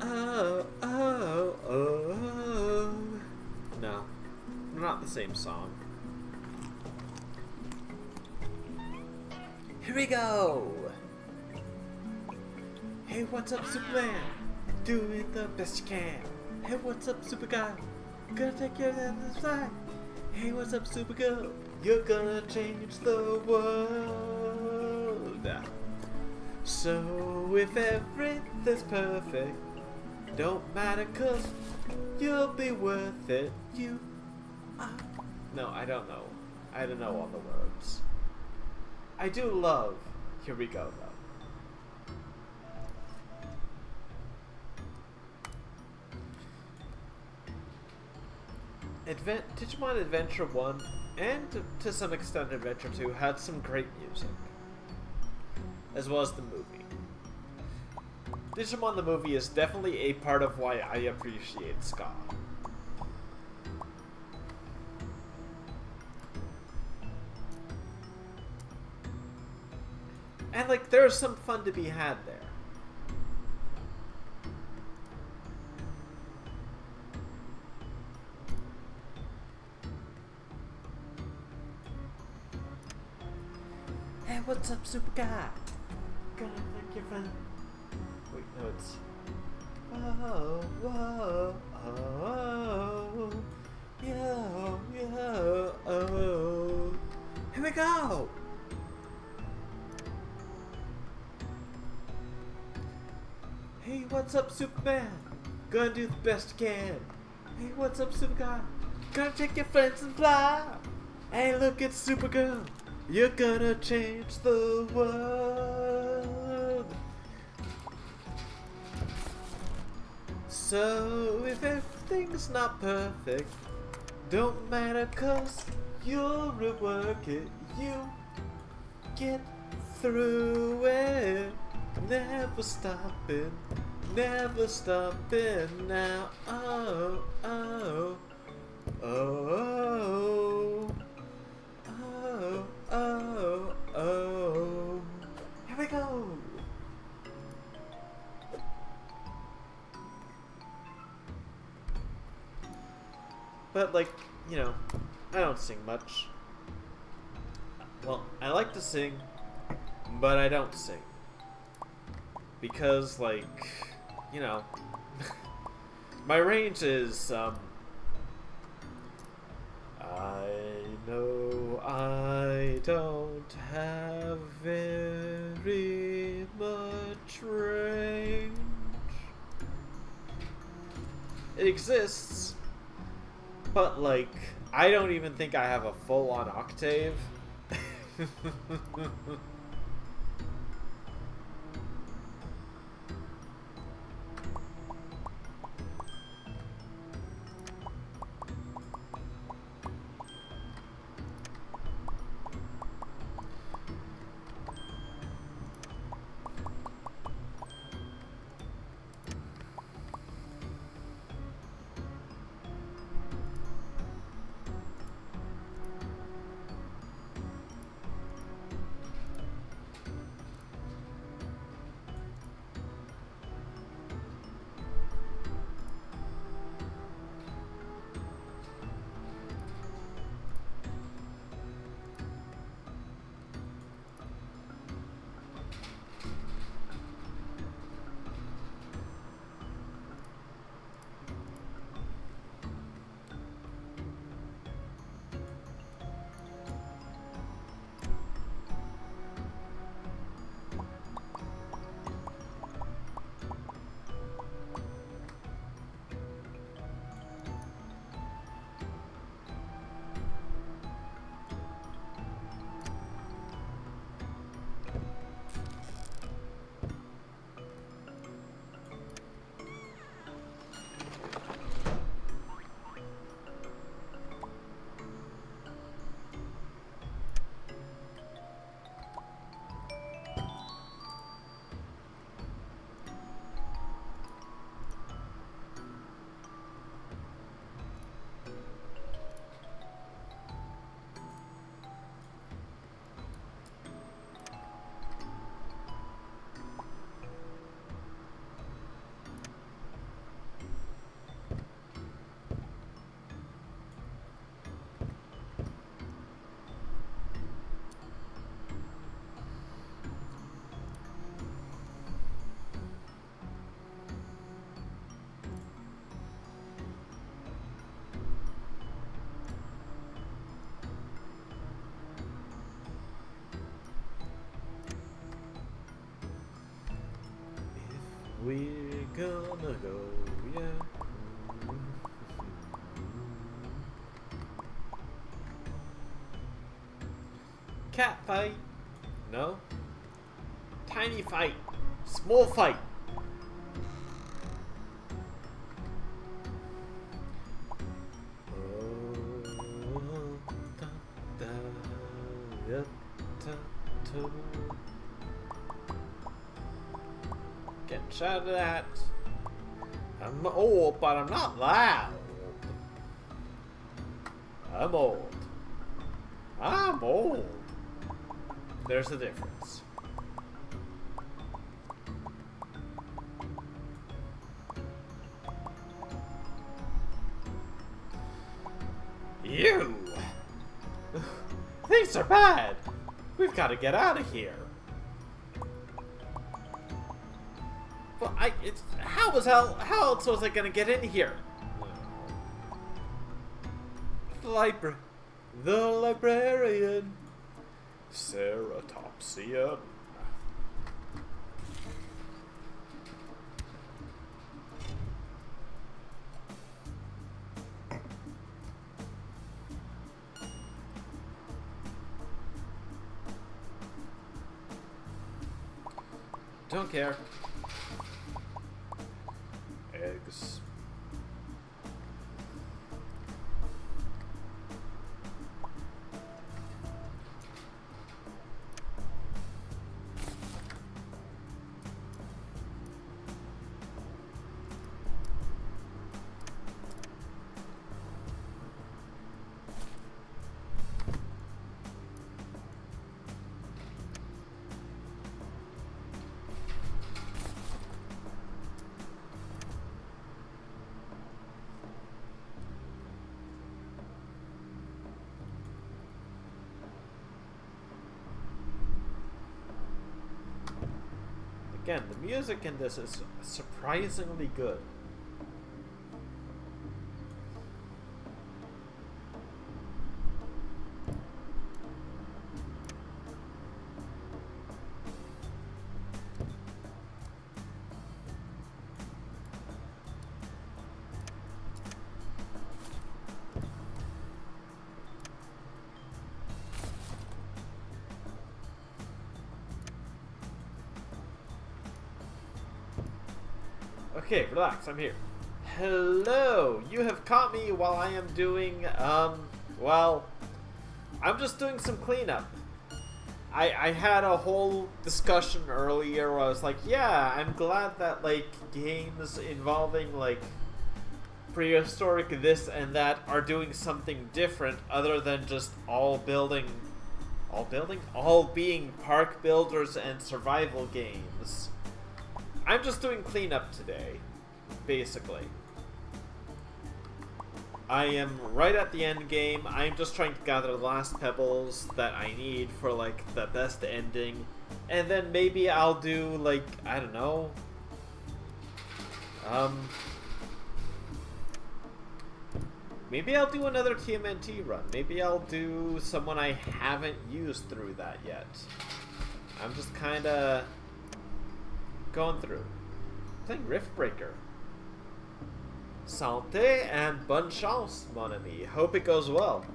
Oh, oh, oh. No, not the same song. Here we go! Hey, what's up, Superman? Doing the best you can. Hey, what's up, Super Guy? Gonna take you down the side. Hey, what's up, Supergirl? You're gonna change the world. So if everything's perfect, don't matter 'cause you'll be worth it. You are... No, I don't know. I don't know all the words. I do love Here We Go, though. Digimon Adventure 1 and to some extent Adventure 2 had some great music, as well as the movie. Digimon the movie is definitely a part of why I appreciate ska. And like, there's some fun to be had there. Hey, what's up, Super Guy? Gonna make your friend. Wait, no, it's. Whoa, whoa, oh, yo, yo, oh. Here we go! Hey, what's up, Superman? Gonna do the best you can. Hey, what's up, Super Guy? Gonna take your friends and fly. Hey, look, it's Supergirl. You're gonna change the world. So if everything's not perfect, don't matter 'cause you'll rework it. You get through it. Never stopping now. Oh, oh, oh, oh, oh, oh. Here we go. But like, you know, I don't sing much. Well, I like to sing, but I don't sing. Because, like, you know, my range is, I know I don't have very much range. It exists, but, like, I don't even think I have a full-on octave. gonna go, yeah. Cat fight. No. Tiny fight. Small fight. Getting shouted at. I'm old, but I'm not loud. I'm old. I'm old. There's a difference. You! Things are bad! We've got to get out of here. Well, how else was I gonna get in here? The librarian. Ceratopsian. Don't care. Eggs. Again, the music in this is surprisingly good. Okay, relax, I'm here. Hello! You have caught me while I am doing, well, I'm just doing some cleanup. I had a whole discussion earlier where I was like, yeah, I'm glad that, like, games involving, like, prehistoric this and that are doing something different other than just all being park builders and survival games. I'm just doing cleanup today, basically. I am right at the end game. I'm just trying to gather the last pebbles that I need for, like, the best ending. And then maybe I'll do, like, I don't know. Maybe I'll do another TMNT run. Maybe I'll do someone I haven't used through that yet. I'm just kinda going through. Playing Riftbreaker. Santé and bonne chance, mon ami. Hope it goes well.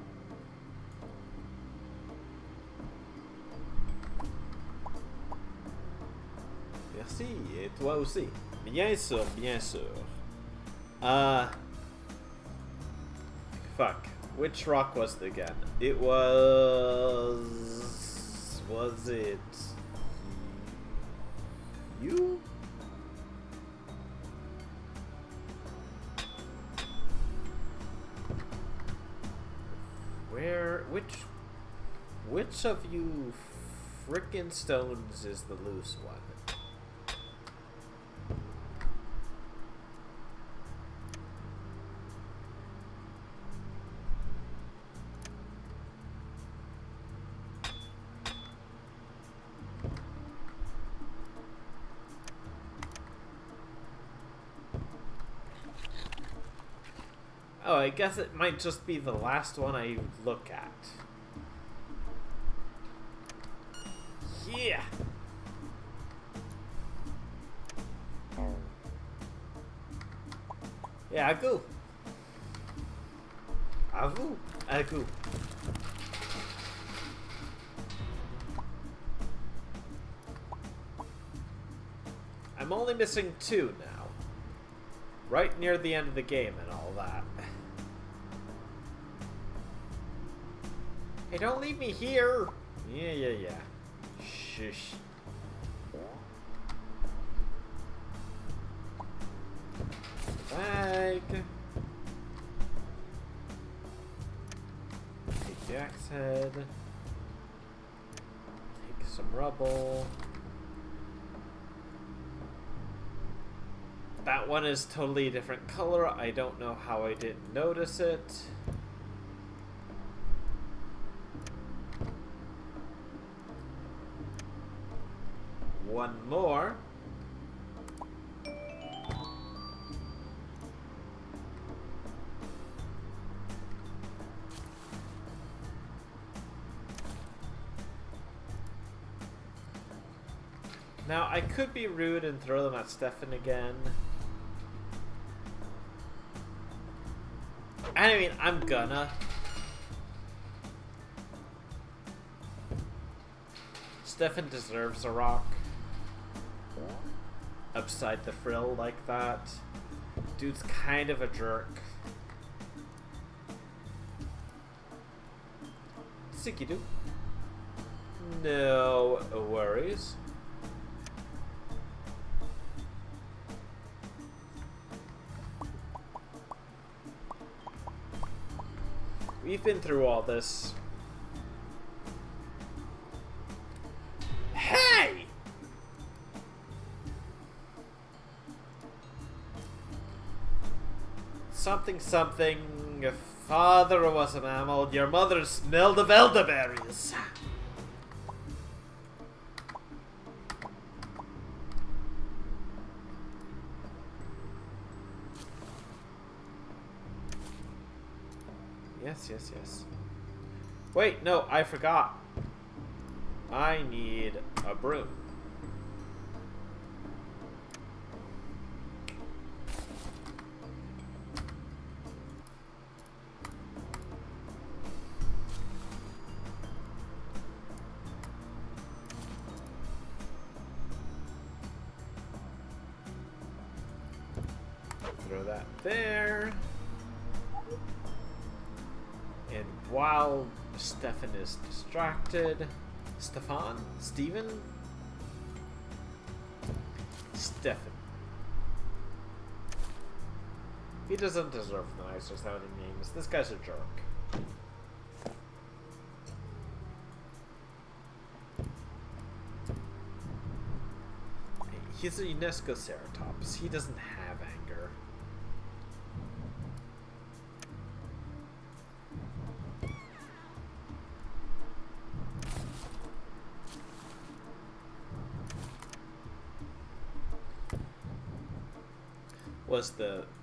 Merci, et toi aussi. Bien sûr, bien sûr. Fuck. Which rock was it again? It was... Was it... You? Which of you frickin' stones is the loose one? Oh, I guess it might just be the last one I look at. Yeah! Yeah, Agu. Agu. Agu. I'm only missing 2 now. Right near the end of the game and all that. Hey, don't leave me here! Yeah. Shush. Bag. Take the axe head. Take some rubble. That one is totally a different color. I don't know how I didn't notice it. One more. Now, I could be rude and throw them at Stefan again. I mean, I'm gonna. Stefan deserves a rock. Upside the frill like that. Dude's kind of a jerk. Sikidu. No worries. We've been through all this. Hey! Something. Your father was a mammal. Your mother smelled of elderberries. Yes. Wait, no, I forgot. I need a broom. Throw that there. And while Stefan is distracted... Steven? Stefan. He doesn't deserve the nicer sounding names. This guy's a jerk. He's a UNESCO Ceratops. He doesn't have anger.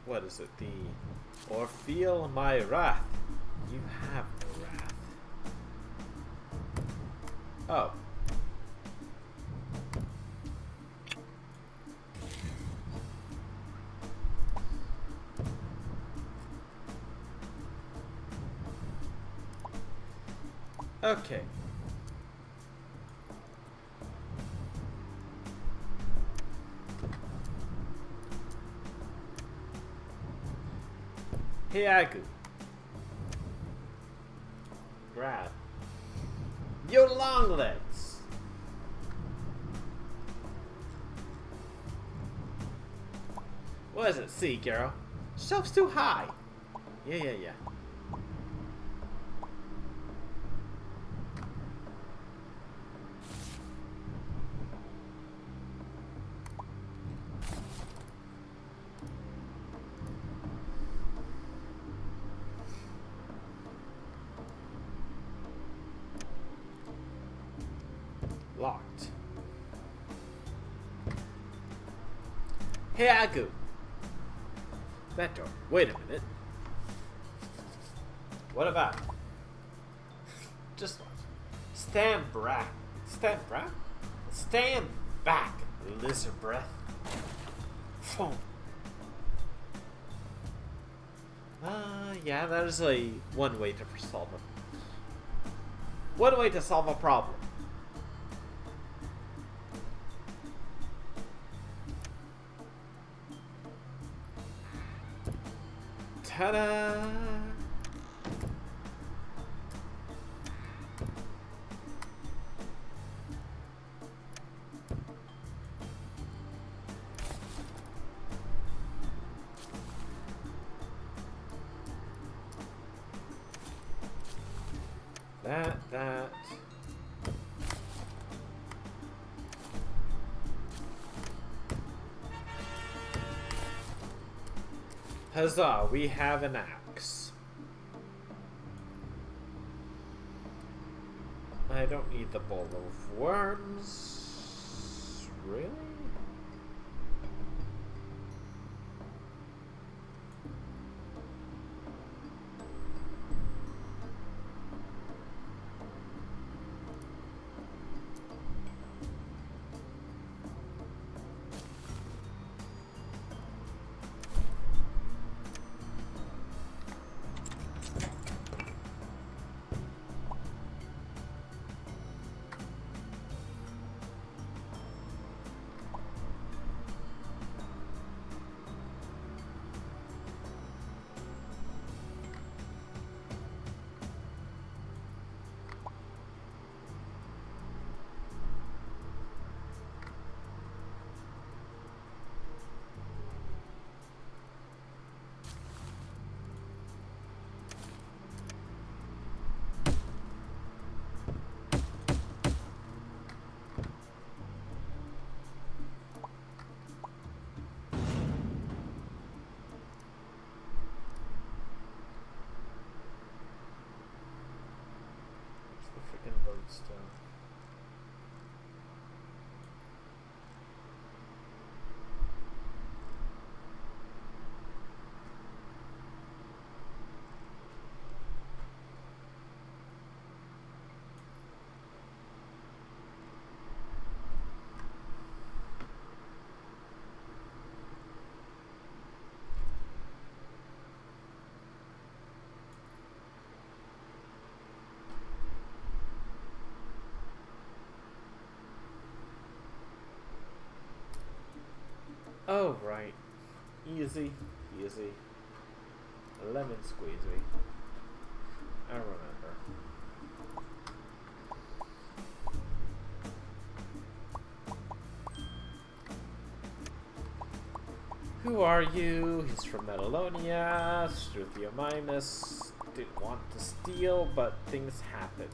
What is it? Or feel my wrath. You have no wrath. Oh. Okay. Hey, Agu. Grab. Your long legs. What is it? See, girl. Shelf's too high. Yeah. Locked. Hey, Agu. That door. Wait a minute. What about? Just stand back. Stand back? Stand back, lizard breath. Phone. Yeah, that is one way to solve it. One way to solve a problem. Ta-da! That. Huzzah, we have an axe. I don't need the bowl of worms. Really? Stuff. Oh, right. Easy. Lemon squeezy. I remember. Who are you? He's from Metalonia. Struthiomimus didn't want to steal, but things happened.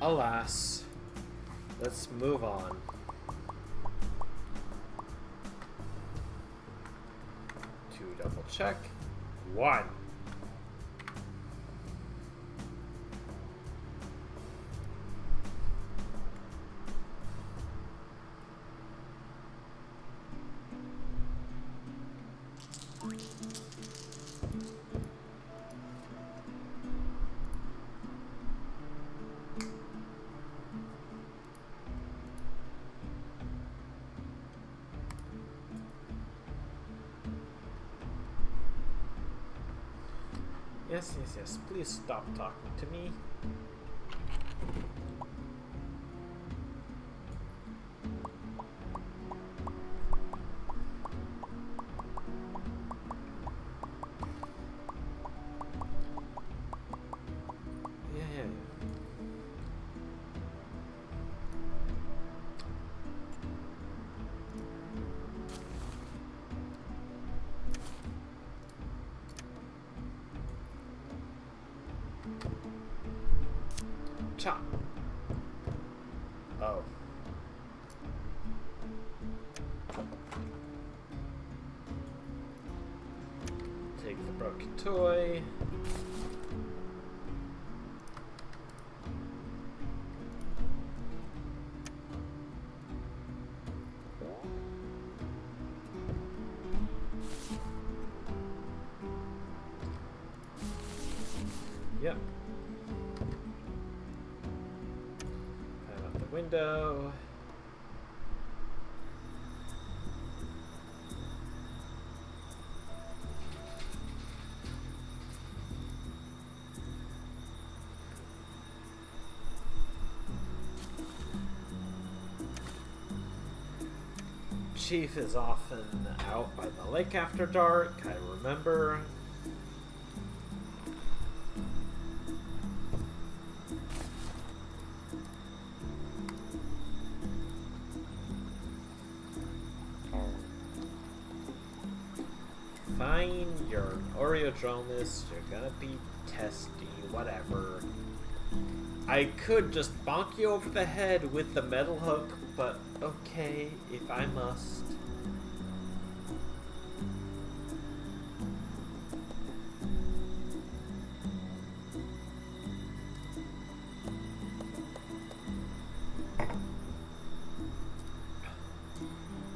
Alas, let's move on. To double check. 1. Yes. Please stop talking to me. Yeah. Chop. Oh. Take the broken toy. Yep. window. Chief is often out by the lake after dark, I remember. Fine, you're an Oreodromus, you're gonna be testy, whatever. I could just bonk you over the head with the metal hook, but okay, if I must.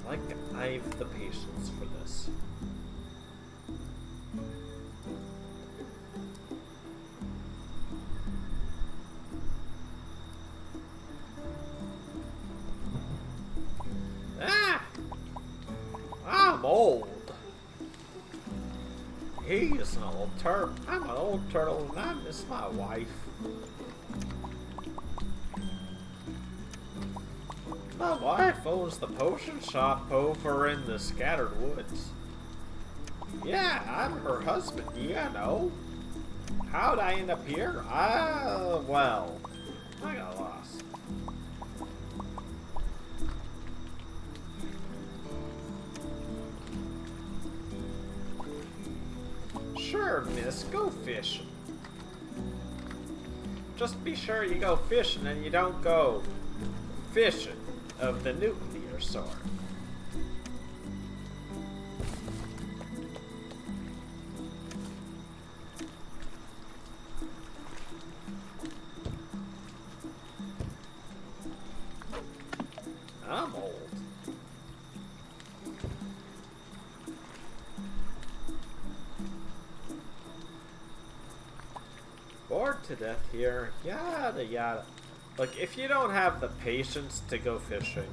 Like I've the patience for this. I'm old. He's an old turtle. I'm an old turtle and I miss my wife. My wife owns the potion shop over in the scattered woods. Yeah, I'm her husband, you know. How'd I end up here? Well, I got lost. Sure, miss, go fishing. Just be sure you go fishing and you don't go fishing of the nuclear sort. I'm old. Bored to death here, yada yada. Like, if you don't have the patience to go fishing,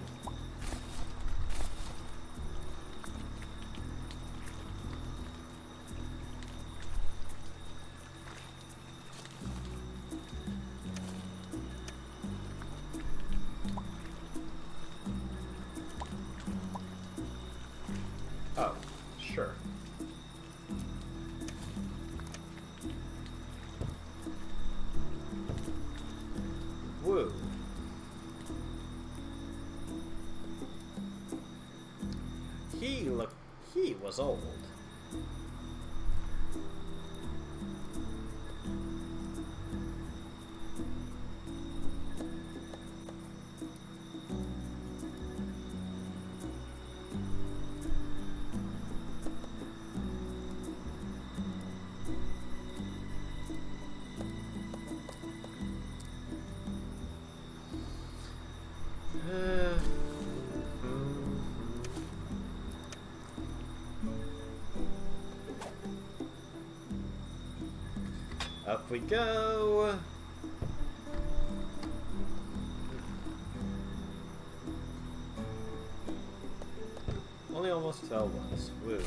oh, sure. Woo. He was old. Up we go. Only almost fell once. Woo.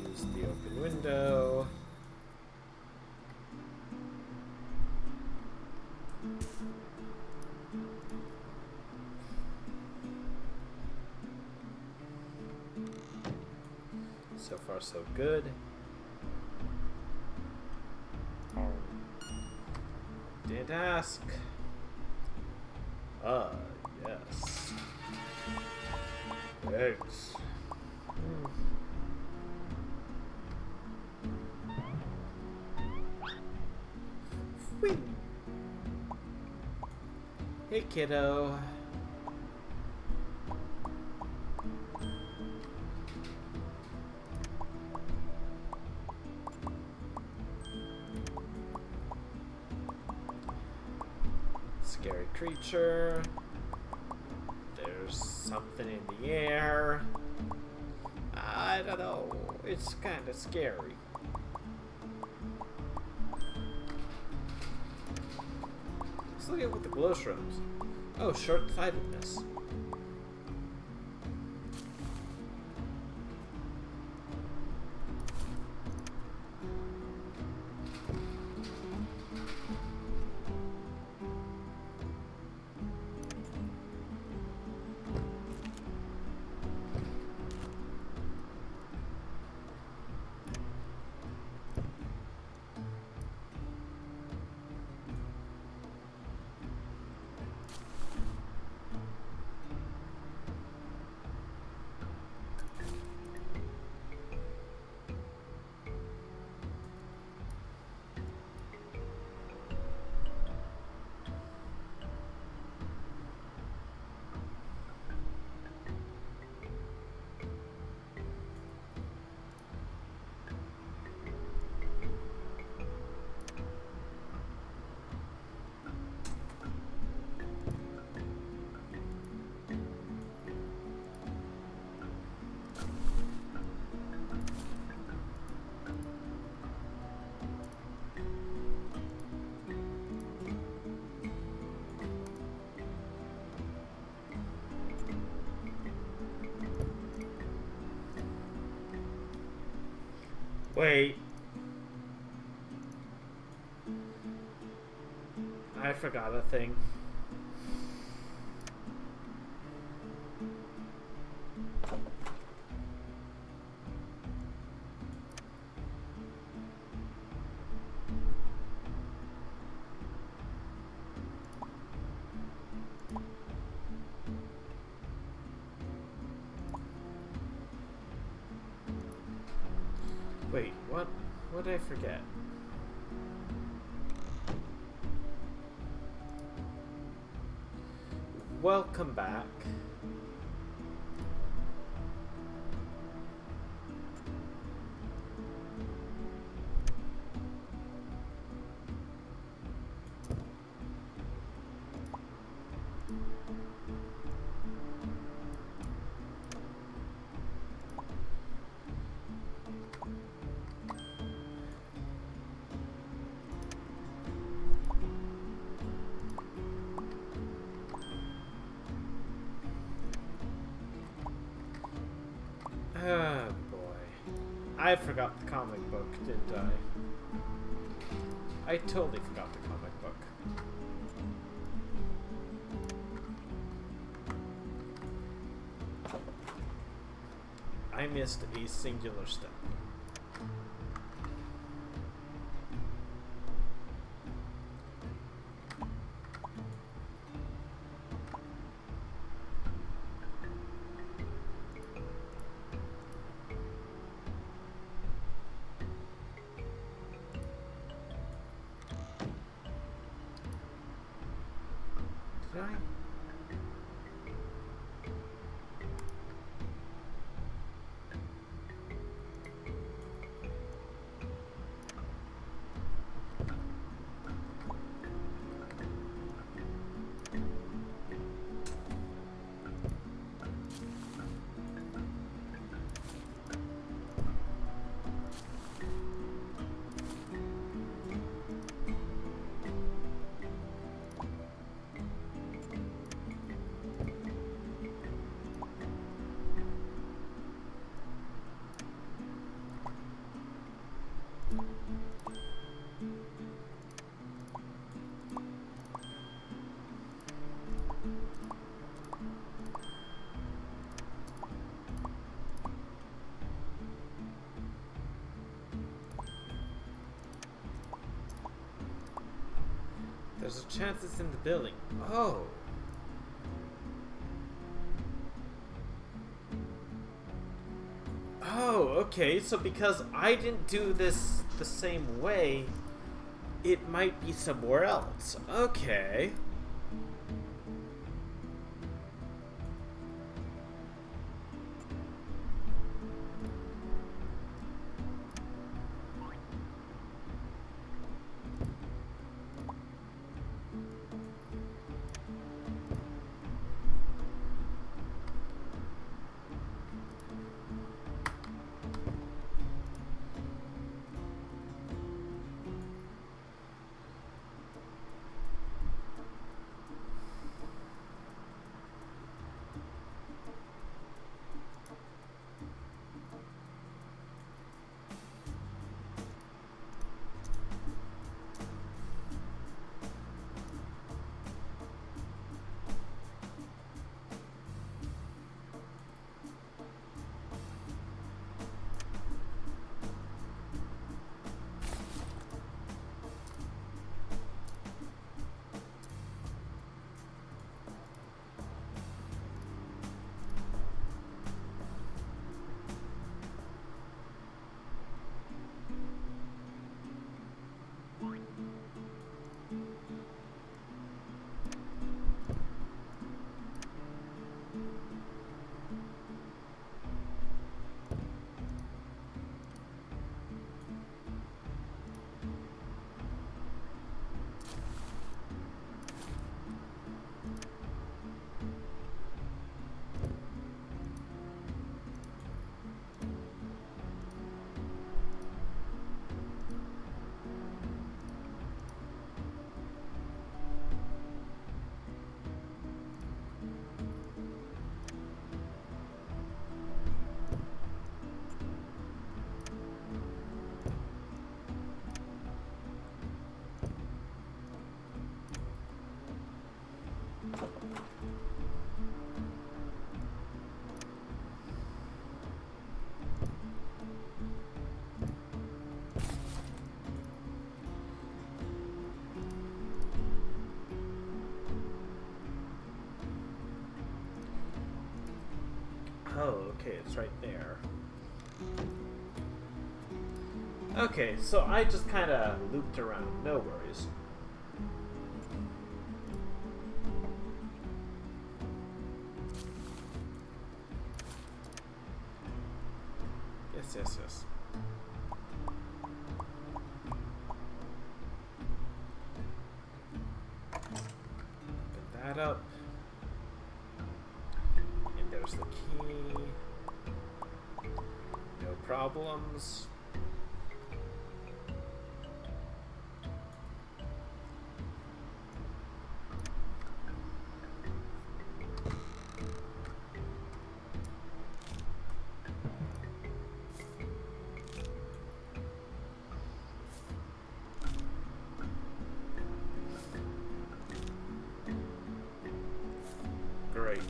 Use the open window. So far, so good. Didn't ask. Yes. Thanks. Whee. Hey, kiddo. Scary creature. There's something in the air. I don't know. It's kind of scary. Let's look at what the glow shrooms. Oh, short-sightedness. Wait. I forgot a thing. Wait, what? What did I forget? Welcome back. Oh boy. I forgot the comic book, didn't I? I totally forgot the comic book. I missed a singular step. Did I? There's a chance it's in the building. Oh. Oh, okay. So because I didn't do this the same way, it might be somewhere else. Okay. it's right there. Okay, so I just kind of looped around. No worries. Yes. Open that up. And there's the key. No problems. Great.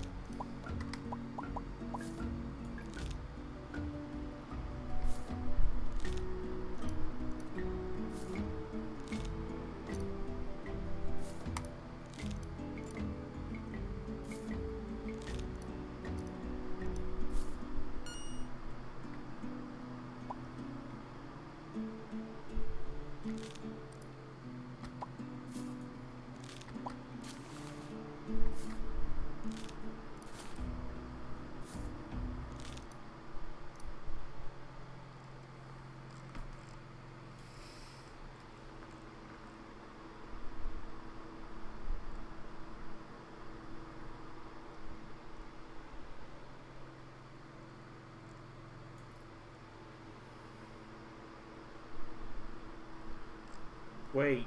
Wait.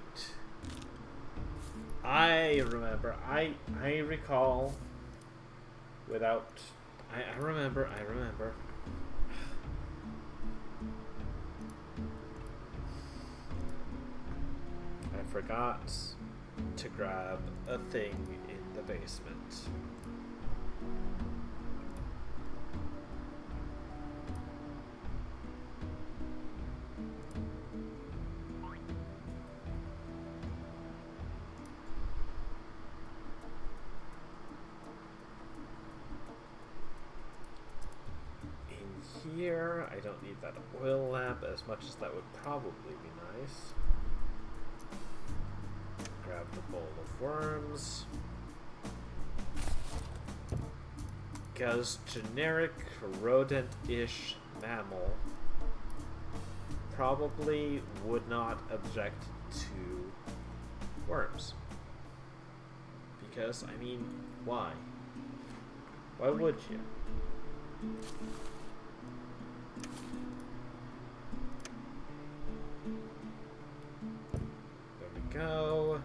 I remember. I recall. Without. I remember. I forgot to grab a thing in the basement. Here, I don't need that oil lamp as much as that would probably be nice. Grab the bowl of worms. Because generic rodent-ish mammal probably would not object to worms. Because, I mean, why? Why would you? There we go.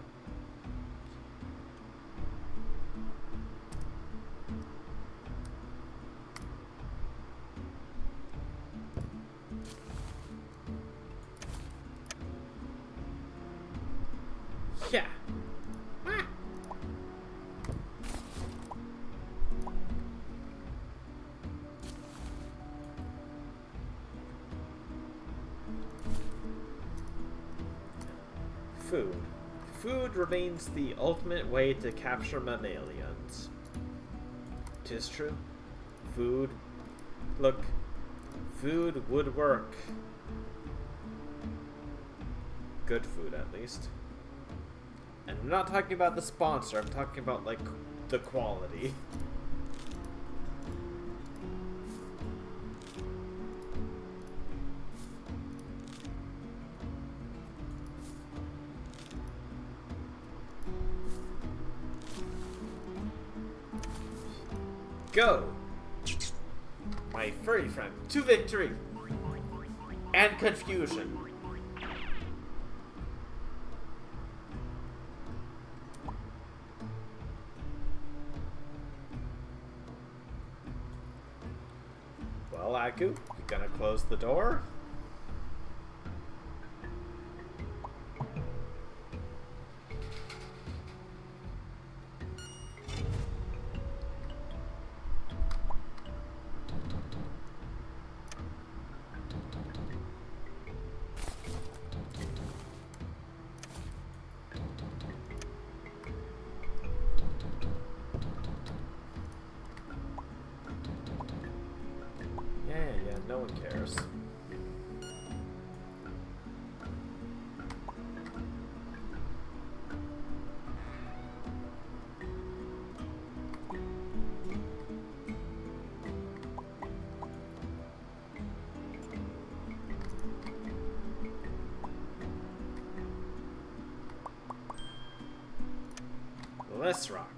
Yeah. Ah. Food. Food remains the ultimate way to capture mammalians. 'Tis true. Food. Look. Food would work. Good food, at least. And I'm not talking about the sponsor, I'm talking about, like, the quality. Go! My furry friend, to victory! And confusion. Well, Aku, you gonna close the door? no one cares. Let's rock.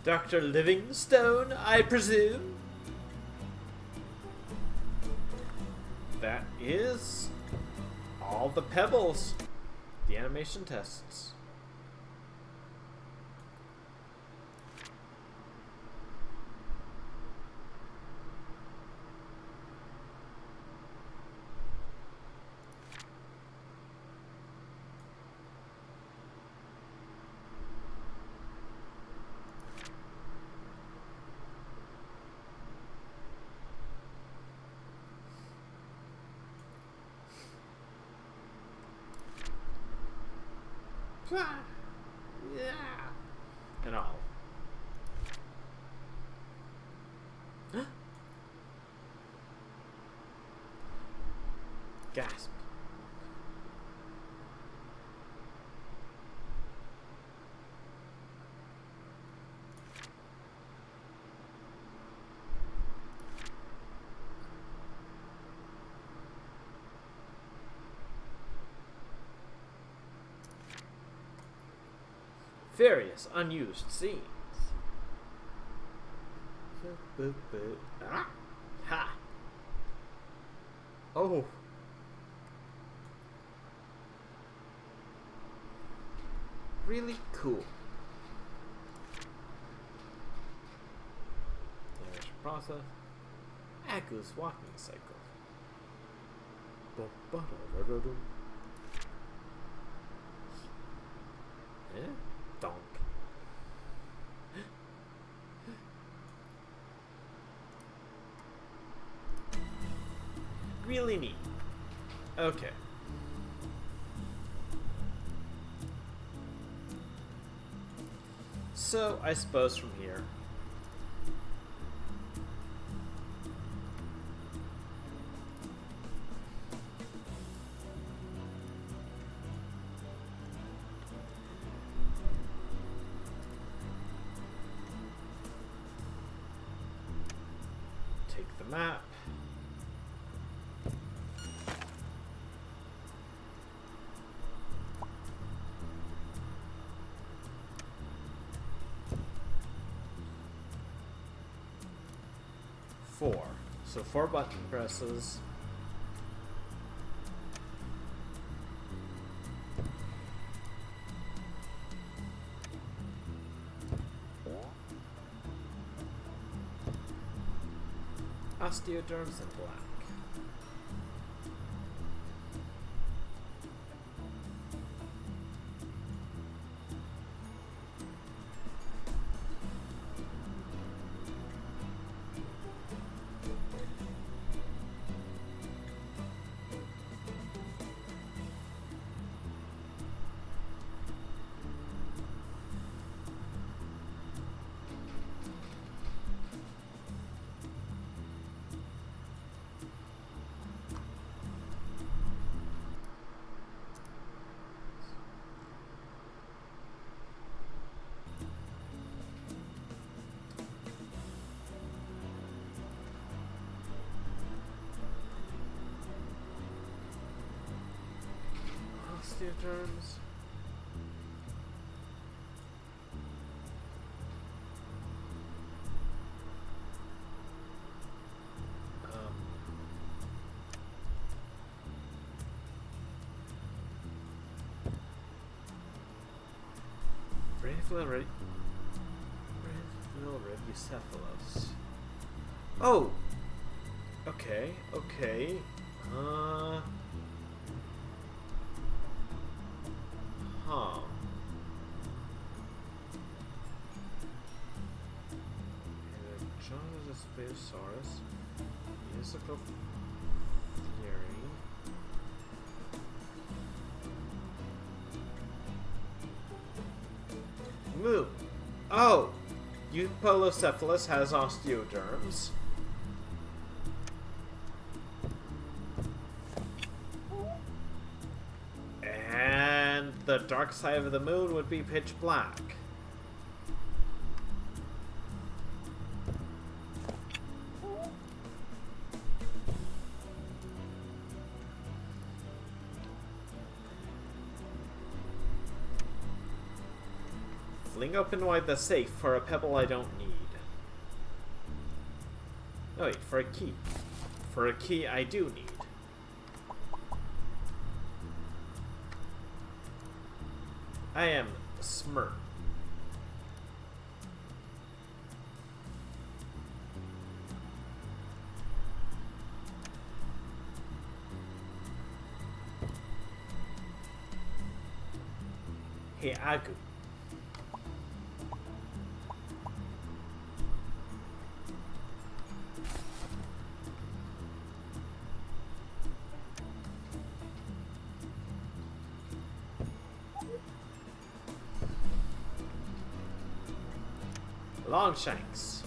Dr. Livingstone, I presume? That is all the pebbles. The animation tests. Yeah. And all. Gasp. Various unused scenes. Ah. Ha! Oh. Really cool. There's process. Agu's walking cycle. Yeah? Donk. Really neat. Okay. So, I suppose from here. Take the map. Four. So 4 button presses. Osteoderms in black. Osteoderms. Rhizocephalus. Oh! Okay, okay. Huh. Spinosaurus. Musical theory. Moo. Oh! Eupolocephalus has osteoderms. And the dark side of the moon would be pitch black. Fling open wide the safe for a pebble I don't need. Oh wait, for a key. For a key I do need. I am smart. Hey, Agu. Long shanks.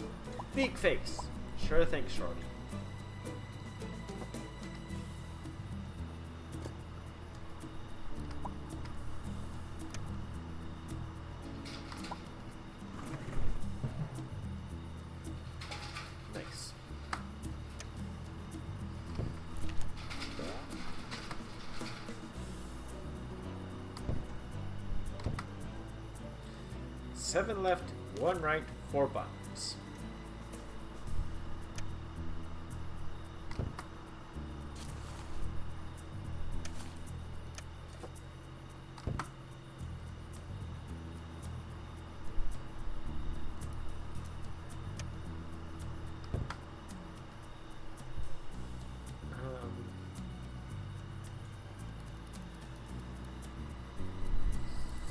Big face. Sure thing, shorty. Nice. Seven left, one right, 4 buttons.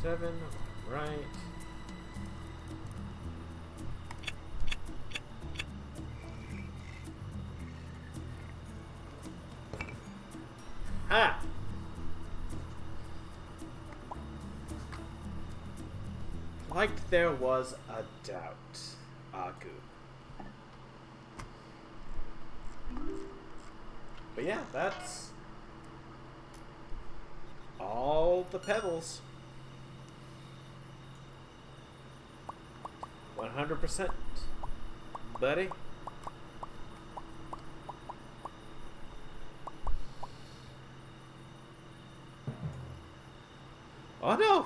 Seven, right. Ah! Like there was a doubt, Aku. But yeah, that's all the pebbles. 100%, buddy. Oh no!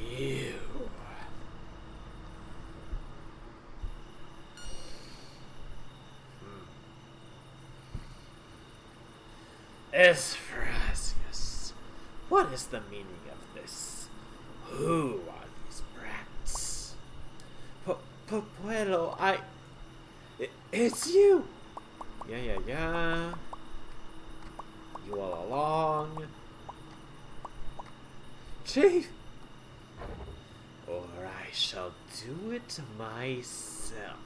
You. Esphrazius. What is the meaning of this? Who are these brats? Puedo, it's you! Yeah. You all along. Chief! Or I shall do it myself.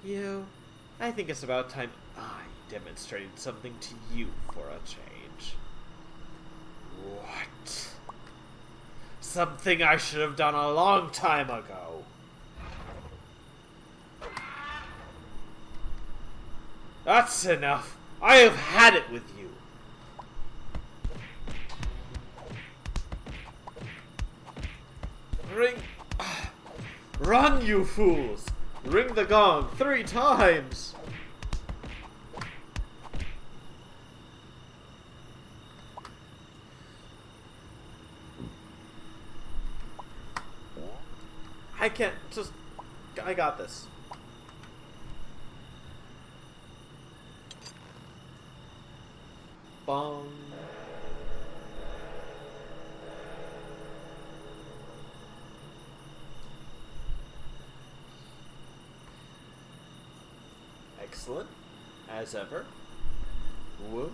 You, I think it's about time I demonstrated something to you for a change. What? Something I should have done a long time ago. That's enough. I have had it with you. Run, you fools! Ring the gong 3 times! I can't just... I got this. bum. Excellent, as ever. Woo.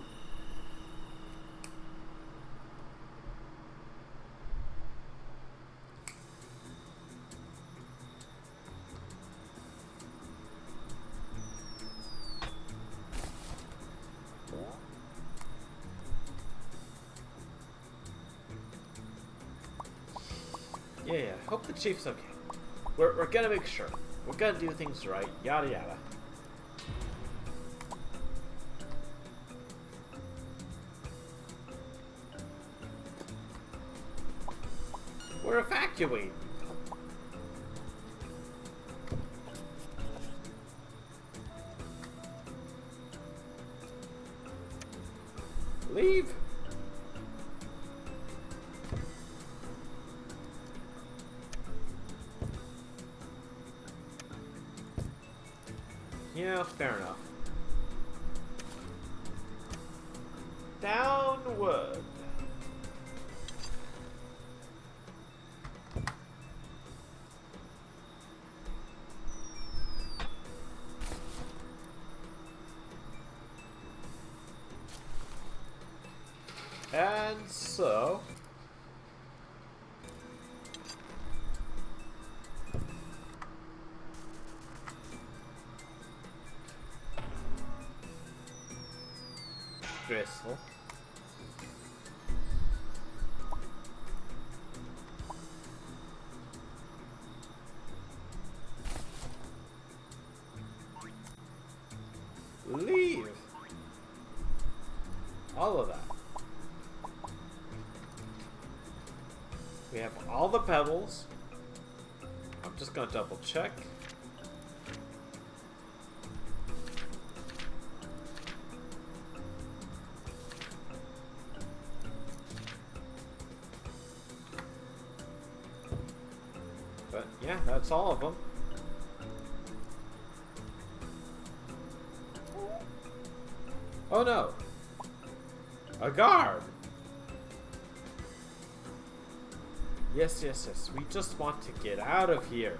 Yeah, hope the chief's okay. We're gonna make sure. We're gonna do things right, yada yada. We're evacuating. Leave. Yeah, fair enough. Downward. And so... Graceful. Leave. All of that. We have all the pebbles. I'm just gonna double check. But yeah, that's all of them. Oh no! A guard! Yes, yes, yes. We just want to get out of here.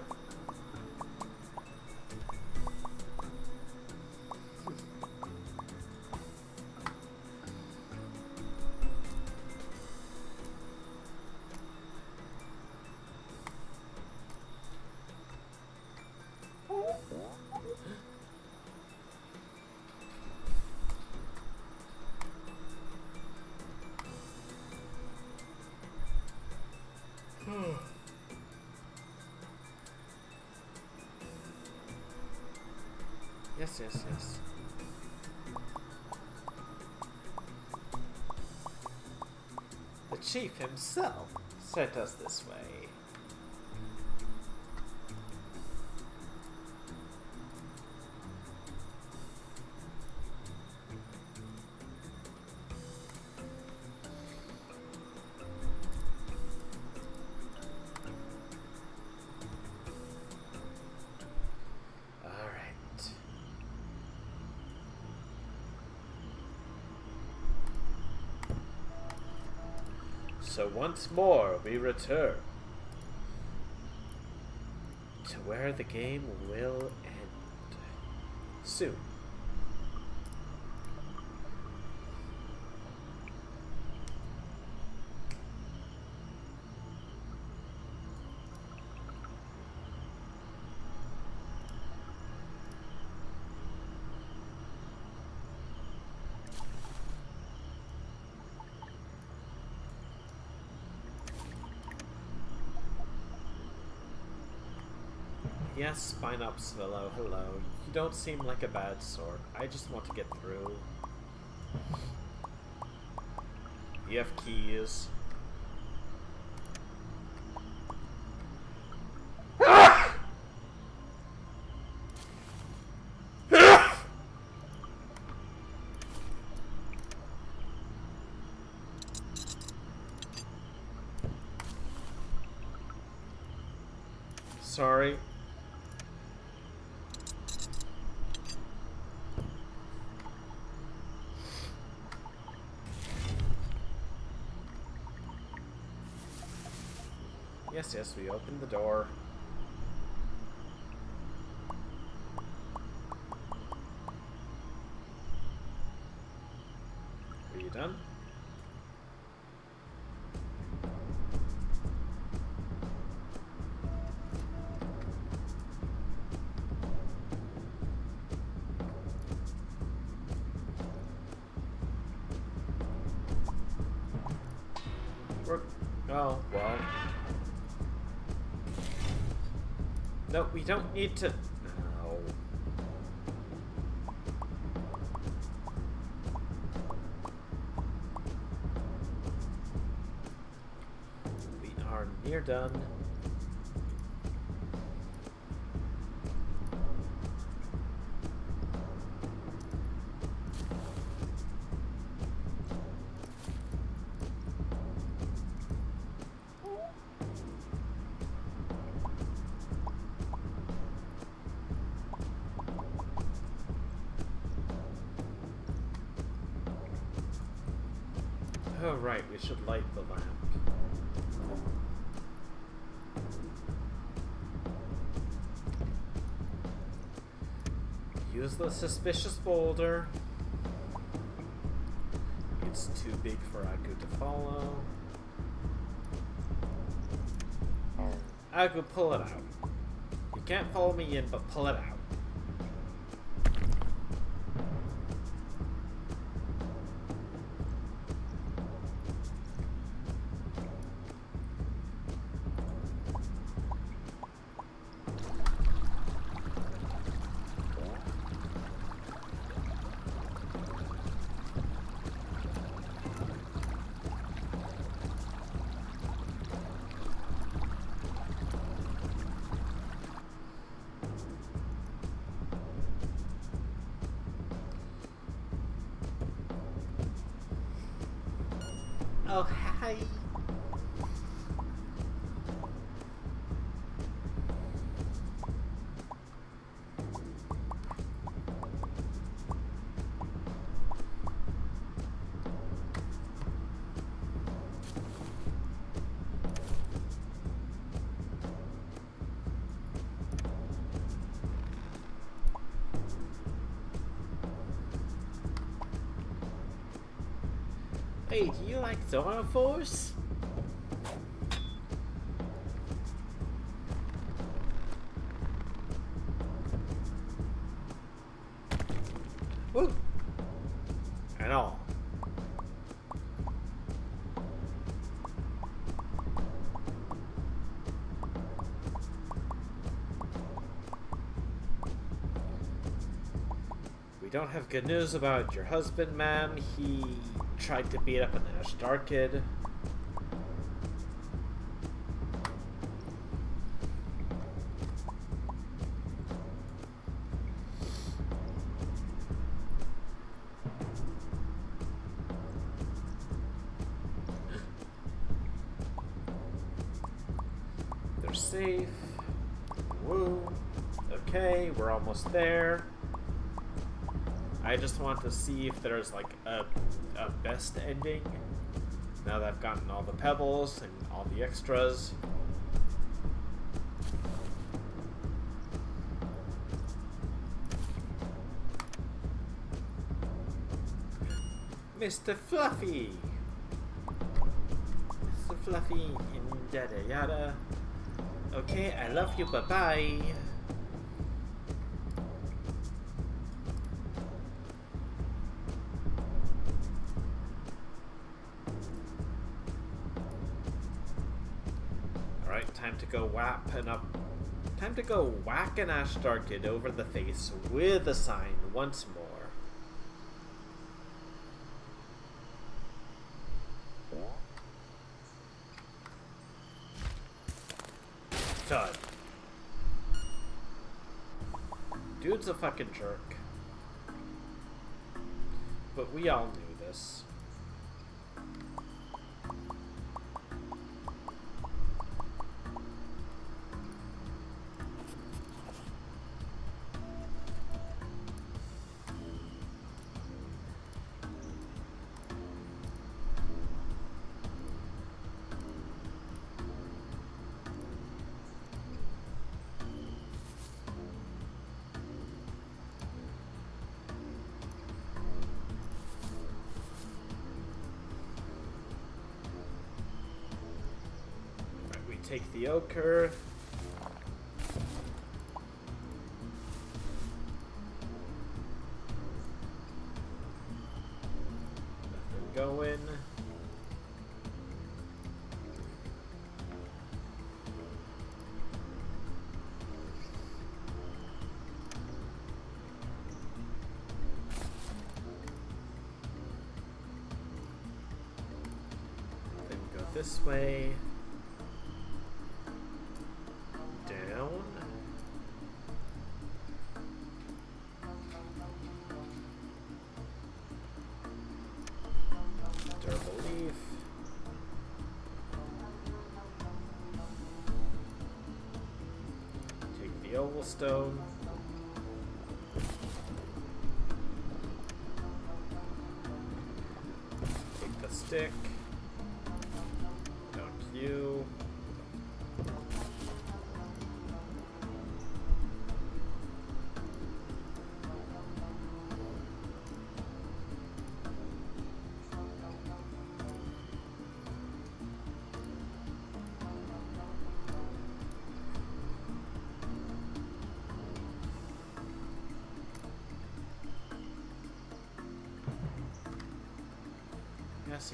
Yes, yes, yes. The chief himself sent us this way. So once more we return to where the game will end soon. Yes, Spinops Villo, hello. You don't seem like a bad sort. I just want to get through. You have keys. Sorry. yes, we opened the door. Are you done? Oh, well. No, we don't need to... No. We are near done. Oh, right, we should light the lamp. Use the suspicious boulder. It's too big for Agu to follow. Agu, pull it out. You can't follow me in, but pull it out. Oh, hi. Hey, do you like dinosaurs? Woo! And all. We don't have good news about your husband, ma'am. He tried to beat up an Ashtar kid. They're safe. Woo. Okay, we're almost there. I just want to see if there's like a best ending. Now that I've gotten all the pebbles and all the extras. Mr. Fluffy! Mr. Fluffy and yada yada. Okay, I love you, bye-bye. Alright, time to go Time to go whack an Ashtar kid over the face with a sign once more. Done. Dude's a fucking jerk. But we all knew this. take the ochre. Nothing going. Then go this way. Down. Durable leaf. Take the oval stone. Take the stick. Don't you.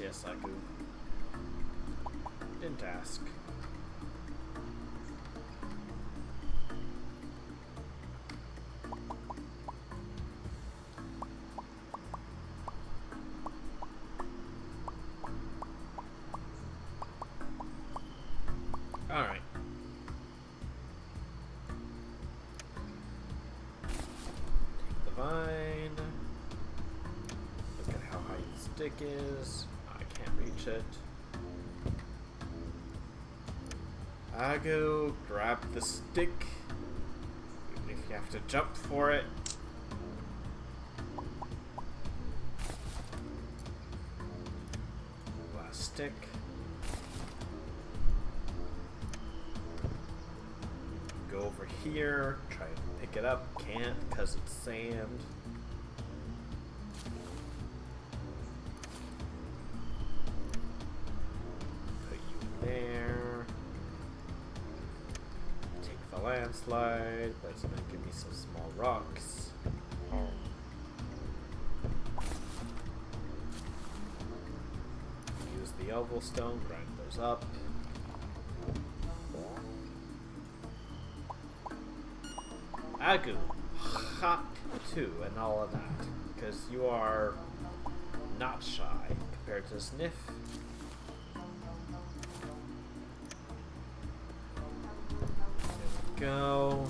Yes, I do. Didn't ask. Alright. Take the vine. Look at how high the stick is. I can't reach it. I go grab the stick, even if you have to jump for it. Last stick. Go over here, try to pick it up, can't because it's sand. There. Take the landslide, but it's gonna give me some small rocks. Use the oval stone, grind those up. Agu, hot too, and all of that, because you are not shy compared to Zniw. Go.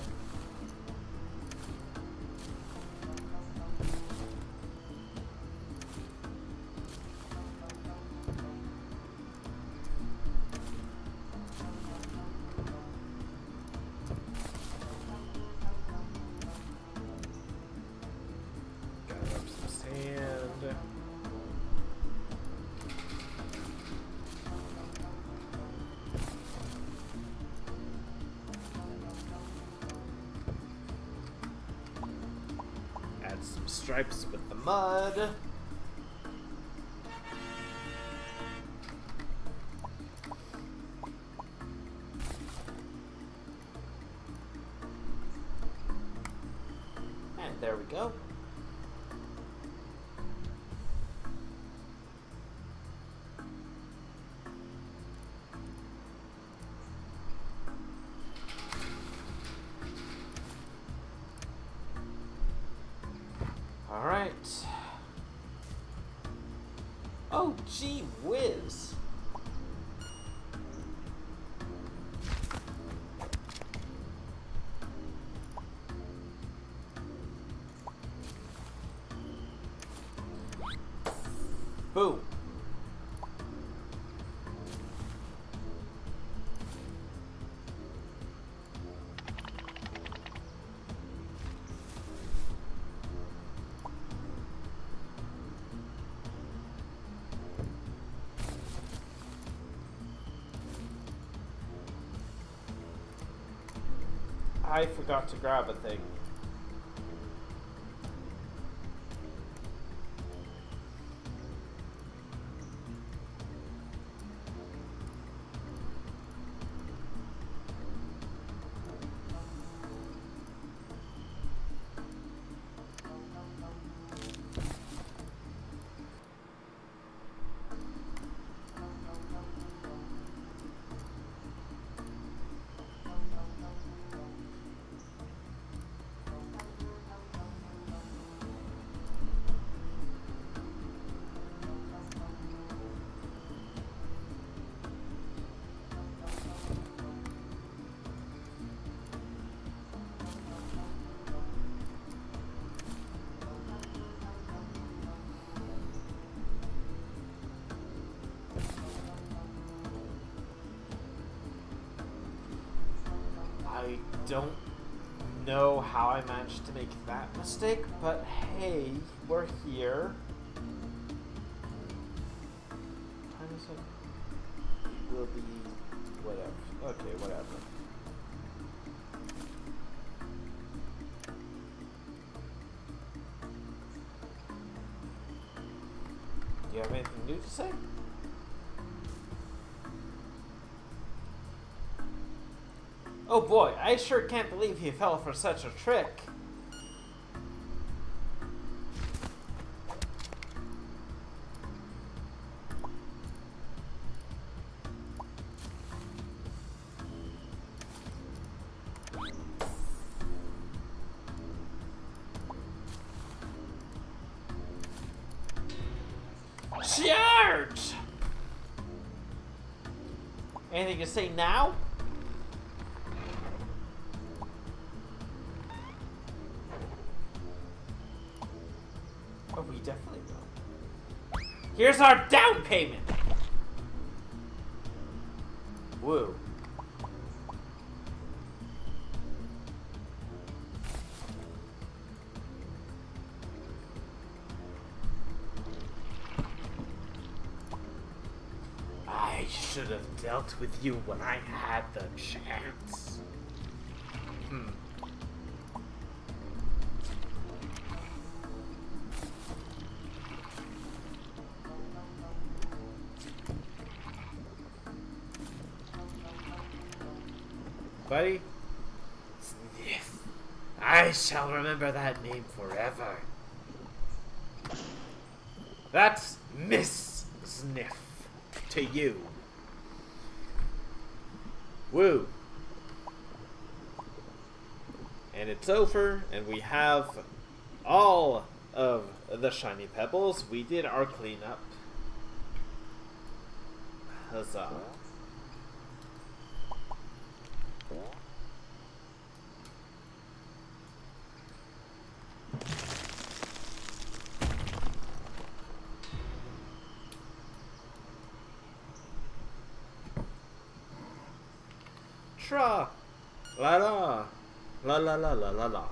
Gather up some sand. Some stripes with the mud. And there we go. Alright. Oh, gee whiz. Boom. I forgot to grab a thing. I don't know how I managed to make that mistake, but hey, we're here. Time is up. Will be whatever. Okay, whatever. Do you have anything new to say? Oh boy, I sure can't believe he fell for such a trick. Charge! Anything to say now? Oh, we definitely will. Here's our down payment! Woo. I should have dealt with you when I had the chance. Buddy? Sniff. I shall remember that name forever. That's Miss Sniff to you. Woo. And it's over, and we have all of the shiny pebbles. We did our cleanup. Huzzah. Tra la la la la la la la la.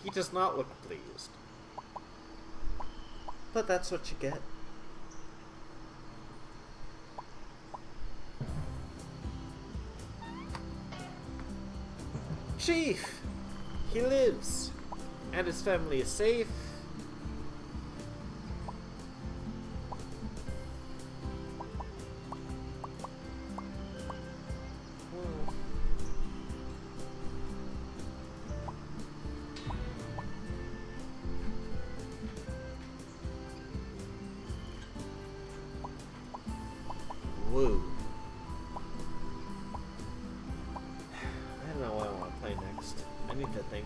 He does not look pleased. But that's what you get. Chief! He lives. And his family is safe. Woo. I don't know what I want to play next. I need to think.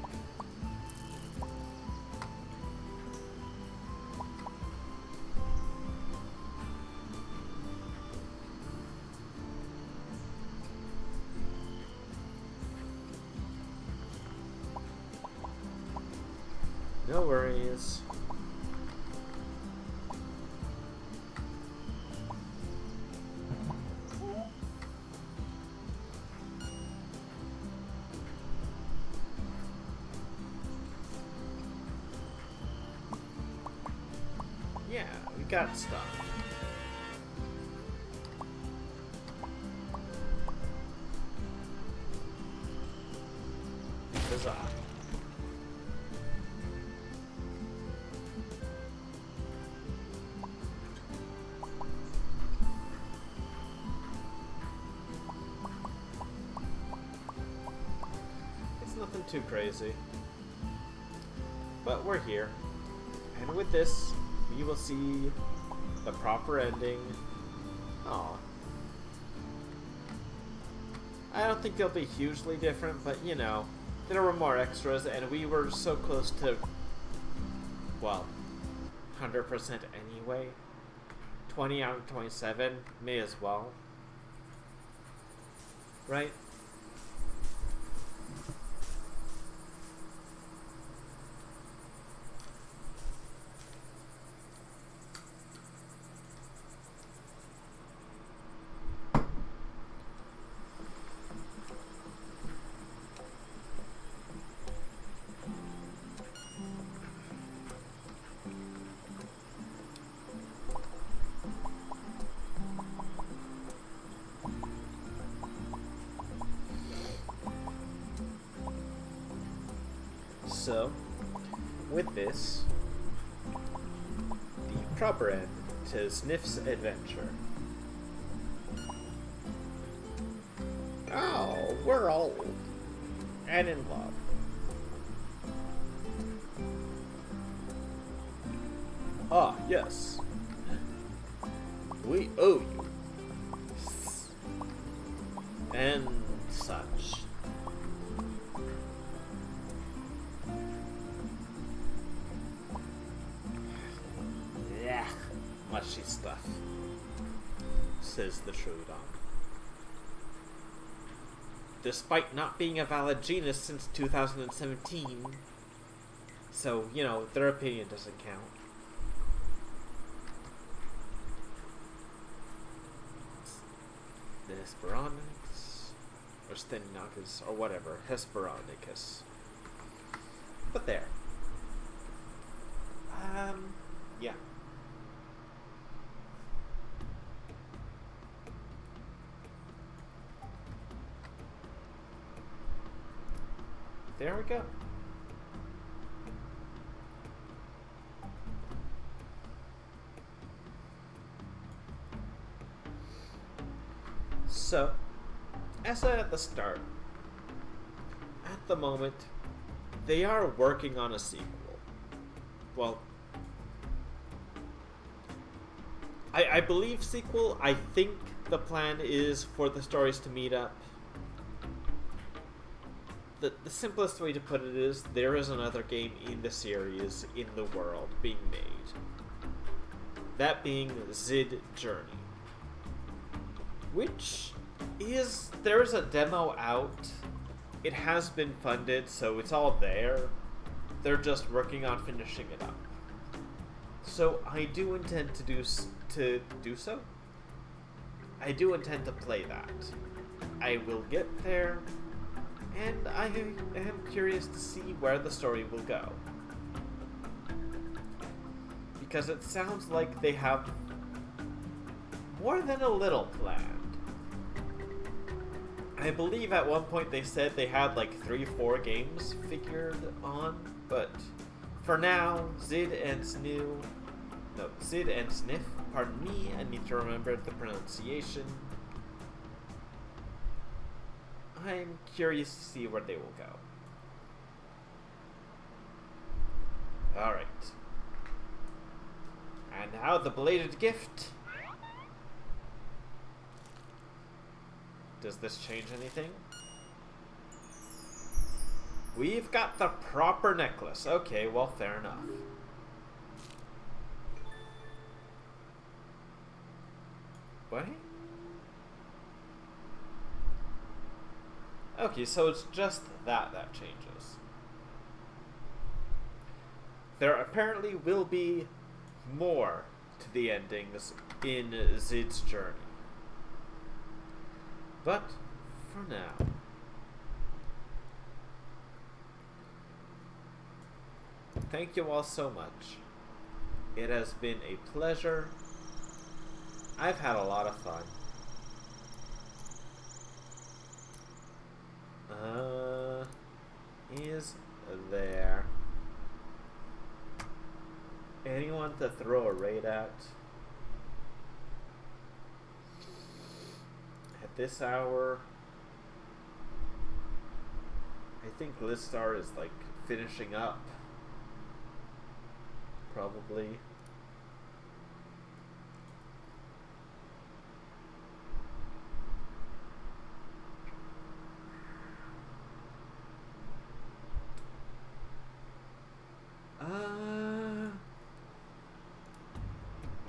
No worries. Yeah, we got stuff. Huzzah. It's nothing too crazy. But we're here. And with this, we will see the proper ending. Aw. I don't think they'll be hugely different, but you know, there were more extras, and we were so close to, well, 100% anyway. 20 out of 27, may as well. Right? So, with this, the proper end to Sniff's adventure. Oh, we're old. And in love. Ah, yes. We owe you. And such. Yeah, mushy stuff, says the Troodon. Despite not being a valid genus since 2017, so, you know, their opinion doesn't count. The Hesperonychus, or Steninochus, or whatever, Hesperonychus. But there. Yeah. There we go. So, as I said at the start, at the moment, they are working on a sequel. Well, I believe sequel. I think the plan is for the stories to meet up. The simplest way to put it is there is another game in the series, in the world, being made. That being Zid Journey. Which is, there's a demo out. It has been funded, so it's all there. They're just working on finishing it up. So I do intend to do so. I do intend to play that. I will get there, and I am curious to see where the story will go. Because it sounds like they have more than a little planned. I believe at one point they said they had like 3-4 games figured on, but for now, Zid and Sniff, pardon me, I need to remember the pronunciation. I'm curious to see where they will go. Alright. And now the belated gift. Does this change anything? We've got the proper necklace. Okay, well, fair enough. What? Okay, so it's just that changes. There apparently will be more to the endings in Zid's journey. But, for now, thank you all so much. It has been a pleasure. I've had a lot of fun. Is there anyone to throw a raid at? At this hour, I think Listar is like finishing up. Probably.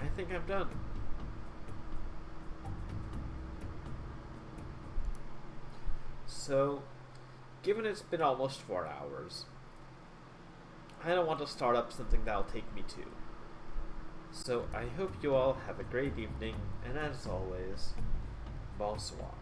I think I'm done. So, given it's been almost 4 hours, I don't want to start up something that'll take me to. So I hope you all have a great evening, and as always, bonsoir.